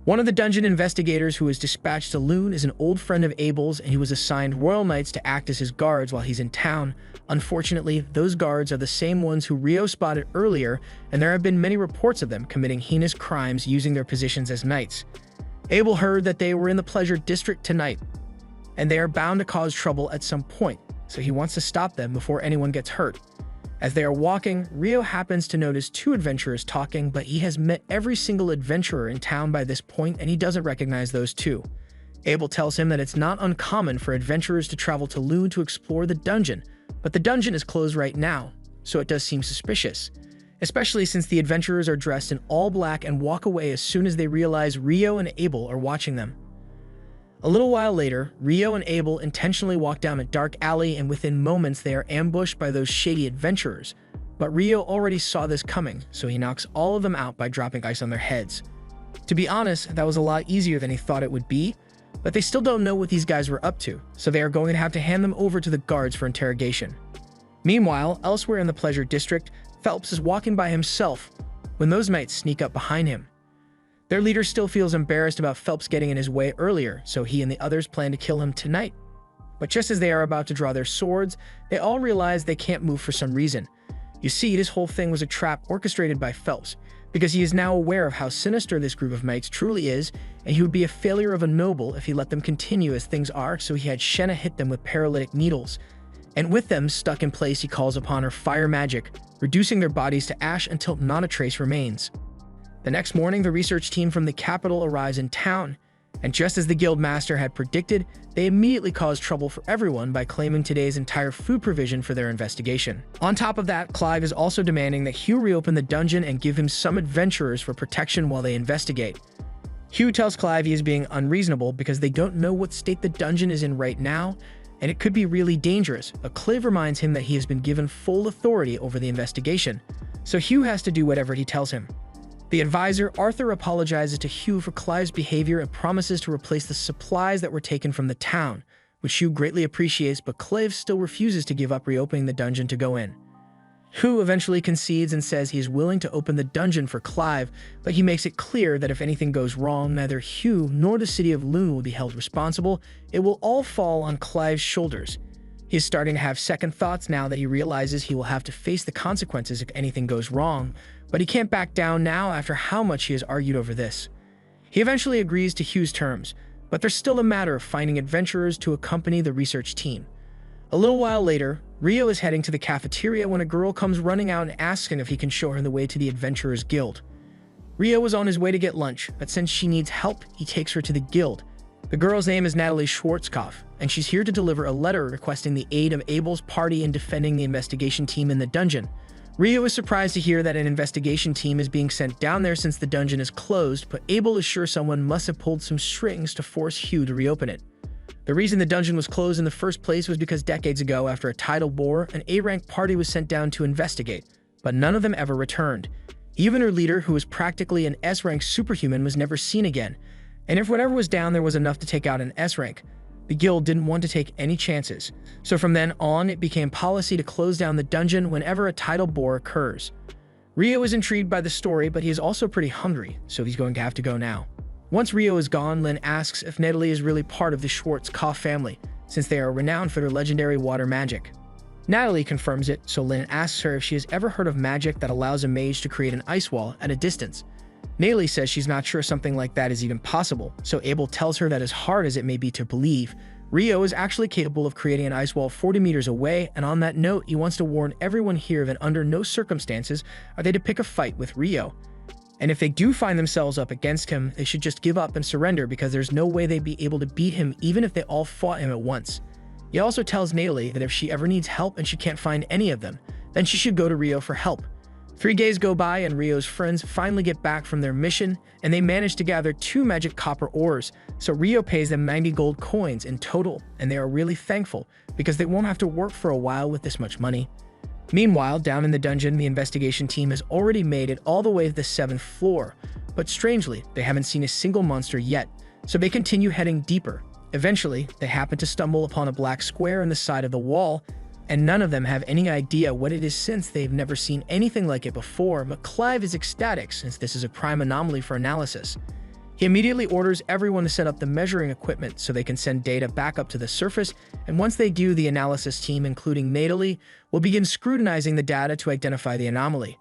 One of the dungeon investigators who was dispatched to Loon is an old friend of Abel's, and he was assigned royal knights to act as his guards while he's in town. Unfortunately, those guards are the same ones who Rio spotted earlier, and there have been many reports of them committing heinous crimes using their positions as knights. Abel heard that they were in the pleasure district tonight, and they are bound to cause trouble at some point, so he wants to stop them before anyone gets hurt. As they are walking, Rio happens to notice two adventurers talking, but he has met every single adventurer in town by this point, and he doesn't recognize those two. Abel tells him that it's not uncommon for adventurers to travel to Loon to explore the dungeon, but the dungeon is closed right now, so it does seem suspicious, especially since the adventurers are dressed in all black and walk away as soon as they realize Rio and Abel are watching them. A little while later, Rio and Abel intentionally walk down a dark alley, and within moments they are ambushed by those shady adventurers. But Rio already saw this coming, so he knocks all of them out by dropping ice on their heads. To be honest, that was a lot easier than he thought it would be, but they still don't know what these guys were up to, so they are going to have to hand them over to the guards for interrogation. Meanwhile, elsewhere in the Pleasure District, Phelps is walking by himself when those knights sneak up behind him. Their leader still feels embarrassed about Phelps getting in his way earlier, so he and the others plan to kill him tonight. But just as they are about to draw their swords, they all realize they can't move for some reason. You see, this whole thing was a trap orchestrated by Phelps, because he is now aware of how sinister this group of knights truly is, and he would be a failure of a noble if he let them continue as things are, so he had Shenna hit them with paralytic needles. And with them stuck in place, he calls upon her fire magic, reducing their bodies to ash until not a trace remains. The next morning, the research team from the capital arrives in town, and just as the guild master had predicted, they immediately cause trouble for everyone by claiming today's entire food provision for their investigation. On top of that, Clive is also demanding that Hugh reopen the dungeon and give him some adventurers for protection while they investigate. Hugh tells Clive he is being unreasonable because they don't know what state the dungeon is in right now, and it could be really dangerous, but Clive reminds him that he has been given full authority over the investigation, so Hugh has to do whatever he tells him. The advisor, Arthur, apologizes to Hugh for Clive's behavior and promises to replace the supplies that were taken from the town, which Hugh greatly appreciates, but Clive still refuses to give up reopening the dungeon to go in. Hugh eventually concedes and says he is willing to open the dungeon for Clive, but he makes it clear that if anything goes wrong, neither Hugh nor the city of Loon will be held responsible. It will all fall on Clive's shoulders. He is starting to have second thoughts now that he realizes he will have to face the consequences if anything goes wrong, but he can't back down now after how much he has argued over this. He eventually agrees to Hugh's terms, but there's still a matter of finding adventurers to accompany the research team. A little while later, Rio is heading to the cafeteria when a girl comes running out and asks him if he can show her the way to the Adventurers Guild. Rio was on his way to get lunch, but since she needs help, he takes her to the guild. The girl's name is Natalie Schwarzkopf, and she's here to deliver a letter requesting the aid of Abel's party in defending the investigation team in the dungeon. Rio is surprised to hear that an investigation team is being sent down there since the dungeon is closed, but Abel is sure someone must have pulled some strings to force Hugh to reopen it. The reason the dungeon was closed in the first place was because decades ago, after a tidal bore, an A-rank party was sent down to investigate, but none of them ever returned. Even her leader, who was practically an S-rank superhuman, was never seen again, and if whatever was down there was enough to take out an S-rank, the guild didn't want to take any chances. So from then on, it became policy to close down the dungeon whenever a tidal bore occurs. Rio is intrigued by the story, but he is also pretty hungry, so he's going to have to go now. Once Rio is gone, Lynn asks if Natalie is really part of the Schwarzkopf family, since they are renowned for their legendary water magic. Natalie confirms it, so Lynn asks her if she has ever heard of magic that allows a mage to create an ice wall at a distance. Natalie says she's not sure something like that is even possible, so Abel tells her that as hard as it may be to believe, Rio is actually capable of creating an ice wall 40 meters away, and on that note, he wants to warn everyone here that under no circumstances are they to pick a fight with Rio. And if they do find themselves up against him, they should just give up and surrender because there's no way they'd be able to beat him even if they all fought him at once. He also tells Natalie that if she ever needs help and she can't find any of them, then she should go to Rio for help. 3 days go by and Rio's friends finally get back from their mission, and they manage to gather 2 magic copper ores, so Rio pays them 90 gold coins in total, and they are really thankful because they won't have to work for a while with this much money. Meanwhile, down in the dungeon, the investigation team has already made it all the way to the 7th floor, but strangely, they haven't seen a single monster yet, so they continue heading deeper. Eventually, they happen to stumble upon a black square in the side of the wall, and none of them have any idea what it is since they've never seen anything like it before, but Clive is ecstatic since this is a prime anomaly for analysis. He immediately orders everyone to set up the measuring equipment so they can send data back up to the surface, and once they do, the analysis team, including Natalie, will begin scrutinizing the data to identify the anomaly.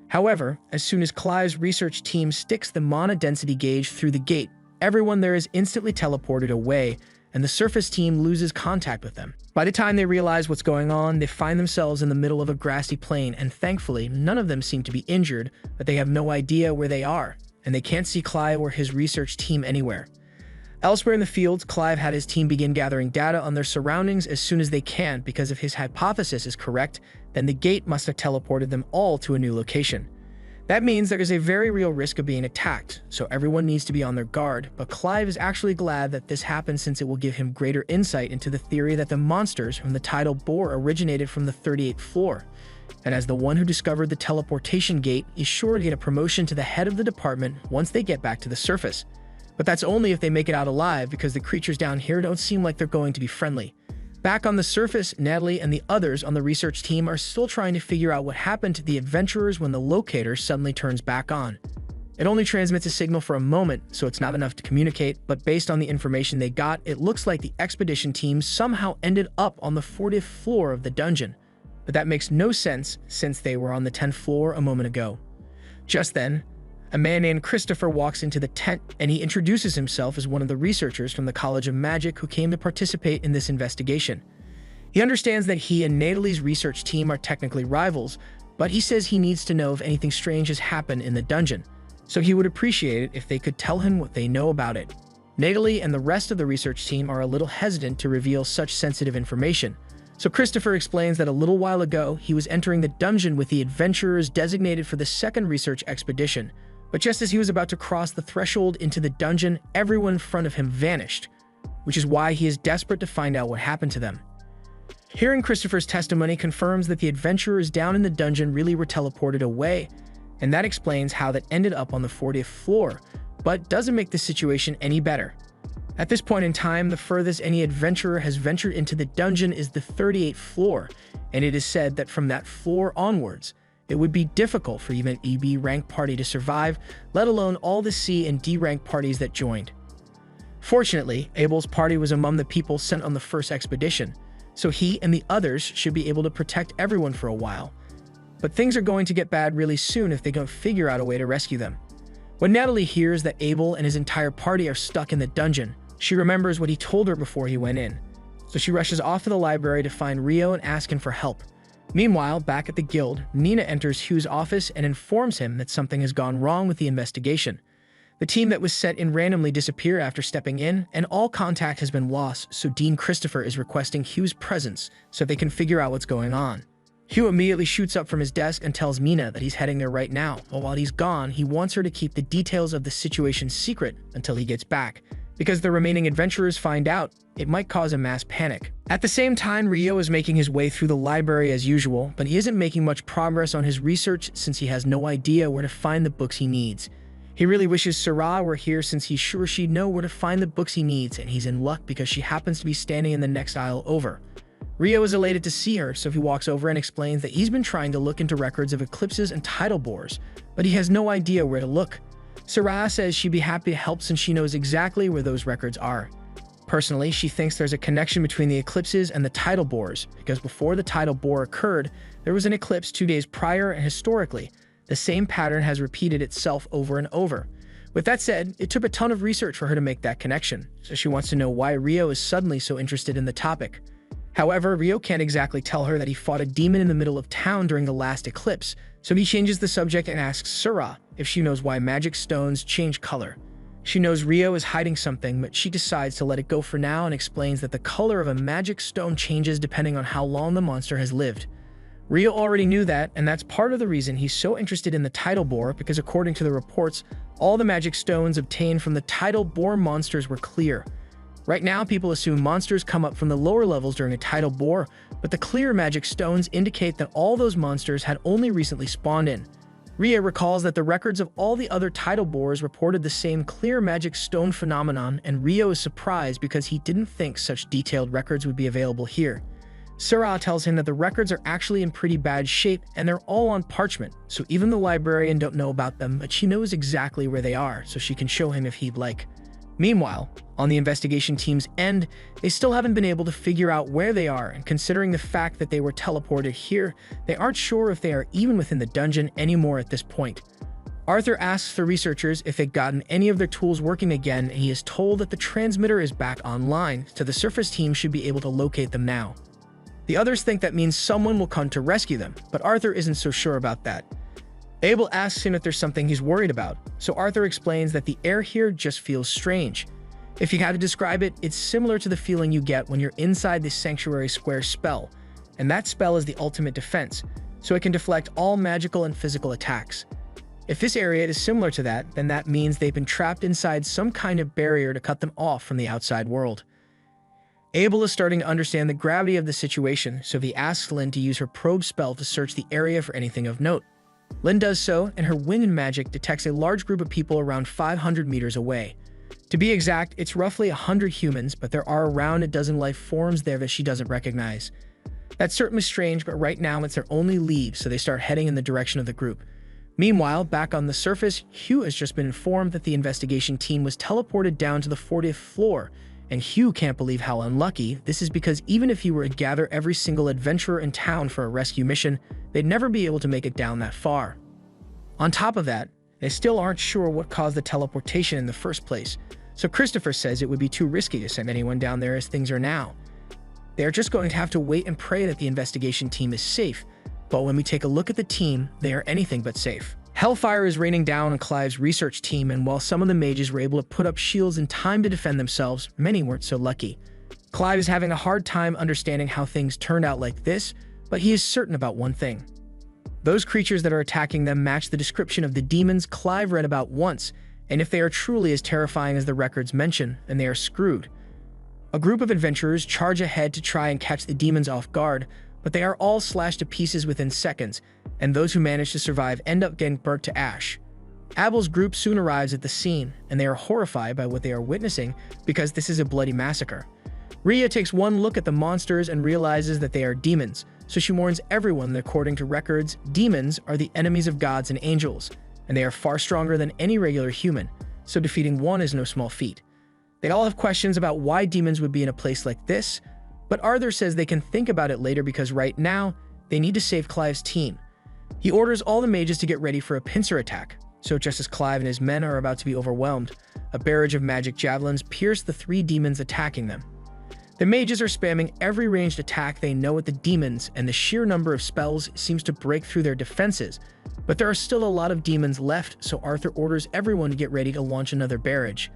However, as soon as Clive's research team sticks the mana density gauge through the gate, everyone there is instantly teleported away, and the surface team loses contact with them. By the time they realize what's going on, they find themselves in the middle of a grassy plain, and thankfully, none of them seem to be injured, but they have no idea where they are, and they can't see Clive or his research team anywhere. Elsewhere in the fields, Clive had his team begin gathering data on their surroundings as soon as they can, because if his hypothesis is correct, then the gate must have teleported them all to a new location. That means there is a very real risk of being attacked, so everyone needs to be on their guard, but Clive is actually glad that this happened since it will give him greater insight into the theory that the monsters from the tidal bore originated from the 38th floor. And as the one who discovered the teleportation gate, is sure to get a promotion to the head of the department once they get back to the surface. But that's only if they make it out alive, because the creatures down here don't seem like they're going to be friendly. Back on the surface, Natalie and the others on the research team are still trying to figure out what happened to the adventurers when the locator suddenly turns back on. It only transmits a signal for a moment, so it's not enough to communicate, but based on the information they got, it looks like the expedition team somehow ended up on the 40th floor of the dungeon. But that makes no sense since they were on the 10th floor a moment ago. Just then, a man named Christopher walks into the tent, and he introduces himself as one of the researchers from the College of Magic who came to participate in this investigation. He understands that he and Natalie's research team are technically rivals, but he says he needs to know if anything strange has happened in the dungeon, so he would appreciate it if they could tell him what they know about it. Natalie and the rest of the research team are a little hesitant to reveal such sensitive information, so Christopher explains that a little while ago he was entering the dungeon with the adventurers designated for the second research expedition. But just as he was about to cross the threshold into the dungeon, everyone in front of him vanished, which is why he is desperate to find out what happened to them. Hearing Christopher's testimony confirms that the adventurers down in the dungeon really were teleported away, and that explains how that ended up on the 40th floor, but doesn't make the situation any better. At this point in time, the furthest any adventurer has ventured into the dungeon is the 38th floor, and it is said that from that floor onwards, it would be difficult for even an EB rank party to survive, let alone all the C and D rank parties that joined. Fortunately, Abel's party was among the people sent on the first expedition, so he and the others should be able to protect everyone for a while. But things are going to get bad really soon if they don't figure out a way to rescue them. When Natalie hears that Abel and his entire party are stuck in the dungeon, she remembers what he told her before he went in. So she rushes off to the library to find Rio and ask him for help. Meanwhile, back at the guild, Nina enters Hugh's office and informs him that something has gone wrong with the investigation. The team that was set in randomly disappear after stepping in, and all contact has been lost, so Dean Christopher is requesting Hugh's presence so they can figure out what's going on. Hugh immediately shoots up from his desk and tells Mina that he's heading there right now, but while he's gone, he wants her to keep the details of the situation secret until he gets back, because the remaining adventurers find out, it might cause a mass panic. At the same time, Rio is making his way through the library as usual, but he isn't making much progress on his research since he has no idea where to find the books he needs. He really wishes Sarah were here since he's sure she'd know where to find the books he needs, and he's in luck because she happens to be standing in the next aisle over. Rio is elated to see her, so he walks over and explains that he's been trying to look into records of eclipses and tidal bores, but he has no idea where to look. Sarah says she'd be happy to help since she knows exactly where those records are. Personally, she thinks there's a connection between the eclipses and the tidal bores, because before the tidal bore occurred, there was an eclipse 2 days prior, and historically, the same pattern has repeated itself over and over. With that said, it took a ton of research for her to make that connection, so she wants to know why Rio is suddenly so interested in the topic. However, Rio can't exactly tell her that he fought a demon in the middle of town during the last eclipse, so he changes the subject and asks Sarah if she knows why magic stones change color. She knows Rio is hiding something, but she decides to let it go for now and explains that the color of a magic stone changes depending on how long the monster has lived. Rio already knew that, and that's part of the reason he's so interested in the tidal bore, because according to the reports, all the magic stones obtained from the tidal bore monsters were clear. Right now, people assume monsters come up from the lower levels during a tidal bore, but the clear magic stones indicate that all those monsters had only recently spawned in. Ria recalls that the records of all the other tidal bores reported the same clear magic stone phenomenon, and Rio is surprised because he didn't think such detailed records would be available here. Sarah tells him that the records are actually in pretty bad shape and they're all on parchment, so even the librarian don't know about them, but she knows exactly where they are, so she can show him if he'd like. Meanwhile, on the investigation team's end, they still haven't been able to figure out where they are, and considering the fact that they were teleported here, they aren't sure if they are even within the dungeon anymore at this point. Arthur asks the researchers if they've gotten any of their tools working again, and he is told that the transmitter is back online, so the surface team should be able to locate them now. The others think that means someone will come to rescue them, but Arthur isn't so sure about that. Abel asks him if there's something he's worried about, so Arthur explains that the air here just feels strange. If you had to describe it, it's similar to the feeling you get when you're inside the Sanctuary Square spell, and that spell is the ultimate defense, so it can deflect all magical and physical attacks. If this area is similar to that, then that means they've been trapped inside some kind of barrier to cut them off from the outside world. Abel is starting to understand the gravity of the situation, so he asks Lynn to use her probe spell to search the area for anything of note. Lynn does so, and her wind magic detects a large group of people around 500 meters away. To be exact, it's roughly 100 humans, but there are around a dozen life forms there that she doesn't recognize. That's certainly strange, but right now it's their only lead, so they start heading in the direction of the group. Meanwhile, back on the surface, Hugh has just been informed that the investigation team was teleported down to the 40th floor, and Hugh can't believe how unlucky this is because even if he were to gather every single adventurer in town for a rescue mission, they'd never be able to make it down that far. On top of that, they still aren't sure what caused the teleportation in the first place, so Christopher says it would be too risky to send anyone down there as things are now. They are just going to have to wait and pray that the investigation team is safe, but when we take a look at the team, they are anything but safe. Hellfire is raining down on Clive's research team, and while some of the mages were able to put up shields in time to defend themselves, many weren't so lucky. Clive is having a hard time understanding how things turned out like this, but he is certain about one thing. Those creatures that are attacking them match the description of the demons Clive read about once, and if they are truly as terrifying as the records mention, then they are screwed. A group of adventurers charge ahead to try and catch the demons off guard, but they are all slashed to pieces within seconds, and those who manage to survive end up getting burnt to ash. Abel's group soon arrives at the scene, and they are horrified by what they are witnessing because this is a bloody massacre. Rhea takes one look at the monsters and realizes that they are demons, so she warns everyone that according to records, demons are the enemies of gods and angels, and they are far stronger than any regular human, so defeating one is no small feat. They all have questions about why demons would be in a place like this, but Arthur says they can think about it later because right now, they need to save Clive's team. He orders all the mages to get ready for a pincer attack, so just as Clive and his men are about to be overwhelmed, a barrage of magic javelins pierce the three demons attacking them. The mages are spamming every ranged attack they know at the demons, and the sheer number of spells seems to break through their defenses, but there are still a lot of demons left, so Arthur orders everyone to get ready to launch another barrage.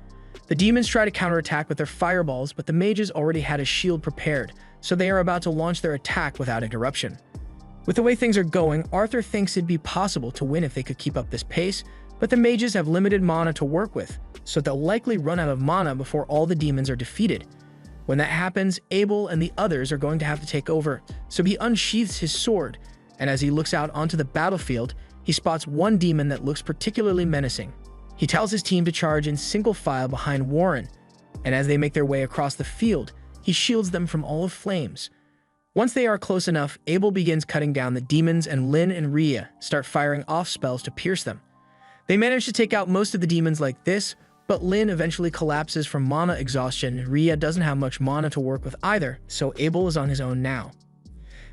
The demons try to counterattack with their fireballs, but the mages already had a shield prepared, so they are about to launch their attack without interruption. With the way things are going, Arthur thinks it'd be possible to win if they could keep up this pace, but the mages have limited mana to work with, so they'll likely run out of mana before all the demons are defeated. When that happens, Abel and the others are going to have to take over, so he unsheaths his sword, and as he looks out onto the battlefield, he spots one demon that looks particularly menacing. He tells his team to charge in single file behind Warren, and as they make their way across the field, he shields them from all of flames. Once they are close enough, Abel begins cutting down the demons, and Lynn and Rhea start firing off spells to pierce them. They manage to take out most of the demons like this, but Lynn eventually collapses from mana exhaustion. Rhea doesn't have much mana to work with either, so Abel is on his own now.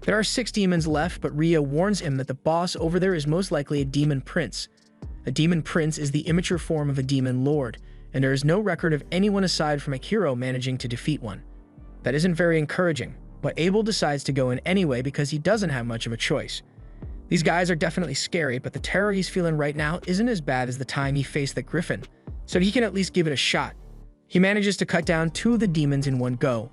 There are 6 demons left, but Rhea warns him that the boss over there is most likely a demon prince. A demon prince is the immature form of a demon lord, and there is no record of anyone aside from Akiro managing to defeat one. That isn't very encouraging, but Abel decides to go in anyway because he doesn't have much of a choice. These guys are definitely scary, but the terror he's feeling right now isn't as bad as the time he faced the griffin, so he can at least give it a shot. He manages to cut down 2 of the demons in one go,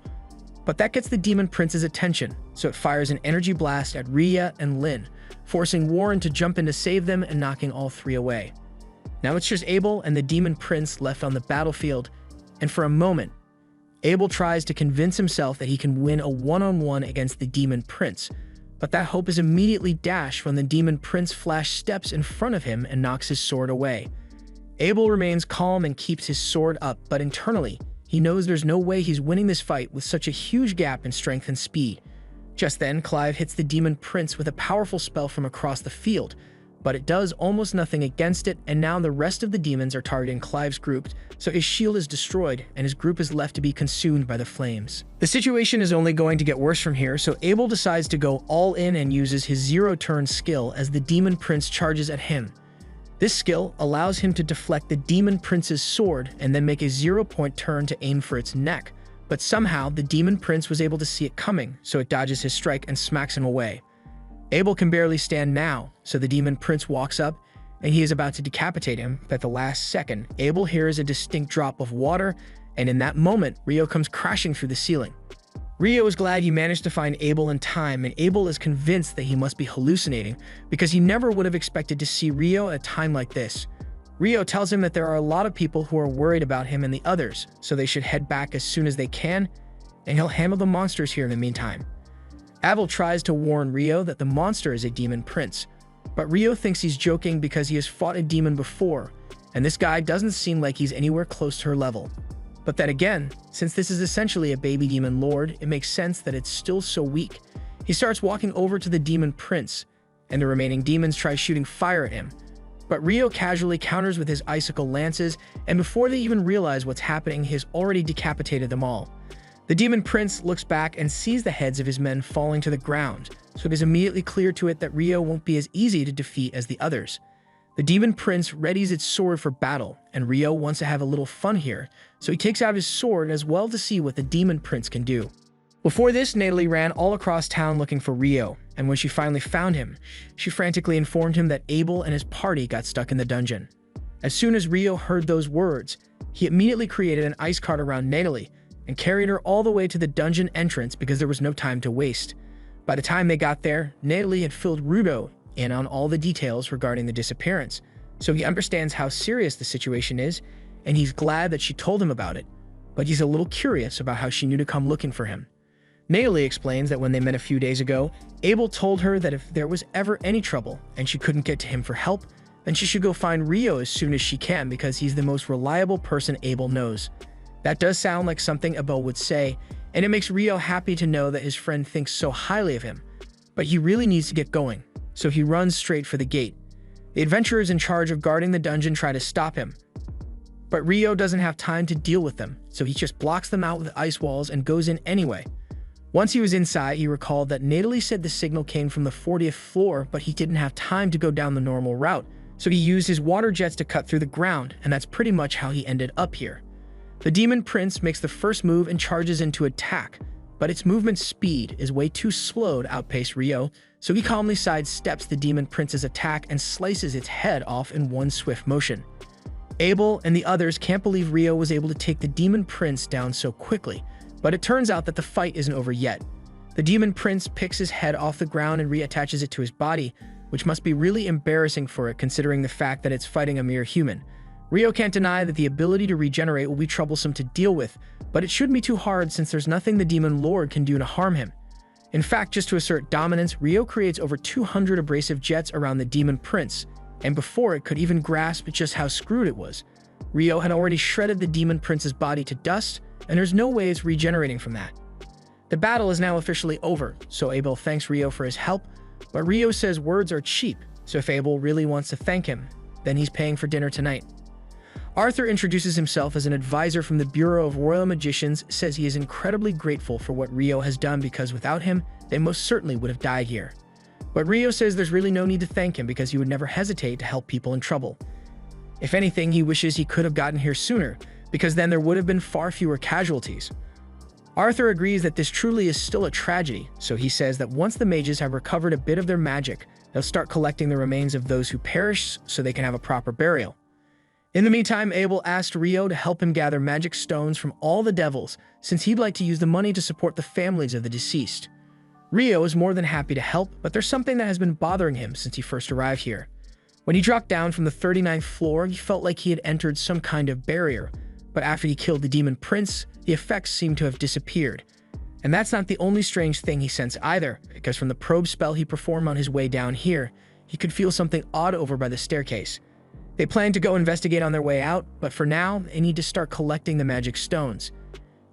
but that gets the demon prince's attention, so it fires an energy blast at Rhea and Lynn, forcing Warren to jump in to save them and knocking all 3 away. Now it's just Abel and the demon prince left on the battlefield, and for a moment, Abel tries to convince himself that he can win a one-on-one against the demon prince, but that hope is immediately dashed when the demon prince flash steps in front of him and knocks his sword away. Abel remains calm and keeps his sword up, but internally, he knows there's no way he's winning this fight with such a huge gap in strength and speed. Just then, Clive hits the demon prince with a powerful spell from across the field, but it does almost nothing against it, and now the rest of the demons are targeting Clive's group, so his shield is destroyed and his group is left to be consumed by the flames. The situation is only going to get worse from here, so Abel decides to go all in and uses his zero-turn skill as the demon prince charges at him. This skill allows him to deflect the demon prince's sword and then make a 0-point turn to aim for its neck, but somehow the demon prince was able to see it coming, so it dodges his strike and smacks him away. Abel can barely stand now, so the demon prince walks up and he is about to decapitate him, but at the last second, Abel hears a distinct drop of water, and in that moment, Rio comes crashing through the ceiling. Rio is glad he managed to find Abel in time, and Abel is convinced that he must be hallucinating because he never would have expected to see Rio at a time like this. Rio tells him that there are a lot of people who are worried about him and the others, so they should head back as soon as they can, and he'll handle the monsters here in the meantime. Abel tries to warn Rio that the monster is a demon prince, but Rio thinks he's joking because he has fought a demon before, and this guy doesn't seem like he's anywhere close to her level. But then again, since this is essentially a baby demon lord, it makes sense that it's still so weak. He starts walking over to the demon prince, and the remaining demons try shooting fire at him. But Rio casually counters with his icicle lances, and before they even realize what's happening, he has already decapitated them all. The demon prince looks back and sees the heads of his men falling to the ground, so it is immediately clear to it that Rio won't be as easy to defeat as the others. The demon prince readies its sword for battle, and Rio wants to have a little fun here, so he takes out his sword as well to see what the demon prince can do. Before this, Natalie ran all across town looking for Rio, and when she finally found him, she frantically informed him that Abel and his party got stuck in the dungeon. As soon as Rio heard those words, he immediately created an ice cart around Natalie and carried her all the way to the dungeon entrance because there was no time to waste. By the time they got there, Natalie had filled Rudo in on all the details regarding the disappearance, so he understands how serious the situation is, and he's glad that she told him about it, but he's a little curious about how she knew to come looking for him. Natalie explains that when they met a few days ago, Abel told her that if there was ever any trouble and she couldn't get to him for help, then she should go find Rio as soon as she can because he's the most reliable person Abel knows. That does sound like something Abel would say, and it makes Rio happy to know that his friend thinks so highly of him. But he really needs to get going, so he runs straight for the gate. The adventurers in charge of guarding the dungeon try to stop him, but Rio doesn't have time to deal with them, so he just blocks them out with ice walls and goes in anyway. Once he was inside, he recalled that Natalie said the signal came from the 40th floor, but he didn't have time to go down the normal route, so he used his water jets to cut through the ground, and that's pretty much how he ended up here. The demon prince makes the first move and charges into attack, but its movement speed is way too slow to outpace Rio, so he calmly sidesteps the demon prince's attack and slices its head off in one swift motion. Abel and the others can't believe Rio was able to take the demon prince down so quickly, but it turns out that the fight isn't over yet. The demon prince picks his head off the ground and reattaches it to his body, which must be really embarrassing for it considering the fact that it's fighting a mere human. Rio can't deny that the ability to regenerate will be troublesome to deal with, but it shouldn't be too hard since there's nothing the demon lord can do to harm him. In fact, just to assert dominance, Rio creates over 200 abrasive jets around the demon prince, and before it could even grasp just how screwed it was, Rio had already shredded the demon prince's body to dust, and there's no way it's regenerating from that. The battle is now officially over, so Abel thanks Rio for his help, but Rio says words are cheap, so if Abel really wants to thank him, then he's paying for dinner tonight. Arthur introduces himself as an advisor from the Bureau of Royal Magicians, says he is incredibly grateful for what Rio has done because without him, they most certainly would have died here. But Rio says there's really no need to thank him because he would never hesitate to help people in trouble. If anything, he wishes he could have gotten here sooner, because then there would have been far fewer casualties. Arthur agrees that this truly is still a tragedy, so he says that once the mages have recovered a bit of their magic, they'll start collecting the remains of those who perished so they can have a proper burial. In the meantime, Abel asked Rio to help him gather magic stones from all the devils, since he'd like to use the money to support the families of the deceased. Rio is more than happy to help, but there's something that has been bothering him since he first arrived here. When he dropped down from the 39th floor, he felt like he had entered some kind of barrier, but after he killed the demon prince, the effects seemed to have disappeared. And that's not the only strange thing he sensed either, because from the probe spell he performed on his way down here, he could feel something odd over by the staircase. They plan to go investigate on their way out, but for now, they need to start collecting the magic stones.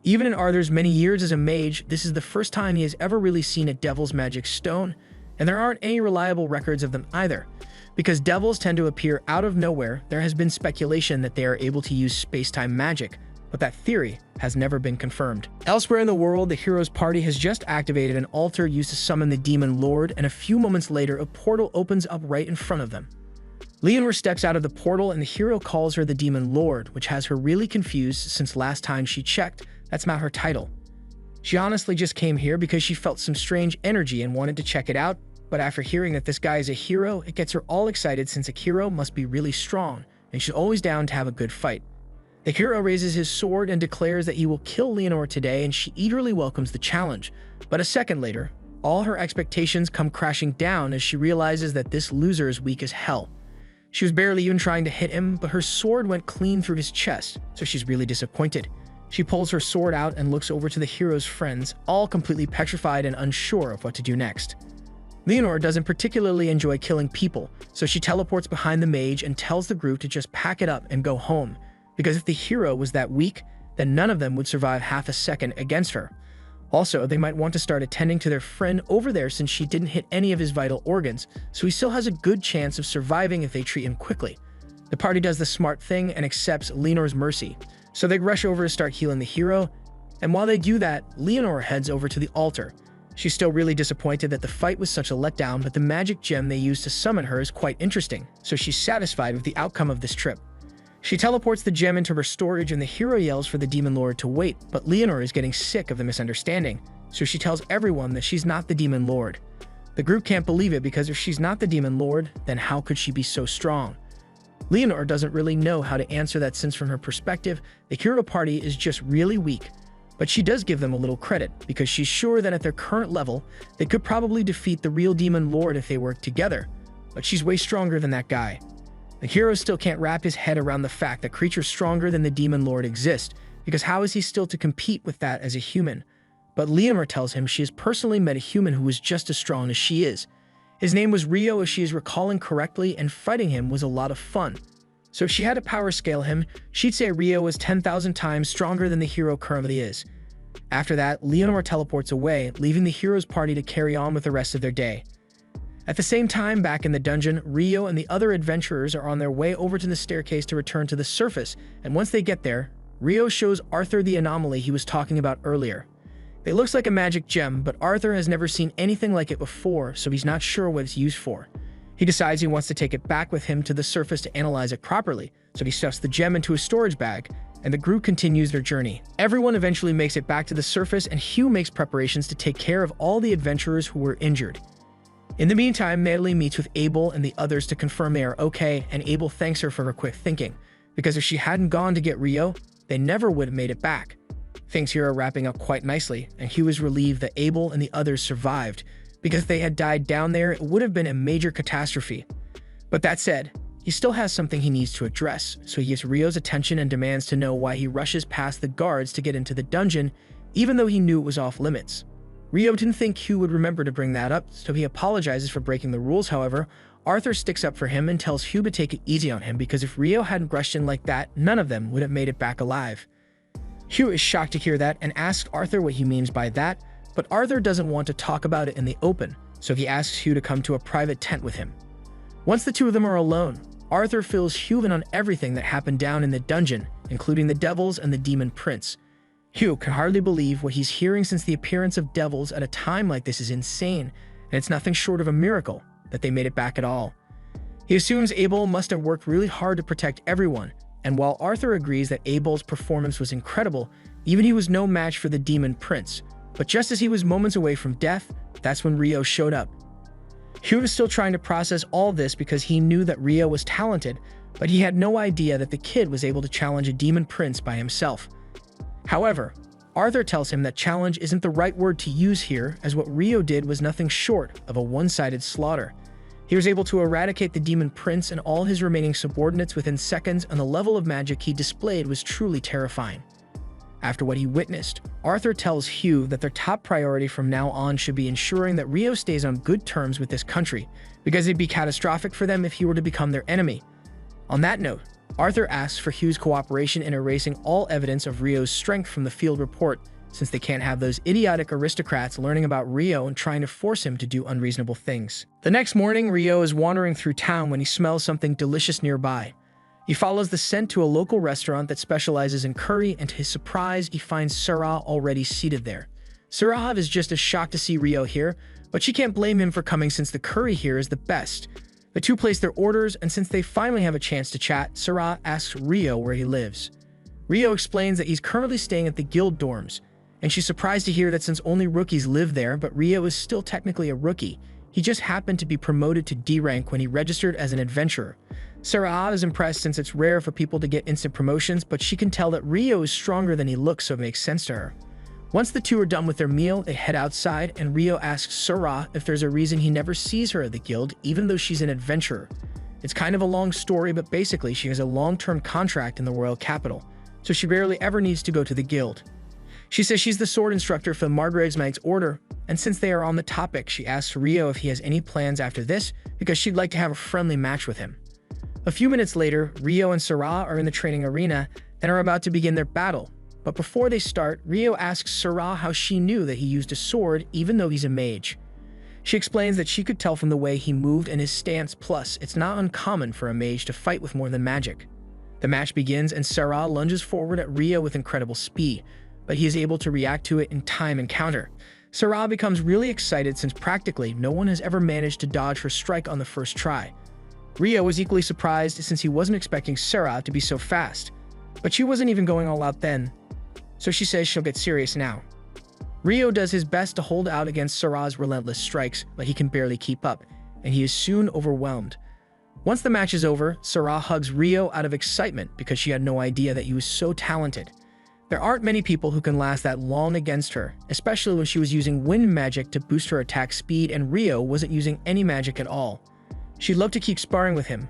Even in Arthur's many years as a mage, this is the first time he has ever really seen a devil's magic stone, and there aren't any reliable records of them either. Because devils tend to appear out of nowhere, there has been speculation that they are able to use space-time magic, but that theory has never been confirmed. Elsewhere in the world, the hero's party has just activated an altar used to summon the demon lord, and a few moments later, a portal opens up right in front of them. Leonor steps out of the portal, and the hero calls her the demon lord, which has her really confused since last time she checked, that's not her title. She honestly just came here because she felt some strange energy and wanted to check it out, but after hearing that this guy is a hero, it gets her all excited since a hero must be really strong, and she's always down to have a good fight. The hero raises his sword and declares that he will kill Leonor today, and she eagerly welcomes the challenge. But a second later, all her expectations come crashing down as she realizes that this loser is weak as hell. She was barely even trying to hit him, but her sword went clean through his chest, so she's really disappointed. She pulls her sword out and looks over to the hero's friends, all completely petrified and unsure of what to do next. Leonor doesn't particularly enjoy killing people, so she teleports behind the mage and tells the group to just pack it up and go home, because if the hero was that weak, then none of them would survive half a second against her. Also, they might want to start attending to their friend over there since she didn't hit any of his vital organs, so he still has a good chance of surviving if they treat him quickly. The party does the smart thing and accepts Leonor's mercy, so they rush over to start healing the hero, and while they do that, Leonor heads over to the altar. She's still really disappointed that the fight was such a letdown, but the magic gem they used to summon her is quite interesting, so she's satisfied with the outcome of this trip. She teleports the gem into her storage and the hero yells for the demon lord to wait, but Leonor is getting sick of the misunderstanding, so she tells everyone that she's not the demon lord. The group can't believe it because if she's not the demon lord, then how could she be so strong? Leonor doesn't really know how to answer that since from her perspective, the hero party is just really weak, but she does give them a little credit because she's sure that at their current level, they could probably defeat the real demon lord if they worked together, but she's way stronger than that guy. The hero still can't wrap his head around the fact that creatures stronger than the demon lord exist, because how is he still to compete with that as a human? But Leonor tells him she has personally met a human who was just as strong as she is. His name was Rio, if she is recalling correctly, and fighting him was a lot of fun. So if she had to power scale him, she'd say Rio was 10,000 times stronger than the hero currently is. After that, Leonor teleports away, leaving the hero's party to carry on with the rest of their day. At the same time, back in the dungeon, Rio and the other adventurers are on their way over to the staircase to return to the surface, and once they get there, Rio shows Arthur the anomaly he was talking about earlier. It looks like a magic gem, but Arthur has never seen anything like it before, so he's not sure what it's used for. He decides he wants to take it back with him to the surface to analyze it properly, so he stuffs the gem into a storage bag, and the group continues their journey. Everyone eventually makes it back to the surface, and Hugh makes preparations to take care of all the adventurers who were injured. In the meantime, Natalie meets with Abel and the others to confirm they are okay, and Abel thanks her for her quick thinking, because if she hadn't gone to get Rio, they never would have made it back. Things here are wrapping up quite nicely, and Hugh is relieved that Abel and the others survived, because if they had died down there, it would have been a major catastrophe. But that said, he still has something he needs to address, so he gives Rio's attention and demands to know why he rushes past the guards to get into the dungeon, even though he knew it was off limits. Rio didn't think Hugh would remember to bring that up, so he apologizes for breaking the rules. However, Arthur sticks up for him and tells Hugh to take it easy on him because if Rio hadn't rushed in like that, none of them would have made it back alive. Hugh is shocked to hear that and asks Arthur what he means by that, but Arthur doesn't want to talk about it in the open, so he asks Hugh to come to a private tent with him. Once the two of them are alone, Arthur fills Hugh in on everything that happened down in the dungeon, including the devils and the demon prince. Hugh can hardly believe what he's hearing since the appearance of devils at a time like this is insane, and it's nothing short of a miracle that they made it back at all. He assumes Abel must have worked really hard to protect everyone, and while Arthur agrees that Abel's performance was incredible, even he was no match for the demon prince. But just as he was moments away from death, that's when Rio showed up. Hugh was still trying to process all this because he knew that Rio was talented, but he had no idea that the kid was able to challenge a demon prince by himself. However, Arthur tells him that challenge isn't the right word to use here, as what Rio did was nothing short of a one-sided slaughter. He was able to eradicate the demon prince and all his remaining subordinates within seconds, and the level of magic he displayed was truly terrifying. After what he witnessed, Arthur tells Hugh that their top priority from now on should be ensuring that Rio stays on good terms with this country, because it'd be catastrophic for them if he were to become their enemy. On that note, Arthur asks for Hugh's cooperation in erasing all evidence of Rio's strength from the field report, since they can't have those idiotic aristocrats learning about Rio and trying to force him to do unreasonable things. The next morning, Rio is wandering through town when he smells something delicious nearby. He follows the scent to a local restaurant that specializes in curry, and to his surprise, he finds Sarah already seated there. Sarah is just as shocked to see Rio here, but she can't blame him for coming since the curry here is the best. The two place their orders, and since they finally have a chance to chat, Sarah asks Rio where he lives. Rio explains that he's currently staying at the guild dorms, and she's surprised to hear that since only rookies live there, but Rio is still technically a rookie. He just happened to be promoted to D rank when he registered as an adventurer. Sarah is impressed since it's rare for people to get instant promotions, but she can tell that Rio is stronger than he looks, so it makes sense to her. Once the two are done with their meal, they head outside, and Rio asks Sarah if there's a reason he never sees her at the guild, even though she's an adventurer. It's kind of a long story, but basically she has a long-term contract in the royal capital, so she rarely ever needs to go to the guild. She says she's the sword instructor for the Margrave's Knight's Order, and since they are on the topic, she asks Rio if he has any plans after this, because she'd like to have a friendly match with him. A few minutes later, Rio and Sarah are in the training arena and are about to begin their battle. But before they start, Rio asks Sarah how she knew that he used a sword even though he's a mage. She explains that she could tell from the way he moved and his stance, plus it's not uncommon for a mage to fight with more than magic. The match begins and Sarah lunges forward at Rio with incredible speed, but he is able to react to it in time and counter. Sarah becomes really excited since practically no one has ever managed to dodge her strike on the first try. Rio was equally surprised since he wasn't expecting Sarah to be so fast, but she wasn't even going all out then, so she says she'll get serious now. Rio does his best to hold out against Sarah's relentless strikes, but he can barely keep up, and he is soon overwhelmed. Once the match is over, Sarah hugs Rio out of excitement because she had no idea that he was so talented. There aren't many people who can last that long against her, especially when she was using wind magic to boost her attack speed and Rio wasn't using any magic at all. She'd love to keep sparring with him,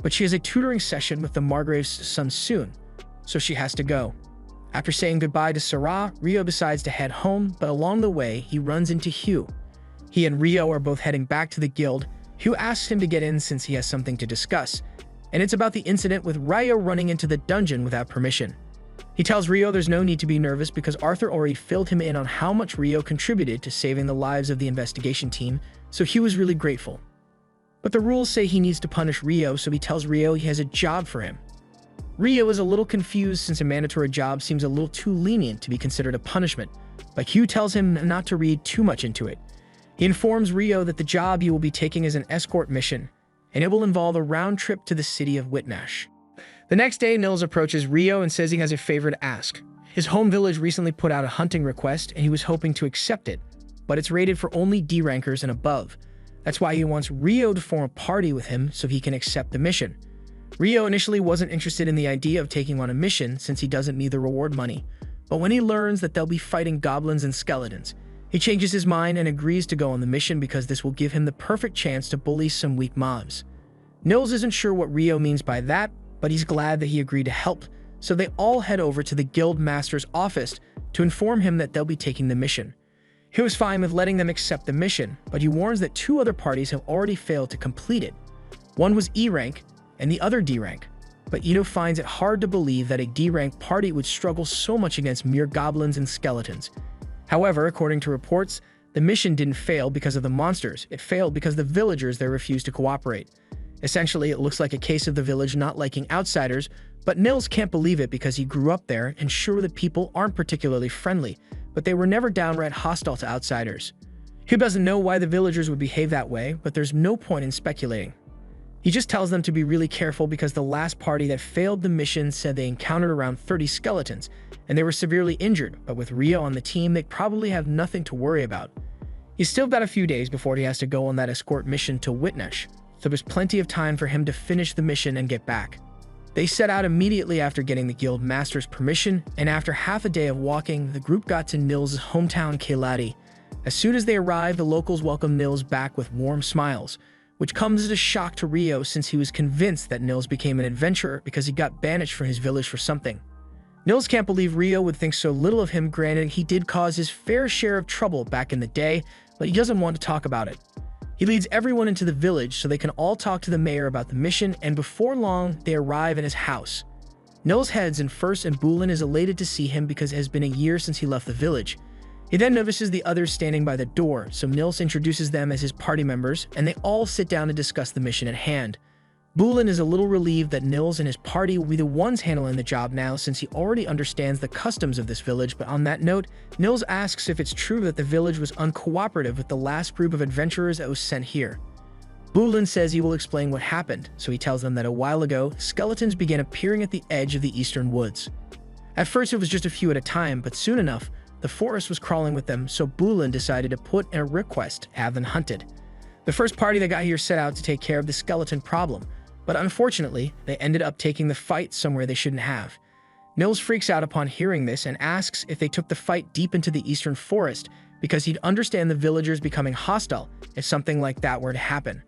but she has a tutoring session with the Margrave's son soon, so she has to go. After saying goodbye to Sarah, Rio decides to head home, but along the way, he runs into Hugh. He and Rio are both heading back to the guild. Hugh asks him to get in since he has something to discuss, and it's about the incident with Rio running into the dungeon without permission. He tells Rio there's no need to be nervous because Arthur already filled him in on how much Rio contributed to saving the lives of the investigation team, so Hugh is really grateful. But the rules say he needs to punish Rio, so he tells Rio he has a job for him. Rio is a little confused since a mandatory job seems a little too lenient to be considered a punishment, but Hugh tells him not to read too much into it. He informs Rio that the job he will be taking is an escort mission, and it will involve a round trip to the city of Whitnash. The next day, Nils approaches Rio and says he has a favor to ask. His home village recently put out a hunting request, and he was hoping to accept it, but it's rated for only D rankers and above. That's why he wants Rio to form a party with him so he can accept the mission. Rio initially wasn't interested in the idea of taking on a mission since he doesn't need the reward money, but when he learns that they'll be fighting goblins and skeletons, he changes his mind and agrees to go on the mission because this will give him the perfect chance to bully some weak mobs. Nils isn't sure what Rio means by that, but he's glad that he agreed to help, so they all head over to the guild master's office to inform him that they'll be taking the mission. He was fine with letting them accept the mission, but he warns that two other parties have already failed to complete it. One was E rank, and the other D rank, but Ito finds it hard to believe that a D rank party would struggle so much against mere goblins and skeletons. However, according to reports, the mission didn't fail because of the monsters, it failed because the villagers there refused to cooperate. Essentially, it looks like a case of the village not liking outsiders, but Nils can't believe it because he grew up there and sure the people aren't particularly friendly, but they were never downright hostile to outsiders. He doesn't know why the villagers would behave that way, but there's no point in speculating. He just tells them to be really careful because the last party that failed the mission said they encountered around 30 skeletons, and they were severely injured, but with Rio on the team, they probably have nothing to worry about. He's still got a few days before he has to go on that escort mission to Whitnash, so there's plenty of time for him to finish the mission and get back. They set out immediately after getting the guild master's permission, and after half a day of walking, the group got to Nils' hometown Kailati. As soon as they arrived, the locals welcomed Nils back with warm smiles, which comes as a shock to Rio since he was convinced that Nils became an adventurer because he got banished from his village for something. Nils can't believe Rio would think so little of him, granted he did cause his fair share of trouble back in the day, but he doesn't want to talk about it. He leads everyone into the village so they can all talk to the mayor about the mission, and before long, they arrive in his house. Nils heads in first, and Bulin is elated to see him because it has been a year since he left the village. He then notices the others standing by the door, so Nils introduces them as his party members, and they all sit down to discuss the mission at hand. Bulin is a little relieved that Nils and his party will be the ones handling the job now, since he already understands the customs of this village. But on that note, Nils asks if it's true that the village was uncooperative with the last group of adventurers that was sent here. Bulin says he will explain what happened, so he tells them that a while ago, skeletons began appearing at the edge of the eastern woods. At first it was just a few at a time, but soon enough, the forest was crawling with them, so Bulin decided to put in a request to have them hunted. The first party that got here set out to take care of the skeleton problem, but unfortunately, they ended up taking the fight somewhere they shouldn't have. Nils freaks out upon hearing this and asks if they took the fight deep into the eastern forest, because he'd understand the villagers becoming hostile if something like that were to happen.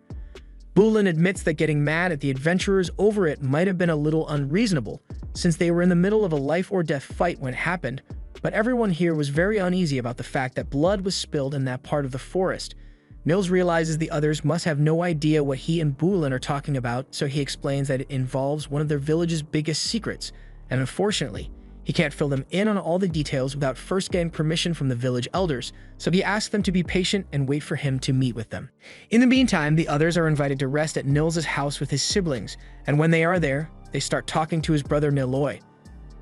Bulin admits that getting mad at the adventurers over it might have been a little unreasonable, since they were in the middle of a life-or-death fight when it happened, but everyone here was very uneasy about the fact that blood was spilled in that part of the forest. Nils realizes the others must have no idea what he and Bulin are talking about, so he explains that it involves one of their village's biggest secrets, and unfortunately, he can't fill them in on all the details without first getting permission from the village elders, so he asks them to be patient and wait for him to meet with them. In the meantime, the others are invited to rest at Nils' house with his siblings, and when they are there, they start talking to his brother Niloy.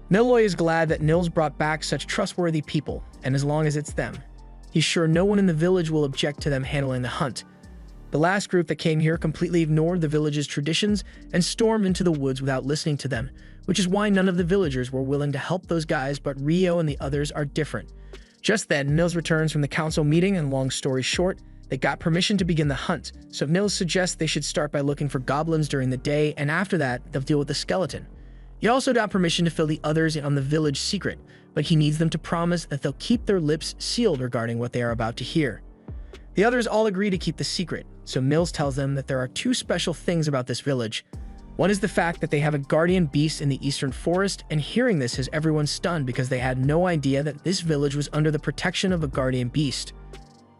Niloy is glad that Nils brought back such trustworthy people, and as long as it's them, he's sure no one in the village will object to them handling the hunt. The last group that came here completely ignored the village's traditions and stormed into the woods without listening to them, which is why none of the villagers were willing to help those guys, but Rio and the others are different. Just then, Nils returns from the council meeting, and long story short, they got permission to begin the hunt, so Nils suggests they should start by looking for goblins during the day, and after that, they'll deal with the skeleton. He also got permission to fill the others in on the village secret, but he needs them to promise that they'll keep their lips sealed regarding what they are about to hear. The others all agree to keep the secret, so Nils tells them that there are two special things about this village. One is the fact that they have a guardian beast in the eastern forest, and hearing this has everyone stunned because they had no idea that this village was under the protection of a guardian beast.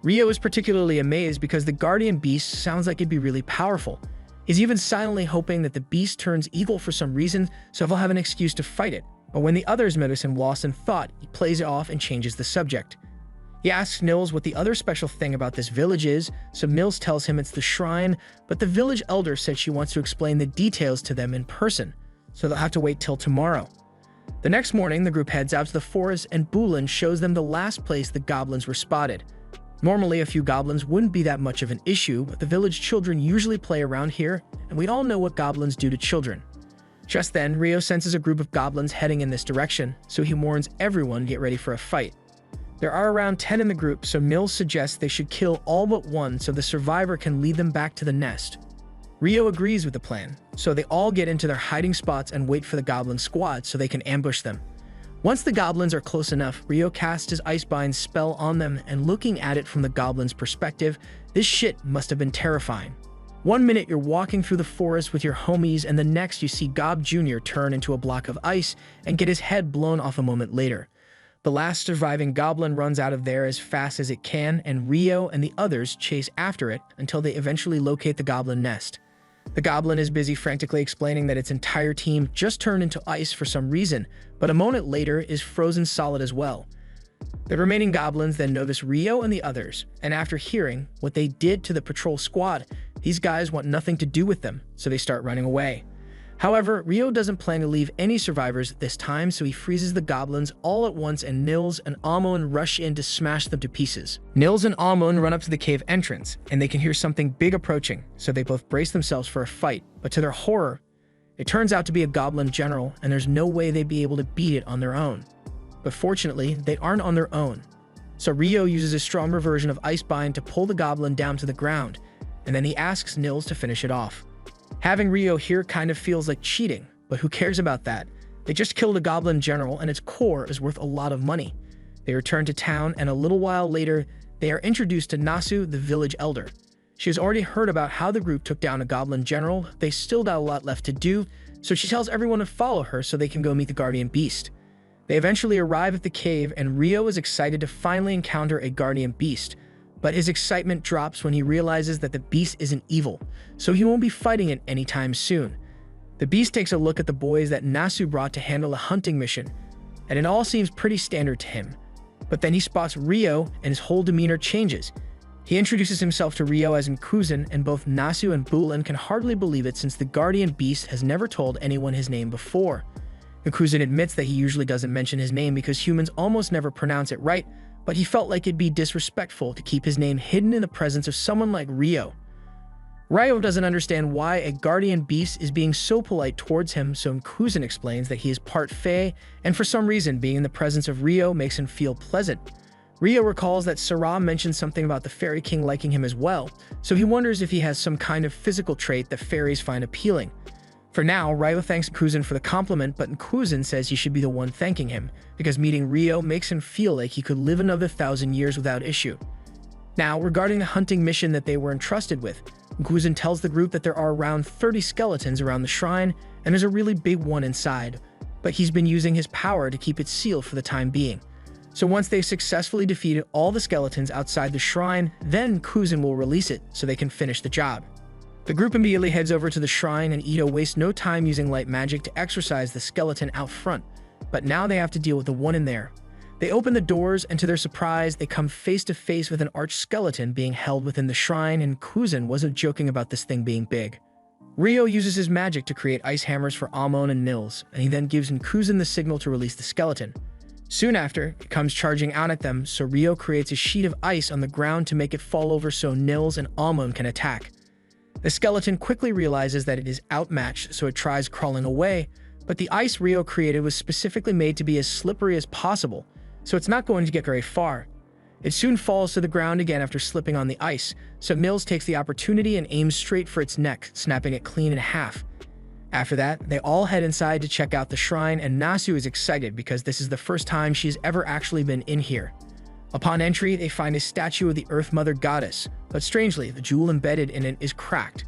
Rio is particularly amazed because the guardian beast sounds like it'd be really powerful. He's even silently hoping that the beast turns evil for some reason, so he'll have an excuse to fight it. But when the others notice him lost in thought, he plays it off and changes the subject. He asks Nils what the other special thing about this village is, so Nils tells him it's the shrine, but the village elder said she wants to explain the details to them in person, so they'll have to wait till tomorrow. The next morning, the group heads out to the forest, and Bulin shows them the last place the goblins were spotted. Normally, a few goblins wouldn't be that much of an issue, but the village children usually play around here, and we all know what goblins do to children. Just then, Rio senses a group of goblins heading in this direction, so he warns everyone to get ready for a fight. There are around 10 in the group, so Nils suggests they should kill all but one so the survivor can lead them back to the nest. Rio agrees with the plan, so they all get into their hiding spots and wait for the goblin squad so they can ambush them. Once the goblins are close enough, Rio casts his Icebind spell on them, and looking at it from the goblin's perspective, this shit must have been terrifying. One minute you're walking through the forest with your homies, and the next you see Gob Jr. turn into a block of ice and get his head blown off a moment later. The last surviving goblin runs out of there as fast as it can, and Rio and the others chase after it until they eventually locate the goblin nest. The goblin is busy frantically explaining that its entire team just turned into ice for some reason, but a moment later is frozen solid as well. The remaining goblins then notice Rio and the others, and after hearing what they did to the patrol squad, these guys want nothing to do with them, so they start running away. However, Rio doesn't plan to leave any survivors this time, so he freezes the goblins all at once, and Nils and Amon rush in to smash them to pieces. Nils and Amon run up to the cave entrance, and they can hear something big approaching, so they both brace themselves for a fight, but to their horror, it turns out to be a goblin general, and there's no way they'd be able to beat it on their own. But fortunately, they aren't on their own. So Rio uses a stronger version of Icebind to pull the goblin down to the ground, and then he asks Nils to finish it off. Having Rio here kind of feels like cheating, but who cares about that? They just killed a goblin general, and its core is worth a lot of money. They return to town, and a little while later, they are introduced to Nasu, the village elder. She has already heard about how the group took down a goblin general. They still got a lot left to do, so she tells everyone to follow her so they can go meet the guardian beast. They eventually arrive at the cave, and Rio is excited to finally encounter a guardian beast. But his excitement drops when he realizes that the beast isn't evil, so he won't be fighting it anytime soon. The beast takes a look at the boys that Nasu brought to handle a hunting mission, and it all seems pretty standard to him. But then he spots Rio and his whole demeanor changes. He introduces himself to Rio as Nkuzan, and both Nasu and Bulan can hardly believe it since the guardian beast has never told anyone his name before. Nkuzan admits that he usually doesn't mention his name because humans almost never pronounce it right, but he felt like it'd be disrespectful to keep his name hidden in the presence of someone like Rio. Rio doesn't understand why a guardian beast is being so polite towards him, so Nkuzan explains that he is part Fae, and for some reason being in the presence of Rio makes him feel pleasant. Rio recalls that Sarah mentioned something about the Fairy King liking him as well, so he wonders if he has some kind of physical trait that fairies find appealing. For now, Rio thanks Nkuzan for the compliment, but Nkuzan says he should be the one thanking him, because meeting Rio makes him feel like he could live another 1,000 years without issue. Now, regarding the hunting mission that they were entrusted with, Nkuzan tells the group that there are around 30 skeletons around the shrine, and there's a really big one inside, but he's been using his power to keep it sealed for the time being. So once they've successfully defeated all the skeletons outside the shrine, then Nkuzan will release it so they can finish the job. The group immediately heads over to the shrine, and Ito wastes no time using light magic to exorcise the skeleton out front, but now they have to deal with the one in there. They open the doors, and to their surprise, they come face to face with an arch skeleton being held within the shrine, and Nkuzan wasn't joking about this thing being big. Rio uses his magic to create ice hammers for Amon and Nils, and he then gives Nkuzan the signal to release the skeleton. Soon after, it comes charging out at them, so Rio creates a sheet of ice on the ground to make it fall over so Nils and Amon can attack. The skeleton quickly realizes that it is outmatched, so it tries crawling away, but the ice Rio created was specifically made to be as slippery as possible, so it's not going to get very far. It soon falls to the ground again after slipping on the ice, so Nils takes the opportunity and aims straight for its neck, snapping it clean in half. After that, they all head inside to check out the shrine, and Nasu is excited because this is the first time she's ever actually been in here. Upon entry, they find a statue of the Earth Mother Goddess, but strangely, the jewel embedded in it is cracked.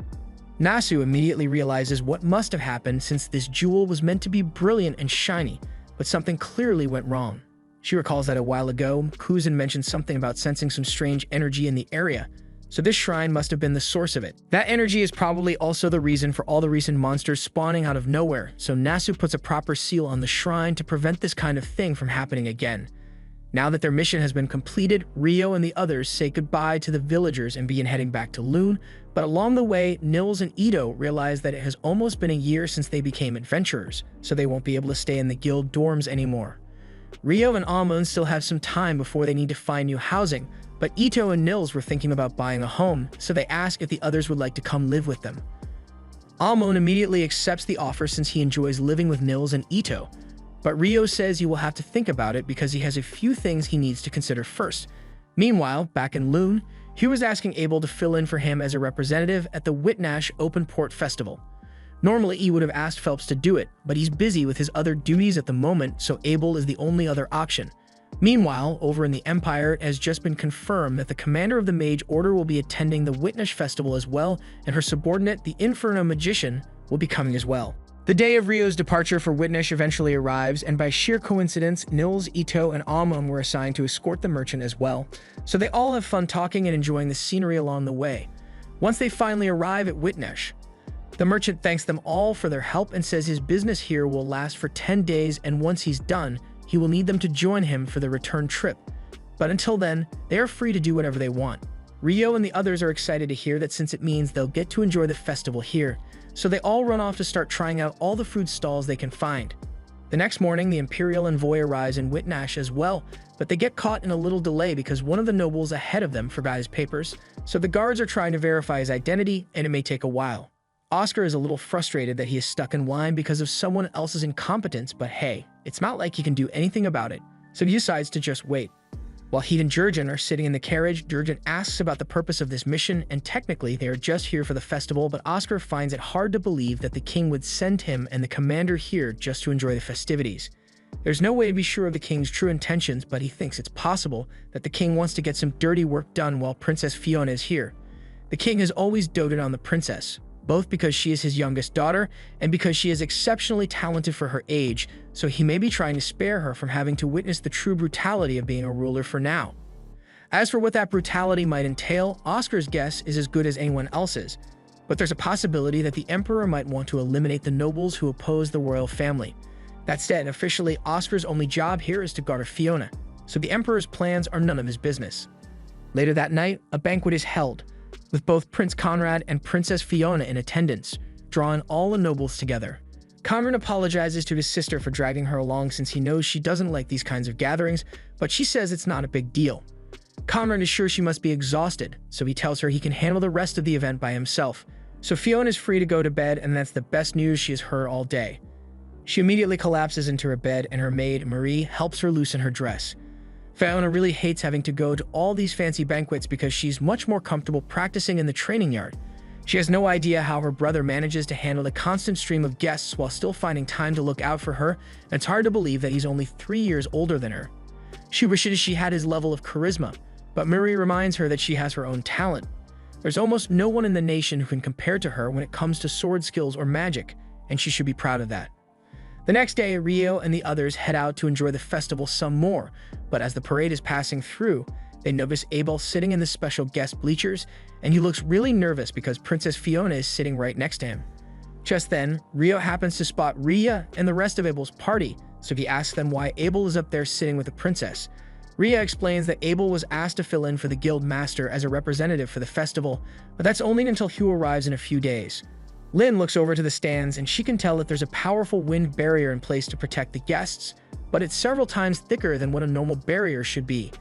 Nasu immediately realizes what must have happened since this jewel was meant to be brilliant and shiny, but something clearly went wrong. She recalls that a while ago, Nkuzan mentioned something about sensing some strange energy in the area, so this shrine must have been the source of it. That energy is probably also the reason for all the recent monsters spawning out of nowhere, so Nasu puts a proper seal on the shrine to prevent this kind of thing from happening again. Now that their mission has been completed, Rio and the others say goodbye to the villagers and begin heading back to Loon, but along the way, Nils and Ito realize that it has almost been a year since they became adventurers, so they won't be able to stay in the guild dorms anymore. Rio and Amon still have some time before they need to find new housing, but Ito and Nils were thinking about buying a home, so they ask if the others would like to come live with them. Amon immediately accepts the offer since he enjoys living with Nils and Ito, but Rio says he will have to think about it because he has a few things he needs to consider first. Meanwhile, back in Loon, Hugh was asking Abel to fill in for him as a representative at the Whitnash Open Port Festival. Normally, he would have asked Phelps to do it, but he's busy with his other duties at the moment, so Abel is the only other option. Meanwhile, over in the Empire, it has just been confirmed that the commander of the Mage Order will be attending the Whitnash Festival as well, and her subordinate, the Inferno Magician, will be coming as well. The day of Rio's departure for Whitnash eventually arrives, and by sheer coincidence, Nils, Ito, and Amon were assigned to escort the merchant as well, so they all have fun talking and enjoying the scenery along the way. Once they finally arrive at Whitnash, the merchant thanks them all for their help and says his business here will last for 10 days, and once he's done, he will need them to join him for the return trip. But until then, they are free to do whatever they want. Rio and the others are excited to hear that since it means they'll get to enjoy the festival here, so they all run off to start trying out all the food stalls they can find. The next morning, the Imperial envoy arrives in Whitnash as well, but they get caught in a little delay because one of the nobles ahead of them forgot his papers, so the guards are trying to verify his identity, and it may take a while. Oscar is a little frustrated that he is stuck in line because of someone else's incompetence, but hey, it's not like he can do anything about it, so he decides to just wait. While he and Jurgen are sitting in the carriage, Jurgen asks about the purpose of this mission, and technically they are just here for the festival, but Oscar finds it hard to believe that the king would send him and the commander here just to enjoy the festivities. There's no way to be sure of the king's true intentions, but he thinks it's possible that the king wants to get some dirty work done while Princess Fiona is here. The king has always doted on the princess, both because she is his youngest daughter and because she is exceptionally talented for her age, so he may be trying to spare her from having to witness the true brutality of being a ruler for now. As for what that brutality might entail, Oscar's guess is as good as anyone else's, but there's a possibility that the Emperor might want to eliminate the nobles who oppose the royal family. That said, officially, Oscar's only job here is to guard Fiona, so the Emperor's plans are none of his business. Later that night, a banquet is held, with both Prince Conrad and Princess Fiona in attendance, drawing all the nobles together. Conrad apologizes to his sister for dragging her along since he knows she doesn't like these kinds of gatherings, but she says it's not a big deal. Conrad is sure she must be exhausted, so he tells her he can handle the rest of the event by himself. So Fiona is free to go to bed, and that's the best news she has heard all day. She immediately collapses into her bed, and her maid, Marie, helps her loosen her dress. Fiona really hates having to go to all these fancy banquets because she's much more comfortable practicing in the training yard. She has no idea how her brother manages to handle the constant stream of guests while still finding time to look out for her, and it's hard to believe that he's only 3 years older than her. She wishes she had his level of charisma, but Marie reminds her that she has her own talent. There's almost no one in the nation who can compare to her when it comes to sword skills or magic, and she should be proud of that. The next day, Rio and the others head out to enjoy the festival some more, but as the parade is passing through, they notice Abel sitting in the special guest bleachers, and he looks really nervous because Princess Fiona is sitting right next to him. Just then, Rio happens to spot Rhea and the rest of Abel's party, so he asks them why Abel is up there sitting with the princess. Rhea explains that Abel was asked to fill in for the guild master as a representative for the festival, but that's only until Hugh arrives in a few days. Lynn looks over to the stands, and she can tell that there's a powerful wind barrier in place to protect the guests, but it's several times thicker than what a normal barrier should be.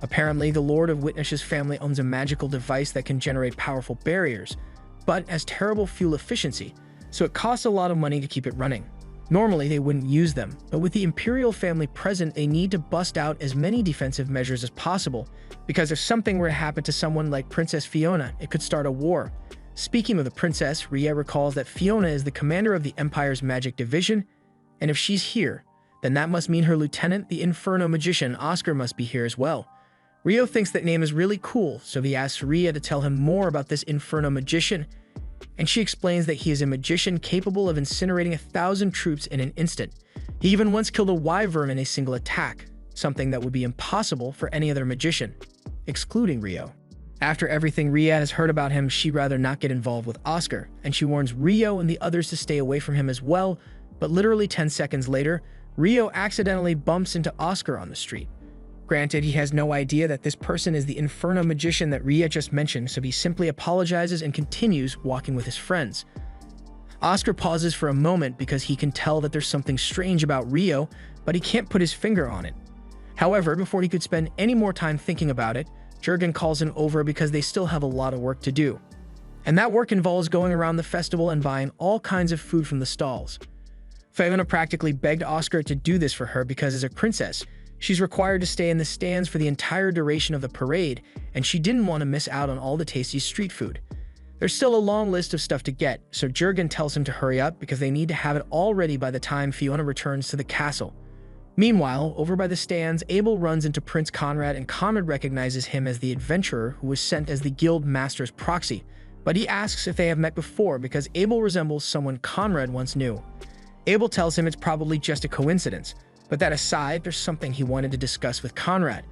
Apparently, the Lord of Witness's family owns a magical device that can generate powerful barriers, but has terrible fuel efficiency, so it costs a lot of money to keep it running. Normally, they wouldn't use them, but with the imperial family present, they need to bust out as many defensive measures as possible, because if something were to happen to someone like Princess Fiona, it could start a war. Speaking of the princess, Rhea recalls that Fiona is the commander of the Empire's magic division, and if she's here, then that must mean her lieutenant, the Inferno magician Oscar, must be here as well. Rio thinks that name is really cool, so he asks Rhea to tell him more about this Inferno magician, and she explains that he is a magician capable of incinerating 1,000 troops in an instant. He even once killed a wyvern in a single attack, something that would be impossible for any other magician, excluding Rio. After everything Rhea has heard about him, she'd rather not get involved with Oscar, and she warns Rio and the others to stay away from him as well, but literally 10 seconds later, Rio accidentally bumps into Oscar on the street. Granted, he has no idea that this person is the Inferno magician that Rhea just mentioned, so he simply apologizes and continues walking with his friends. Oscar pauses for a moment because he can tell that there's something strange about Rio, but he can't put his finger on it. However, before he could spend any more time thinking about it, Jurgen calls him over because they still have a lot of work to do. And that work involves going around the festival and buying all kinds of food from the stalls. Fiona practically begged Oscar to do this for her because as a princess, she's required to stay in the stands for the entire duration of the parade, and she didn't want to miss out on all the tasty street food. There's still a long list of stuff to get, so Jurgen tells him to hurry up because they need to have it all ready by the time Fiona returns to the castle. Meanwhile, over by the stands, Abel runs into Prince Conrad, and Conrad recognizes him as the adventurer who was sent as the guild master's proxy, but he asks if they have met before because Abel resembles someone Conrad once knew. Abel tells him it's probably just a coincidence, but that aside, there's something he wanted to discuss with Conrad.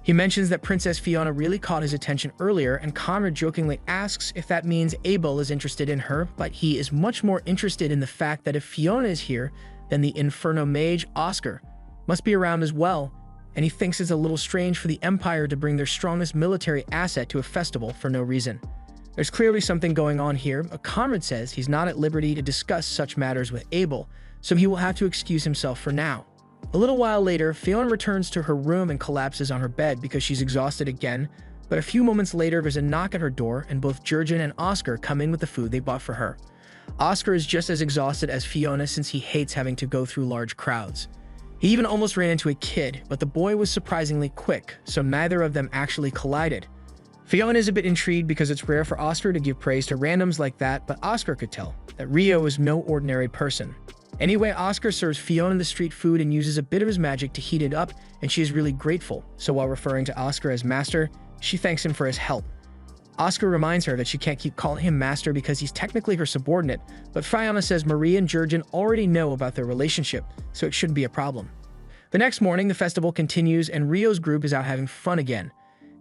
He mentions that Princess Fiona really caught his attention earlier, and Conrad jokingly asks if that means Abel is interested in her, but he is much more interested in the fact that if Fiona is here, then the Inferno mage, Oscar, must be around as well, and he thinks it's a little strange for the Empire to bring their strongest military asset to a festival for no reason. There's clearly something going on here, but Conrad says he's not at liberty to discuss such matters with Abel, so he will have to excuse himself for now. A little while later, Fiona returns to her room and collapses on her bed because she's exhausted again, but a few moments later there's a knock at her door and both Jurgen and Oscar come in with the food they bought for her. Oscar is just as exhausted as Fiona since he hates having to go through large crowds. He even almost ran into a kid, but the boy was surprisingly quick, so neither of them actually collided. Fiona is a bit intrigued because it's rare for Oscar to give praise to randoms like that, but Oscar could tell that Rio is no ordinary person. Anyway, Oscar serves Fiona the street food and uses a bit of his magic to heat it up, and she is really grateful, so while referring to Oscar as master, she thanks him for his help. Oscar reminds her that she can't keep calling him master because he's technically her subordinate, but Fiona says Marie and Jurgen already know about their relationship, so it shouldn't be a problem. The next morning, the festival continues and Rio's group is out having fun again.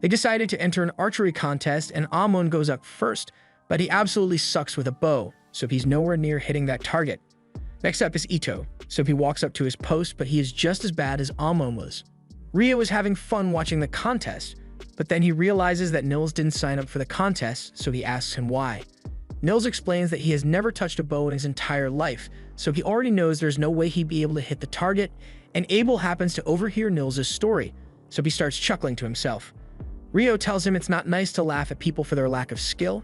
They decided to enter an archery contest, and Amon goes up first, but he absolutely sucks with a bow, so he's nowhere near hitting that target. Next up is Ito, so he walks up to his post, but he is just as bad as Amon was. Rio was having fun watching the contest, but then he realizes that Nils didn't sign up for the contest, so he asks him why. Nils explains that he has never touched a bow in his entire life, so he already knows there's no way he'd be able to hit the target, and Abel happens to overhear Nils' story, so he starts chuckling to himself. Rio tells him it's not nice to laugh at people for their lack of skill,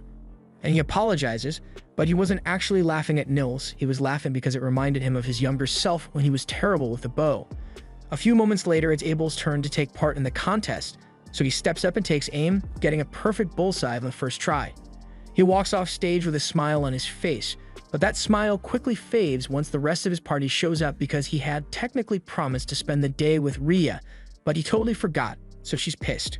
and he apologizes, but he wasn't actually laughing at Nils, he was laughing because it reminded him of his younger self when he was terrible with the bow. A few moments later, it's Abel's turn to take part in the contest, so he steps up and takes aim, getting a perfect bullseye on the first try. He walks off stage with a smile on his face, but that smile quickly fades once the rest of his party shows up because he had technically promised to spend the day with Rhea, but he totally forgot, so she's pissed.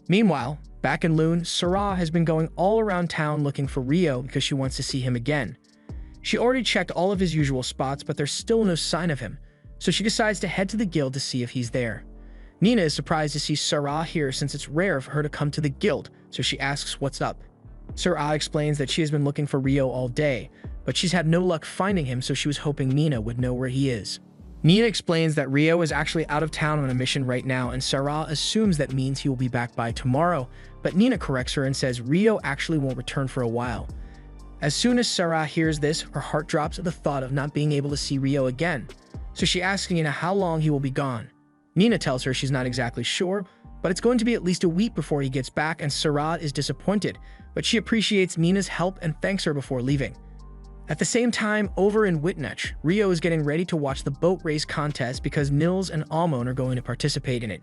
Meanwhile, back in Loon, Sarah has been going all around town looking for Rio because she wants to see him again. She already checked all of his usual spots, but there's still no sign of him, so she decides to head to the guild to see if he's there. Nina is surprised to see Sarah here since it's rare for her to come to the guild, so she asks what's up. Sarah explains that she has been looking for Rio all day, but she's had no luck finding him, so she was hoping Nina would know where he is. Nina explains that Rio is actually out of town on a mission right now, and Sarah assumes that means he will be back by tomorrow, but Nina corrects her and says Rio actually won't return for a while. As soon as Sarah hears this, her heart drops at the thought of not being able to see Rio again, so she asks Nina how long he will be gone. Nina tells her she's not exactly sure, but it's going to be at least a week before he gets back, and Sarah is disappointed, but she appreciates Nina's help and thanks her before leaving. At the same time, over in Witnach, Rio is getting ready to watch the boat race contest because Nils and Amon are going to participate in it.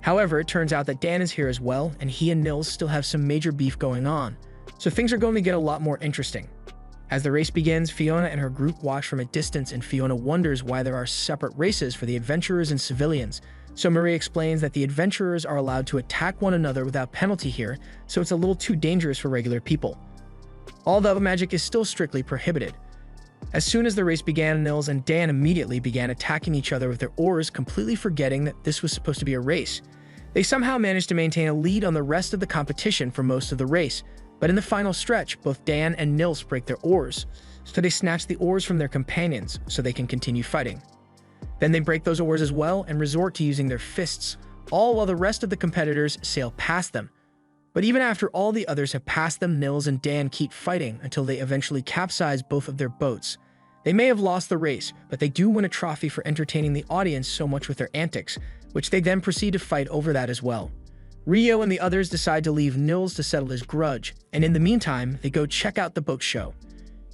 However, it turns out that Dan is here as well, and he and Nils still have some major beef going on, so things are going to get a lot more interesting. As the race begins, Fiona and her group watch from a distance, and Fiona wonders why there are separate races for the adventurers and civilians. So Marie explains that the adventurers are allowed to attack one another without penalty here, so it's a little too dangerous for regular people. Although magic is still strictly prohibited. As soon as the race began, Nils and Dan immediately began attacking each other with their oars, completely forgetting that this was supposed to be a race. They somehow managed to maintain a lead on the rest of the competition for most of the race, but in the final stretch, both Dan and Nils break their oars, so they snatch the oars from their companions so they can continue fighting. Then they break those oars as well and resort to using their fists, all while the rest of the competitors sail past them. But even after all the others have passed them, Nils and Dan keep fighting until they eventually capsize both of their boats. They may have lost the race, but they do win a trophy for entertaining the audience so much with their antics, which they then proceed to fight over that as well. Rio and the others decide to leave Nils to settle his grudge, and in the meantime, they go check out the boat show.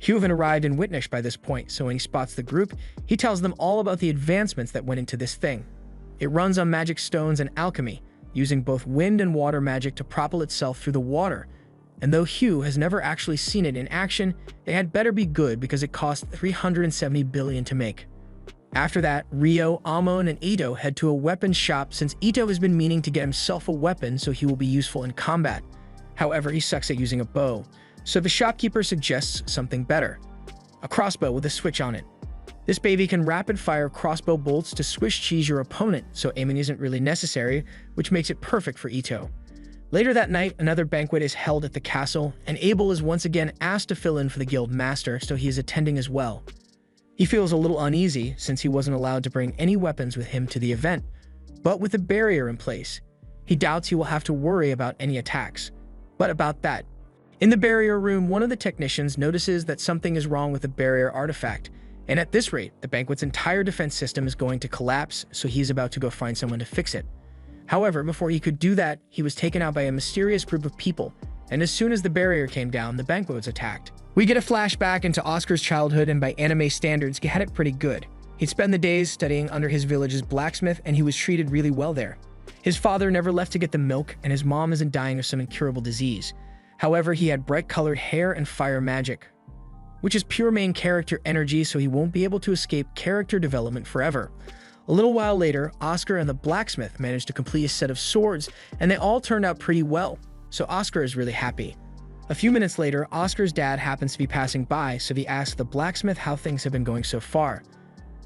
Heuven arrived in Witnach by this point, so when he spots the group, he tells them all about the advancements that went into this thing. It runs on magic stones and alchemy, using both wind and water magic to propel itself through the water. And though Hugh has never actually seen it in action, it had better be good because it cost 370 billion to make. After that, Rio, Amon, and Ito head to a weapons shop since Ito has been meaning to get himself a weapon so he will be useful in combat. However, he sucks at using a bow, so the shopkeeper suggests something better: a crossbow with a switch on it. This baby can rapid-fire crossbow bolts to Swiss cheese your opponent, so aiming isn't really necessary, which makes it perfect for Ito. Later that night, another banquet is held at the castle, and Abel is once again asked to fill in for the guild master, so he is attending as well. He feels a little uneasy since he wasn't allowed to bring any weapons with him to the event, but with a barrier in place, he doubts he will have to worry about any attacks. But about that, in the barrier room, one of the technicians notices that something is wrong with the barrier artifact, and at this rate, the banquet's entire defense system is going to collapse, so he's about to go find someone to fix it. However, before he could do that, he was taken out by a mysterious group of people, and as soon as the barrier came down, the banquet was attacked. We get a flashback into Oscar's childhood, and by anime standards, he had it pretty good. He'd spend the days studying under his village's blacksmith, and he was treated really well there. His father never left to get the milk, and his mom isn't dying of some incurable disease. However, he had bright-colored hair and fire magic, which is pure main character energy, so he won't be able to escape character development forever. A little while later, Oscar and the blacksmith managed to complete a set of swords, and they all turned out pretty well, so Oscar is really happy. A few minutes later, Oscar's dad happens to be passing by, so he asks the blacksmith how things have been going so far.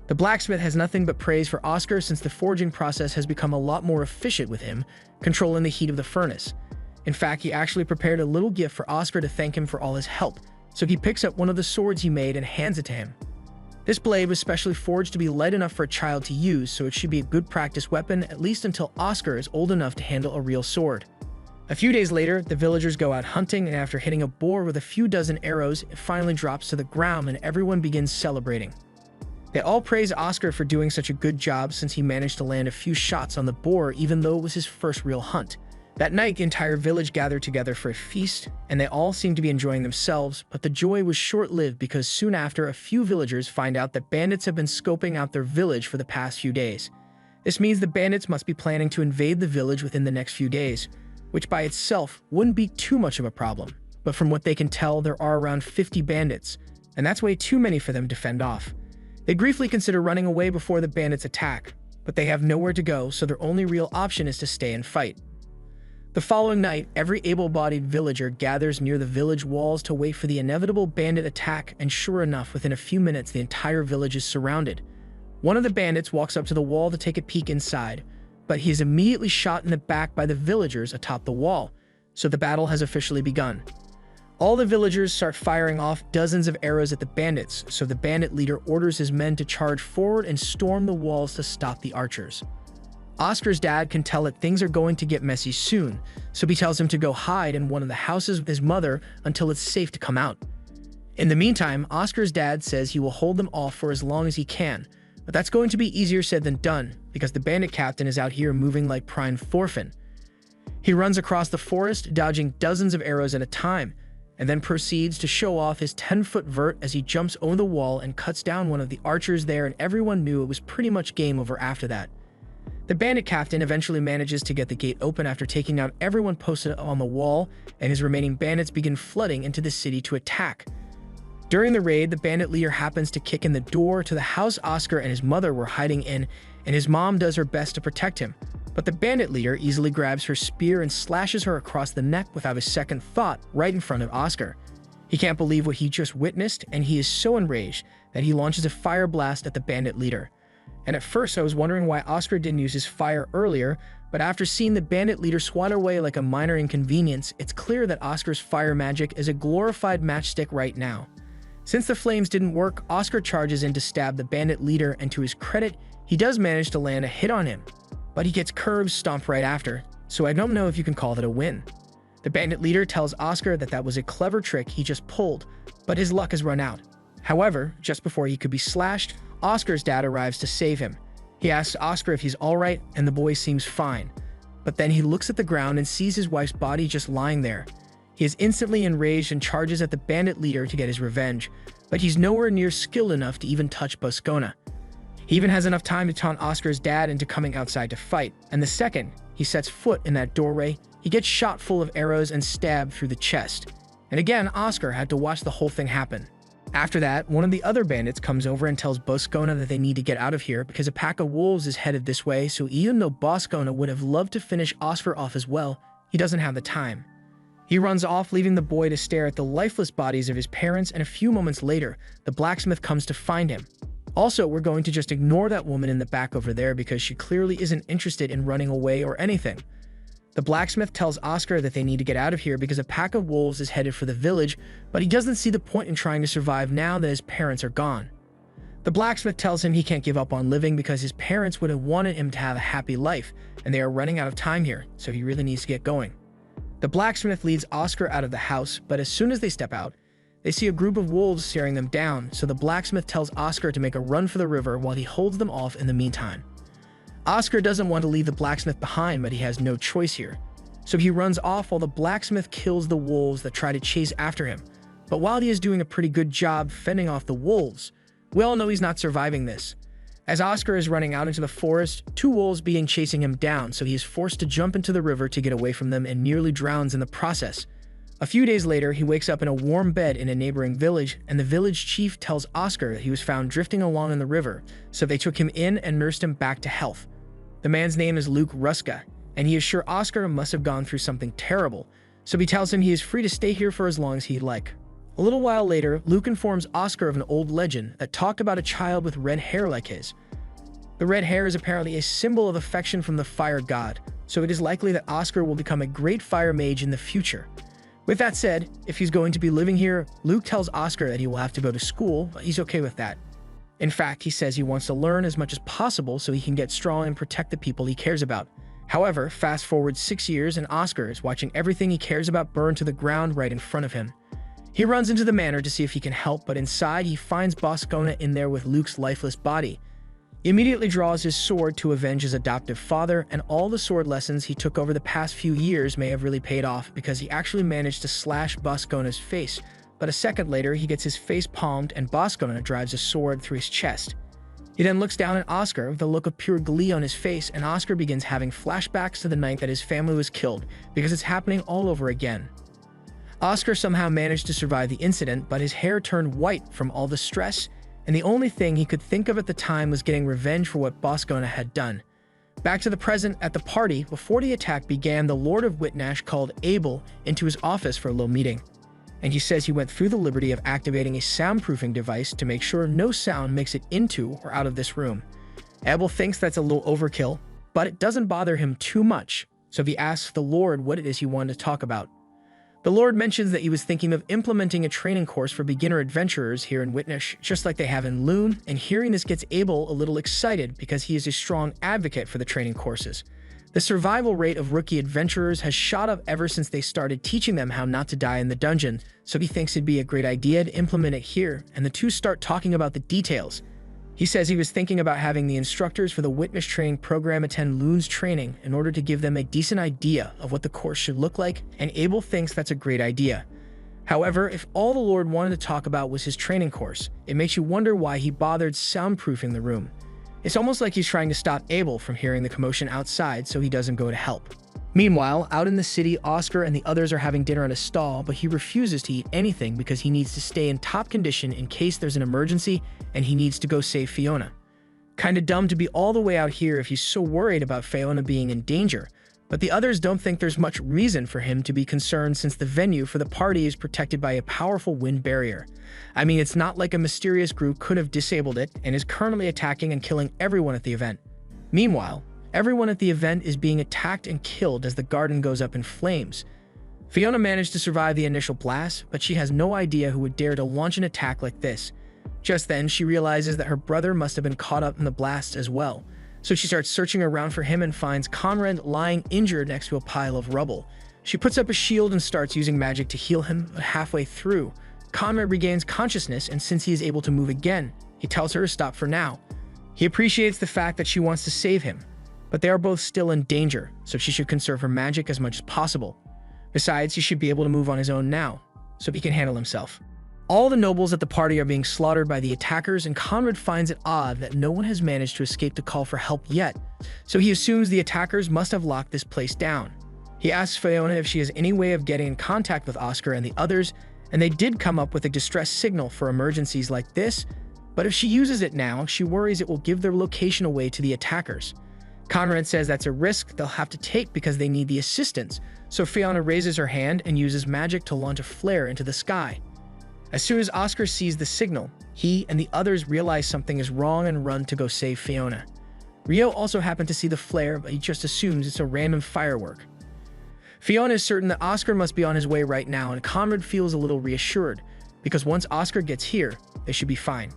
The blacksmith has nothing but praise for Oscar since the forging process has become a lot more efficient with him, controlling the heat of the furnace. In fact, he actually prepared a little gift for Oscar to thank him for all his help, so he picks up one of the swords he made and hands it to him. This blade was specially forged to be light enough for a child to use, so it should be a good practice weapon at least until Oscar is old enough to handle a real sword. A few days later, the villagers go out hunting, and after hitting a boar with a few dozen arrows, it finally drops to the ground and everyone begins celebrating. They all praise Oscar for doing such a good job since he managed to land a few shots on the boar even though it was his first real hunt. That night, the entire village gathered together for a feast, and they all seemed to be enjoying themselves, but the joy was short-lived because soon after, a few villagers find out that bandits have been scoping out their village for the past few days. This means the bandits must be planning to invade the village within the next few days, which by itself wouldn't be too much of a problem. But from what they can tell, there are around 50 bandits, and that's way too many for them to fend off. They briefly consider running away before the bandits attack, but they have nowhere to go, so their only real option is to stay and fight. The following night, every able-bodied villager gathers near the village walls to wait for the inevitable bandit attack, and sure enough, within a few minutes, the entire village is surrounded. One of the bandits walks up to the wall to take a peek inside, but he is immediately shot in the back by the villagers atop the wall, so the battle has officially begun. All the villagers start firing off dozens of arrows at the bandits, so the bandit leader orders his men to charge forward and storm the walls to stop the archers. Oscar's dad can tell that things are going to get messy soon, so he tells him to go hide in one of the houses with his mother until it's safe to come out. In the meantime, Oscar's dad says he will hold them off for as long as he can, but that's going to be easier said than done because the bandit captain is out here moving like prime Thorfinn. He runs across the forest, dodging dozens of arrows at a time, and then proceeds to show off his 10-foot vert as he jumps over the wall and cuts down one of the archers there, and everyone knew it was pretty much game over after that. The bandit captain eventually manages to get the gate open after taking out everyone posted on the wall, and his remaining bandits begin flooding into the city to attack. During the raid, the bandit leader happens to kick in the door to the house Oscar and his mother were hiding in, and his mom does her best to protect him. But the bandit leader easily grabs her spear and slashes her across the neck without a second thought right in front of Oscar. He can't believe what he just witnessed, and he is so enraged that he launches a fire blast at the bandit leader. And at first I was wondering why Oscar didn't use his fire earlier, but after seeing the bandit leader swat away like a minor inconvenience, it's clear that Oscar's fire magic is a glorified matchstick right now. Since the flames didn't work, Oscar charges in to stab the bandit leader, and to his credit, he does manage to land a hit on him. But he gets curves stomped right after, so I don't know if you can call that a win. The bandit leader tells Oscar that that was a clever trick he just pulled, but his luck has run out. However, just before he could be slashed, Oscar's dad arrives to save him. He asks Oscar if he's alright, and the boy seems fine. But then he looks at the ground and sees his wife's body just lying there. He is instantly enraged and charges at the bandit leader to get his revenge, but he's nowhere near skilled enough to even touch Boscona. He even has enough time to taunt Oscar's dad into coming outside to fight, and the second he sets foot in that doorway, he gets shot full of arrows and stabbed through the chest. And again, Oscar had to watch the whole thing happen. After that, one of the other bandits comes over and tells Boscona that they need to get out of here because a pack of wolves is headed this way, so even though Boscona would have loved to finish Oscar off as well, he doesn't have the time. He runs off, leaving the boy to stare at the lifeless bodies of his parents, and a few moments later, the blacksmith comes to find him. Also, we're going to just ignore that woman in the back over there because she clearly isn't interested in running away or anything. The blacksmith tells Oscar that they need to get out of here because a pack of wolves is headed for the village, but he doesn't see the point in trying to survive now that his parents are gone. The blacksmith tells him he can't give up on living because his parents would have wanted him to have a happy life, and they are running out of time here, so he really needs to get going. The blacksmith leads Oscar out of the house, but as soon as they step out, they see a group of wolves staring them down, so the blacksmith tells Oscar to make a run for the river while he holds them off in the meantime. Oscar doesn't want to leave the blacksmith behind, but he has no choice here. So he runs off while the blacksmith kills the wolves that try to chase after him. But while he is doing a pretty good job fending off the wolves, we all know he's not surviving this. As Oscar is running out into the forest, two wolves begin chasing him down, so he is forced to jump into the river to get away from them and nearly drowns in the process. A few days later, he wakes up in a warm bed in a neighboring village, and the village chief tells Oscar that he was found drifting along in the river, so they took him in and nursed him back to health. The man's name is Luke Ruska, and he is sure Oscar must have gone through something terrible, so he tells him he is free to stay here for as long as he'd like. A little while later, Luke informs Oscar of an old legend that talked about a child with red hair like his. The red hair is apparently a symbol of affection from the fire god, so it is likely that Oscar will become a great fire mage in the future. With that said, if he's going to be living here, Luke tells Oscar that he will have to go to school, but he's okay with that. In fact, he says he wants to learn as much as possible so he can get strong and protect the people he cares about. However, fast forward 6 years and Oscar is watching everything he cares about burn to the ground right in front of him. He runs into the manor to see if he can help, but inside he finds Boscona in there with Luke's lifeless body. He immediately draws his sword to avenge his adoptive father, and all the sword lessons he took over the past few years may have really paid off because he actually managed to slash Boscona's face, but a second later he gets his face palmed and Boscona drives a sword through his chest. He then looks down at Oscar with a look of pure glee on his face, and Oscar begins having flashbacks to the night that his family was killed because it's happening all over again. Oscar somehow managed to survive the incident, but his hair turned white from all the stress, and the only thing he could think of at the time was getting revenge for what Boscona had done. Back to the present, at the party, before the attack began, the Lord of Whitnash called Abel into his office for a little meeting, and he says he went through the liberty of activating a soundproofing device to make sure no sound makes it into or out of this room. Abel thinks that's a little overkill, but it doesn't bother him too much, so he asks the Lord what it is he wanted to talk about. The Lord mentions that he was thinking of implementing a training course for beginner adventurers here in Whitnash, just like they have in Loon, and hearing this gets Abel a little excited because he is a strong advocate for the training courses. The survival rate of rookie adventurers has shot up ever since they started teaching them how not to die in the dungeon, so he thinks it'd be a great idea to implement it here, and the two start talking about the details. He says he was thinking about having the instructors for the Whitnash training program attend Loon's training in order to give them a decent idea of what the course should look like, and Abel thinks that's a great idea. However, if all the Lord wanted to talk about was his training course, it makes you wonder why he bothered soundproofing the room. It's almost like he's trying to stop Abel from hearing the commotion outside so he doesn't go to help. Meanwhile, out in the city, Oscar and the others are having dinner at a stall, but he refuses to eat anything because he needs to stay in top condition in case there's an emergency and he needs to go save Fiona. Kinda dumb to be all the way out here if he's so worried about Fiona being in danger, but the others don't think there's much reason for him to be concerned since the venue for the party is protected by a powerful wind barrier. I mean, it's not like a mysterious group could have disabled it and is currently attacking and killing everyone at the event. Meanwhile, everyone at the event is being attacked and killed as the garden goes up in flames. Fiona managed to survive the initial blast, but she has no idea who would dare to launch an attack like this. Just then, she realizes that her brother must have been caught up in the blast as well, so she starts searching around for him and finds Conrad lying injured next to a pile of rubble. She puts up a shield and starts using magic to heal him, but halfway through, Conrad regains consciousness, and since he is able to move again, he tells her to stop for now. He appreciates the fact that she wants to save him, but they are both still in danger, so she should conserve her magic as much as possible. Besides, he should be able to move on his own now, so he can handle himself. All the nobles at the party are being slaughtered by the attackers, and Conrad finds it odd that no one has managed to escape to call for help yet, so he assumes the attackers must have locked this place down. He asks Fiona if she has any way of getting in contact with Oscar and the others, and they did come up with a distress signal for emergencies like this, but if she uses it now, she worries it will give their location away to the attackers. Conrad says that's a risk they'll have to take because they need the assistance, so Fiona raises her hand and uses magic to launch a flare into the sky. As soon as Oscar sees the signal, he and the others realize something is wrong and run to go save Fiona. Rio also happened to see the flare, but he just assumes it's a random firework. Fiona is certain that Oscar must be on his way right now, and Conrad feels a little reassured, because once Oscar gets here, they should be fine.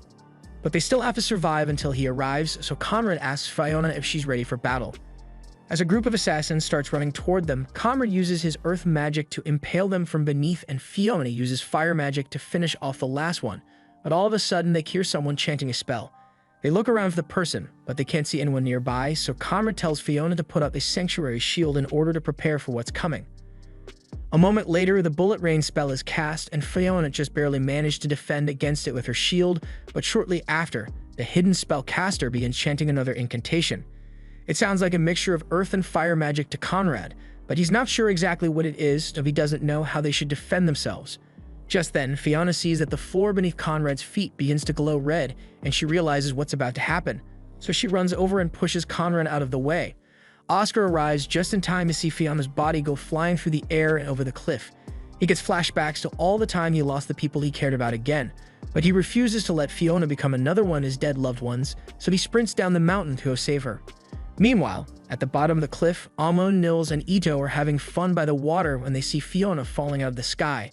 But they still have to survive until he arrives, so Conrad asks Fiona if she's ready for battle. As a group of assassins starts running toward them, Conrad uses his earth magic to impale them from beneath, and Fiona uses fire magic to finish off the last one, but all of a sudden they hear someone chanting a spell. They look around for the person, but they can't see anyone nearby, so Conrad tells Fiona to put up a sanctuary shield in order to prepare for what's coming. A moment later, the bullet rain spell is cast, and Fiona just barely managed to defend against it with her shield, but shortly after, the hidden spellcaster begins chanting another incantation. It sounds like a mixture of earth and fire magic to Conrad, but he's not sure exactly what it is, so he doesn't know how they should defend themselves. Just then, Fiona sees that the floor beneath Conrad's feet begins to glow red, and she realizes what's about to happen, so she runs over and pushes Conrad out of the way. Oscar arrives just in time to see Fiona's body go flying through the air and over the cliff. He gets flashbacks to all the time he lost the people he cared about again, but he refuses to let Fiona become another one of his dead loved ones, so he sprints down the mountain to go save her. Meanwhile, at the bottom of the cliff, Amo, Nils, and Ito are having fun by the water when they see Fiona falling out of the sky.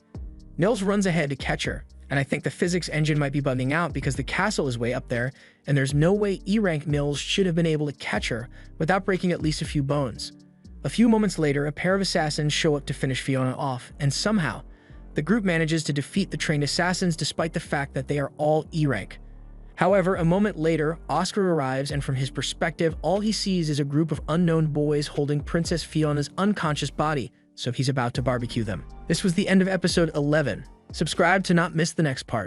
Nils runs ahead to catch her, and I think the physics engine might be bugging out because the castle is way up there, and there's no way E-rank Nils should have been able to catch her without breaking at least a few bones. A few moments later, a pair of assassins show up to finish Fiona off, and somehow, the group manages to defeat the trained assassins despite the fact that they are all E-rank. However, a moment later, Oscar arrives, and from his perspective, all he sees is a group of unknown boys holding Princess Fiona's unconscious body, so he's about to barbecue them. This was the end of episode 11. Subscribe to not miss the next part.